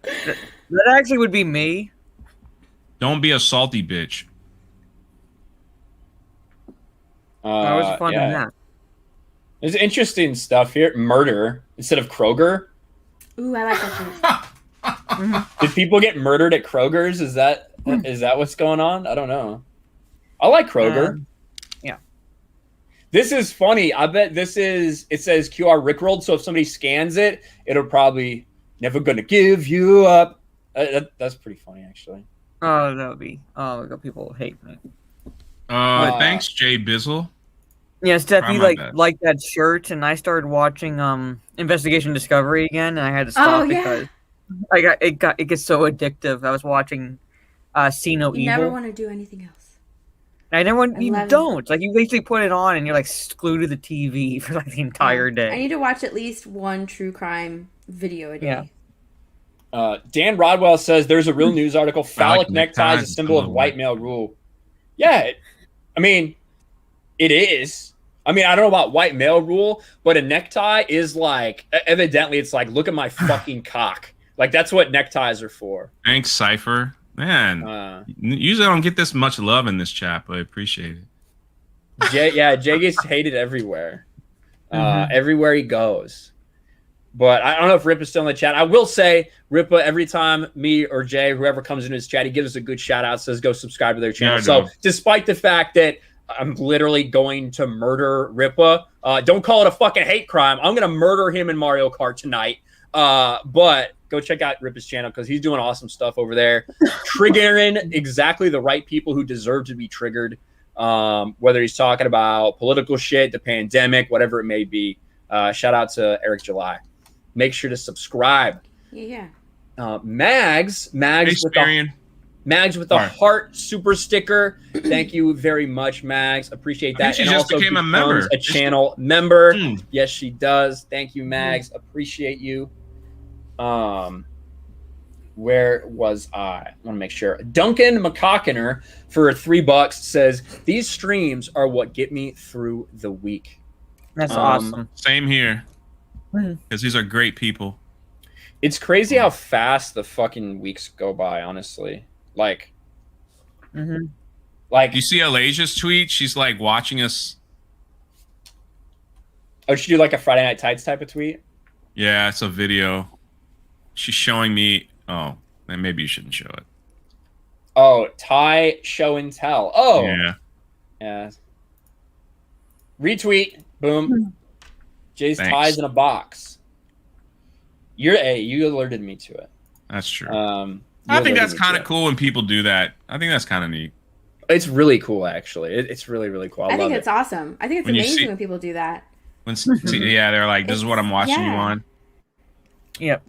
That actually would be me. Don't be a salty bitch. I was fun in that. There's interesting stuff here. Murder instead of Kroger. Ooh, I like that shirt. Did people get murdered at Kroger's? Is that what's going on? I don't know. I like Kroger. Yeah. This is funny. I bet it says QR Rickrolled, so if somebody scans it, it'll probably never gonna give you up. That's pretty funny, actually. Oh, that would be. Oh my god, people hate me. Thanks, Jay Bizzle. Yeah, Steffi Try my liked that shirt, and I started watching Investigation Discovery again, and I had to stop because it gets so addictive. I was watching See No You Evil. never want to do anything else. I never want. You 11. don't. Like, you basically put it on, and you're like glued to the TV for like the entire I day. need to watch at least one true crime video a day. Yeah. Dan Rodwell says there's a real news article. Phallic necktie is a neckties symbol of global. white male rule. Yeah, I mean, it is. I mean, I don't know about white male rule, but a necktie is like, evidently, it's like, look at my fucking cock. Like, that's what neckties are for. Thanks, Cypher. Man, usually I don't get this much love in this chat, but I appreciate it. Jay gets hated everywhere. Everywhere he goes. But I don't know if Rip is still in the chat. I will say, Ripa, every time me or Jay, whoever comes into his chat, he gives us a good shout out, says go subscribe to their channel. Yeah, so despite the fact that I'm literally going to murder Ripa, don't call it a fucking hate crime. I'm going to murder him in Mario Kart tonight. But go check out Rip's channel because he's doing awesome stuff over there, triggering exactly the right people who deserve to be triggered. Whether he's talking about political shit, the pandemic, whatever it may be. Shout out to Eric July. Make sure to subscribe. Yeah. Mags with the heart super sticker. Thank you very much, Mags. Appreciate that. She just became a member. A channel member. Yes, she does. Thank you, Mags. Appreciate you. Where was I want to make sure. Duncan McCockiner for $3 says these streams are what get me through the week. That's awesome. Same here. Because these are great people. It's crazy how fast the fucking weeks go by, honestly. Like, like you see Alasia's tweet? She's like watching us. Oh, she do like a Friday Night Tights type of tweet? Yeah, it's a video. She's showing me. Oh, then maybe you shouldn't show it. Oh, Thai show and tell. Oh, yeah. Retweet. Boom. Jay's Thanks. ties in a box. You alerted me to it. That's true. I think that's kind of cool when people do that. I think that's kind of neat. It's really cool, actually. It's really, really cool. I think it's awesome. I think it's amazing when people do that. Yeah, they're like, this is what I'm watching you on. Yep.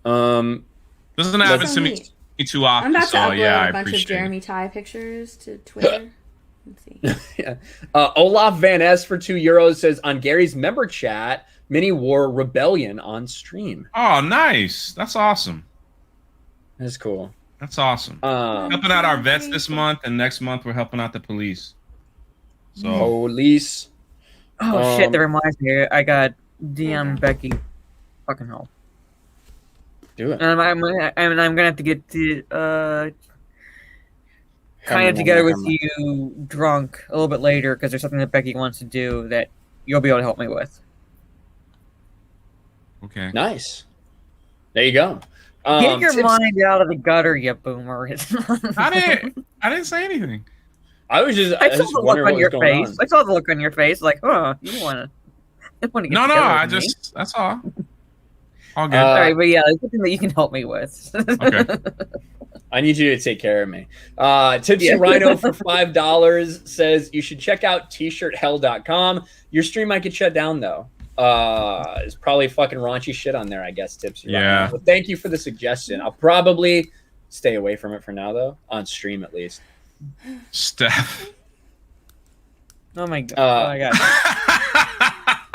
Doesn't happen to me too often. I'm about to upload I a bunch of appreciate Jeremy Ty pictures to Twitter. Let's see. Olaf Van S for €2 says on Gary's member chat, Mini War Rebellion on stream. Oh, nice. That's awesome. That's cool. That's awesome. Helping out our vets this month, and next month we're helping out the police. So police. Oh shit! That reminds me. I got DM Becky. Fucking hell. Do it. And I'm gonna have to get to kind of together with you drunk a little bit later because there's something that Becky wants to do that you'll be able to help me with. Okay. Nice. There you go. Get your mind out of the gutter, you boomer. I didn't say anything. I was just. I saw the look on your face. I saw the look on your face, like, oh, you want to get No, together with me. that's all. All good. All right, but yeah, it's something that you can help me with. Okay. I need you to take care of me. Tipsy Rhino for $5 says you should check out tshirthell.com. Your stream might get shut down though. It's probably fucking raunchy shit on there, I guess. Tipsy Rhino. But thank you for the suggestion. I'll probably stay away from it for now though, on stream at least. Steph. Oh my god.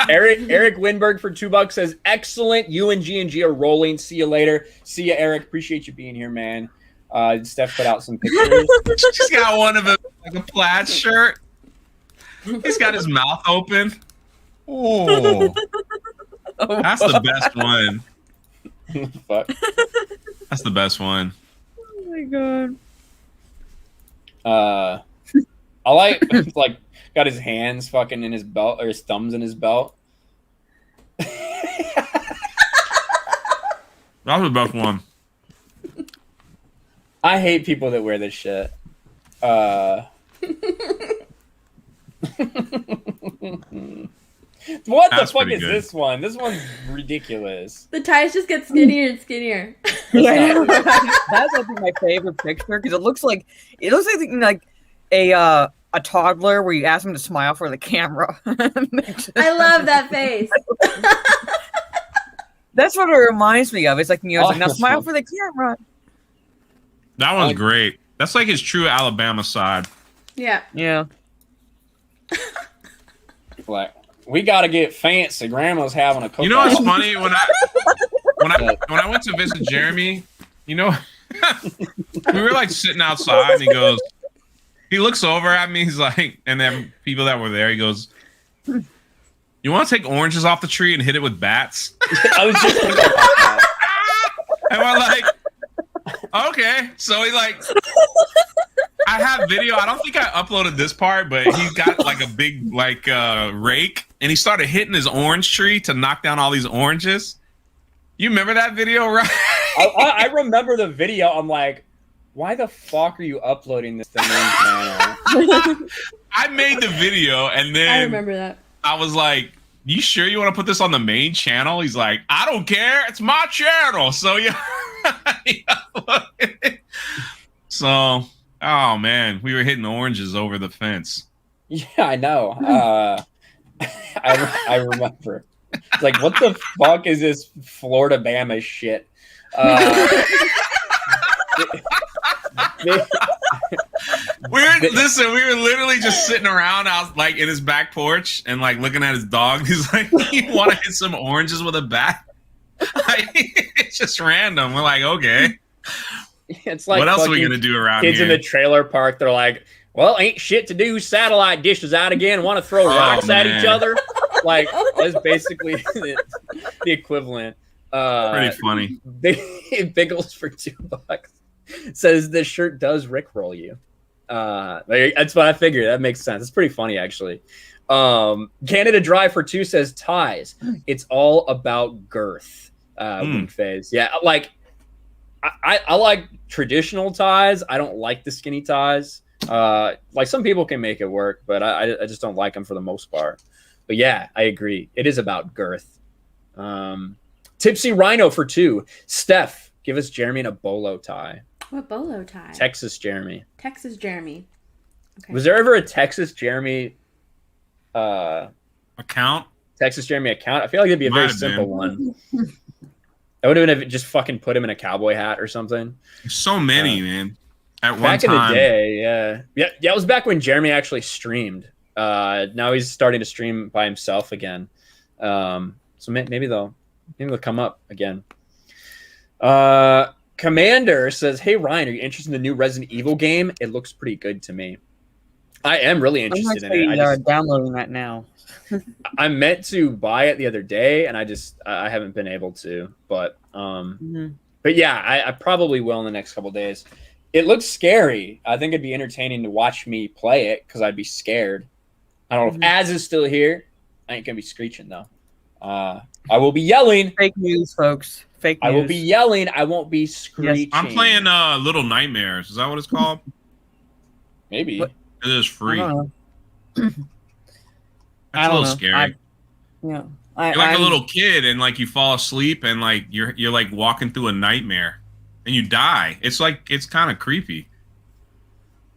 Eric Winberg for $2 says excellent. You and G are rolling. See you later. See you, Eric. Appreciate you being here, man. Steph put out some pictures. She's got one of them, like a plaid shirt. He's got his mouth open. Oh, that's the best one. Fuck. That's the best one. Oh my god. I like got his hands fucking in his belt or his thumbs in his belt. That was the best one. I hate people that wear this shit. What the fuck is this one? This one's ridiculous. The ties just get skinnier and skinnier. Yeah, that's I think my favorite picture because it looks like a toddler where you ask him to smile for the camera. I love that face. That's what it reminds me of. It's like, like, now smile for the camera. That one's great. That's like his true Alabama side. Yeah. Yeah. Like, we gotta get fancy. Grandma's having a cookout. You know what's funny? When I went to visit Jeremy, we were like sitting outside and he looks over at me, he's like, and then people that were there, he goes, you want to take oranges off the tree and hit it with bats? I was just thinking about that. And we're like, okay. So he I have video. I don't think I uploaded this part, but he got like a big rake and he started hitting his orange tree to knock down all these oranges. You remember that video, right? I remember the video. I'm like, why the fuck are you uploading this thing on channel? I made the video and then I remember that. I was like, you sure you want to put this on the main channel? He's like, I don't care. It's my channel. So, yeah. So, oh, man. We were hitting oranges over the fence. Yeah, I know. I remember. It's like, what the fuck is this Florida Bama shit? Listen, we were literally just sitting around out like in his back porch and like looking at his dog. He's like, you want to hit some oranges with a bat? It's just random. We're like, okay. It's like, what else are we gonna do around kids here? in the trailer park? They're like, well, ain't shit to do. Satellite dishes out again. Want to throw rocks at each other? Like, that's basically the equivalent. Pretty funny. Biggles for $2 says this shirt does rickroll you. That's what I figured. That makes sense. It's pretty funny, actually. Canada Dry for 2 says ties. It's all about girth. Wink phase. Yeah, like I like traditional ties. I don't like the skinny ties. Like some people can make it work, but I just don't like them for the most part. But yeah, I agree. It is about girth. Tipsy Rhino for 2. Steph, give us Jeremy in a bolo tie. What bolo tie? Texas Jeremy. Texas Jeremy. Okay. Was there ever a Texas Jeremy account? Texas Jeremy account? I feel like it'd be a very simple one. That would have been if it just fucking put him in a cowboy hat or something. There's so many, man. At one back time. in the day, yeah. It was back when Jeremy actually streamed. Now he's starting to stream by himself again. So maybe they'll come up again. Commander says, "Hey Ryan, are you interested in the new Resident Evil game? It looks pretty good to me." I am really interested in it. I'm downloading that now. I meant to buy it the other day, and I haven't been able to. But but yeah, I probably will in the next couple of days. It looks scary. I think it'd be entertaining to watch me play it because I'd be scared. I don't know if Az is still here. I ain't gonna be screeching though. I will be yelling. Fake news, folks. Fake news. I will be yelling. I won't be screeching. I'm playing Little Nightmares. Is that what it's called? Maybe. It is free. I don't know. That's a little scary. You're like a little kid, and like you fall asleep, and like you're like walking through a nightmare, and you die. It's kind of creepy.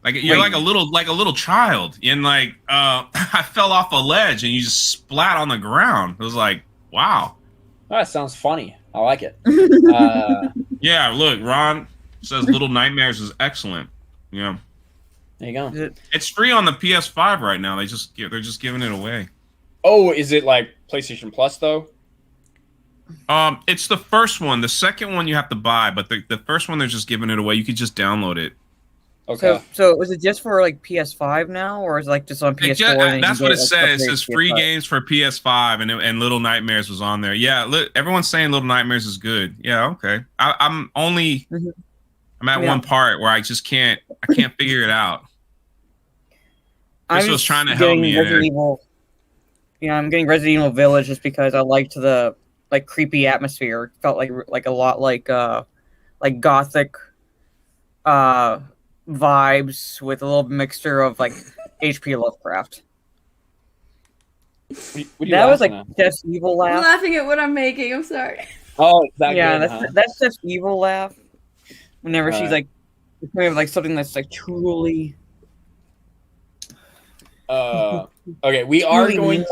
Like you're like a little child, and like I fell off a ledge, and you just splat on the ground. It was like, wow. Oh, that sounds funny. I like it. Yeah, look, Ron says Little Nightmares is excellent. Yeah. There you go. It's free on the PS5 right now. They're just giving it away. Oh, is it like PlayStation Plus though? It's the first one. The second one you have to buy, but the first one they're just giving it away. You could just download it. Okay. So is it just for like PS5 now, or is it like just on PS4? That's what it says. It says free games for PS5, and Little Nightmares was on there. Yeah, everyone's saying Little Nightmares is good. Yeah, okay. I'm at one part where I can't figure it out. Chris was trying to help me there. Yeah, I'm getting Resident Evil Village just because I liked the like creepy atmosphere. It felt like a lot like gothic vibes with a little mixture of like H.P. Lovecraft. That was like Steph's evil laugh. I'm laughing at what I'm making. I'm sorry. Oh, it's that yeah, good, that's Steph's evil laugh. Whenever she's like, like something that's like truly. Okay, we are going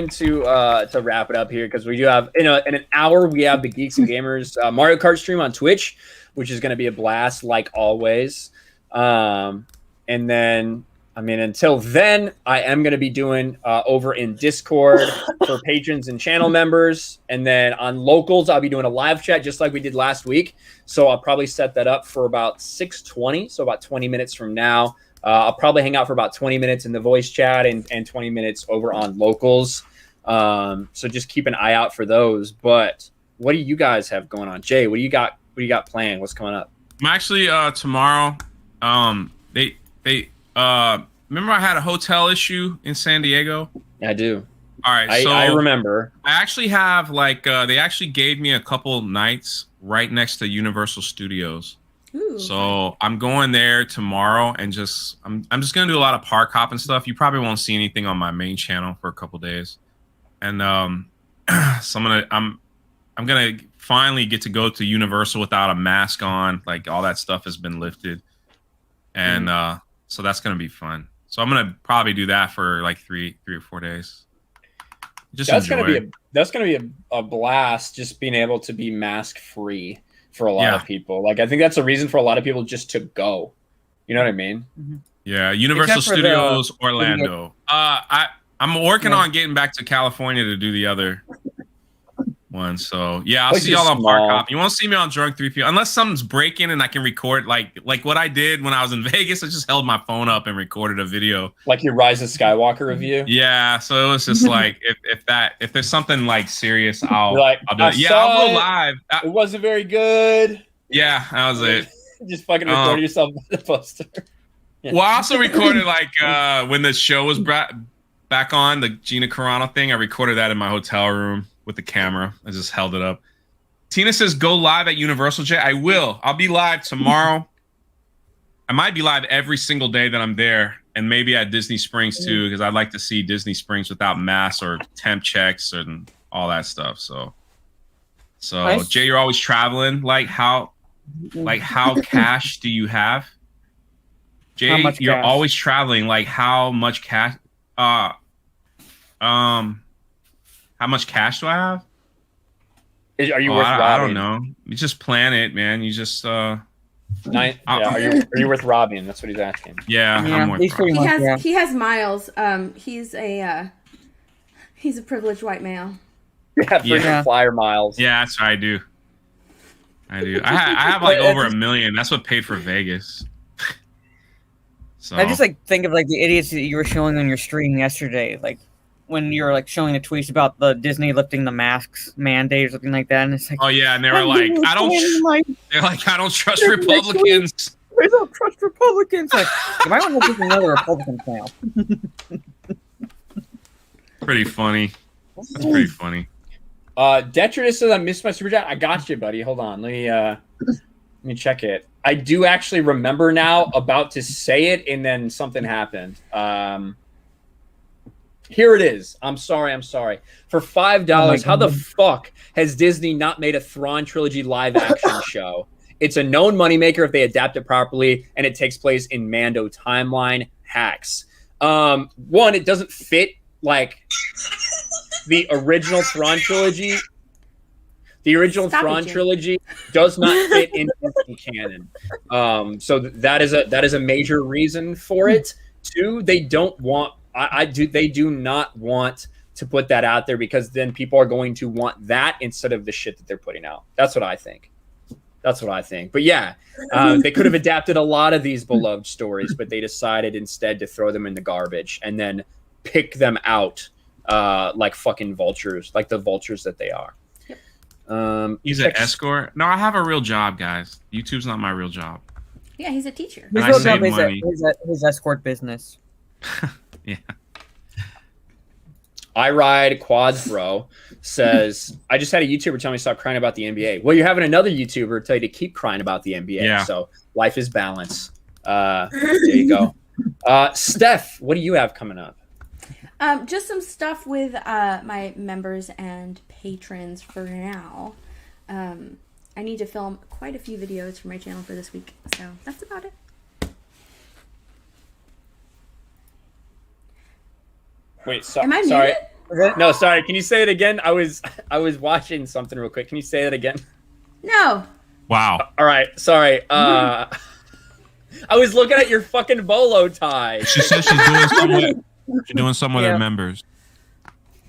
to wrap it up here because we do have in an hour we have the Geeks and Gamers Mario Kart stream on Twitch, which is going to be a blast like always. And then until then, I am going to be doing over in Discord for patrons and channel members, and then on locals I'll be doing a live chat just like we did last week. So I'll probably set that up for about 6:20, so about 20 minutes from now. I'll probably hang out for about 20 minutes in the voice chat and 20 minutes over on locals. So just keep an eye out for those. But what do you guys have going on? Jay, what do you got planned? What's coming up? I'm actually tomorrow. They remember I had a hotel issue in San Diego? I do. All right, so I remember. I actually have they actually gave me a couple nights right next to Universal Studios. Ooh. Ooh. So I'm going there tomorrow, and I'm just gonna do a lot of park hopping stuff. You probably won't see anything on my main channel for a couple days, and so I'm gonna finally get to go to Universal without a mask on. Like all that stuff has been lifted, and so that's gonna be fun. So I'm gonna probably do that for like three or 4 days. Just that's enjoy. That's gonna be a blast. Just being able to be mask free for a lot of people. Like I think that's a reason for a lot of people just to go. You know what I mean? Yeah, Universal Studios Orlando. I'm working on getting back to California to do the other one. So yeah, I'll see y'all on Park Hop. You won't see me on Drunk 3PO unless something's breaking and I can record like what I did when I was in Vegas. I just held my phone up and recorded a video. Like your Rise of Skywalker review? Yeah. So it was just like if there's something like serious, I'll do it. Yeah, I'll go live. It wasn't very good. Yeah, that was it. Just fucking record yourself with the poster. Yeah. Well, I also recorded like when the show was back on the Gina Carano thing. I recorded that in my hotel room with the camera. I just held it up. Tina says, go live at Universal J. I will. I'll be live tomorrow. I might be live every single day that I'm there, and maybe at Disney Springs too, because I'd like to see Disney Springs without masks or temp checks and all that stuff. So nice. Jay, you're always traveling. Like how cash do you have? Jay, you're always traveling. Like how much cash? How much cash do I have? Are you worth robbing? I don't know. You just plan it, man. You just Are you worth robbing? That's what he's asking. Yeah, I'm worth robbing. He has miles. He's a privileged white male. Yeah, flyer miles. Yeah, that's what I do. I have like over 1 million. That's what paid for Vegas. So I just like think of like the idiots that you were showing on your stream yesterday, like when you were like showing the tweets about the Disney lifting the masks mandate or something like that, and it's like, oh yeah, and they were like, I don't trust Republicans. I don't trust Republicans. Like, you might want to look at another Republican now. Pretty funny. That's pretty funny. Detritus says I missed my super chat. I got you, buddy. Hold on. Let me check it. I do actually remember now, about to say it, and then something happened. Here it is. I'm sorry. For $5, how the fuck has Disney not made a Thrawn trilogy live action show? It's a known moneymaker if they adapt it properly, and it takes place in Mando timeline. Hacks. One, it doesn't fit like the original Thrawn trilogy. The original Thrawn trilogy does not fit into Disney canon. So that is a major reason for it. Two, they don't want. They do not want to put that out there because then people are going to want that instead of the shit that they're putting out. That's what I think. But yeah, they could have adapted a lot of these beloved stories, but they decided instead to throw them in the garbage and then pick them out like fucking vultures, like the vultures that they are. He's an escort. No, I have a real job, guys. YouTube's not my real job. Yeah, he's a teacher. His real job is his escort business. Yeah. I Ride Quads Bro says, I just had a YouTuber tell me to stop crying about the NBA. Well, you're having another YouTuber tell you to keep crying about the NBA. Yeah. So life is balance. There you go. Steph, what do you have coming up? Just some stuff with my members and patrons for now. I need to film quite a few videos for my channel for this week. So that's about it. Wait, am I sorry. muted? No, sorry. Can you say it again? I was watching something real quick. Can you say it again? No. Wow. All right. Sorry. I was looking at your fucking bolo tie. She says she's doing some with her members.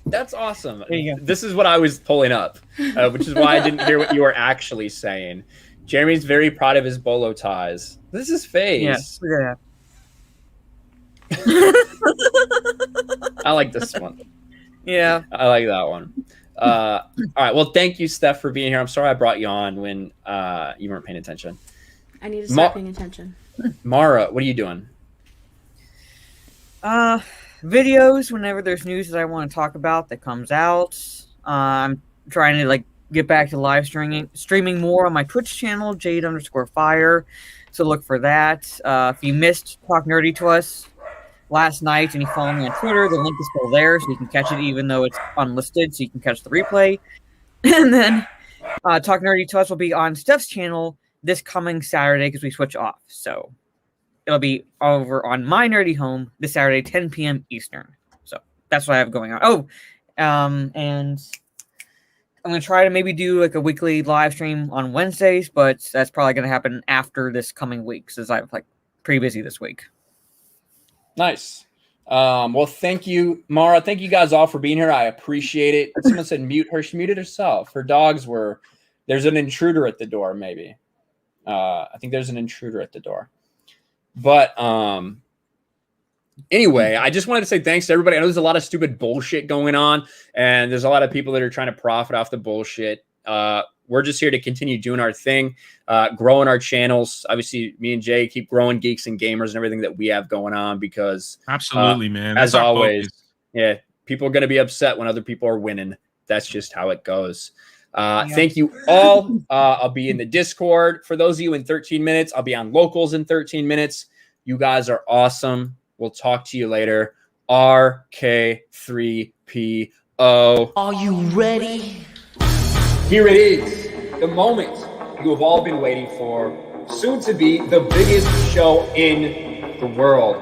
That's awesome. This is what I was pulling up, which is why I didn't hear what you were actually saying. Jeremy's very proud of his bolo ties. This is phase. Yeah. I like this one. Yeah. I like that one. All right. Well, thank you, Steph, for being here. I'm sorry I brought you on when you weren't paying attention. I need to start paying attention. Mara, what are you doing? Videos whenever there's news that I want to talk about that comes out. I'm trying to like get back to live streaming more on my Twitch channel, Jade_Fire. So look for that. If you missed Talk Nerdy to Us last night and you follow me on Twitter, the link is still there, so you can catch it even though it's unlisted, so you can catch the replay. And then Talk Nerdy to Us will be on Steph's channel this coming Saturday because we switch off. So it'll be over on my nerdy home this Saturday, 10 p.m. Eastern. So that's what I have going on. Oh, and I'm going to try to maybe do like a weekly live stream on Wednesdays, but that's probably going to happen after this coming week since I'm like pretty busy this week. Nice. Well, thank you, Mara. Thank you guys all for being here. I appreciate it. Someone said mute her. She muted herself. Her dogs were, there's an intruder at the door, maybe. I think there's an intruder at the door. But anyway, I just wanted to say thanks to everybody. I know there's a lot of stupid bullshit going on, and there's a lot of people that are trying to profit off the bullshit. We're just here to continue doing our thing, growing our channels. Obviously, me and Jay keep growing Geeks and Gamers and everything that we have going on because absolutely, man. As always, yeah, people are going to be upset when other people are winning. That's just how it goes. Thank you all. I'll be in the Discord. For those of you in 13 minutes, I'll be on Locals in 13 minutes. You guys are awesome. We'll talk to you later. RK3PO. Are you ready? Here it is, the moment you have all been waiting for, soon to be the biggest show in the world.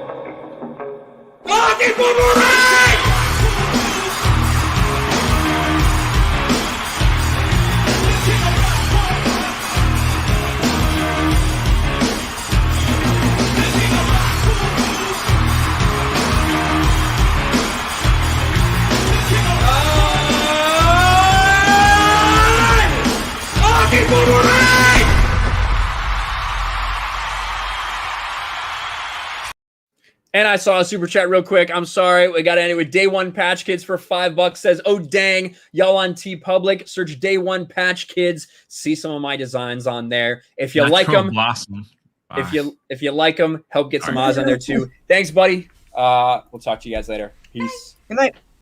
And I saw a super chat real quick. I'm sorry. We got to end it with Day One Patch Kids for $5. Says, oh, dang. Y'all on TeePublic. Search Day One Patch Kids. See some of my designs on there. If you like them, if you like them, help get some eyes on there too. Thanks, buddy. We'll talk to you guys later. Peace. Good night.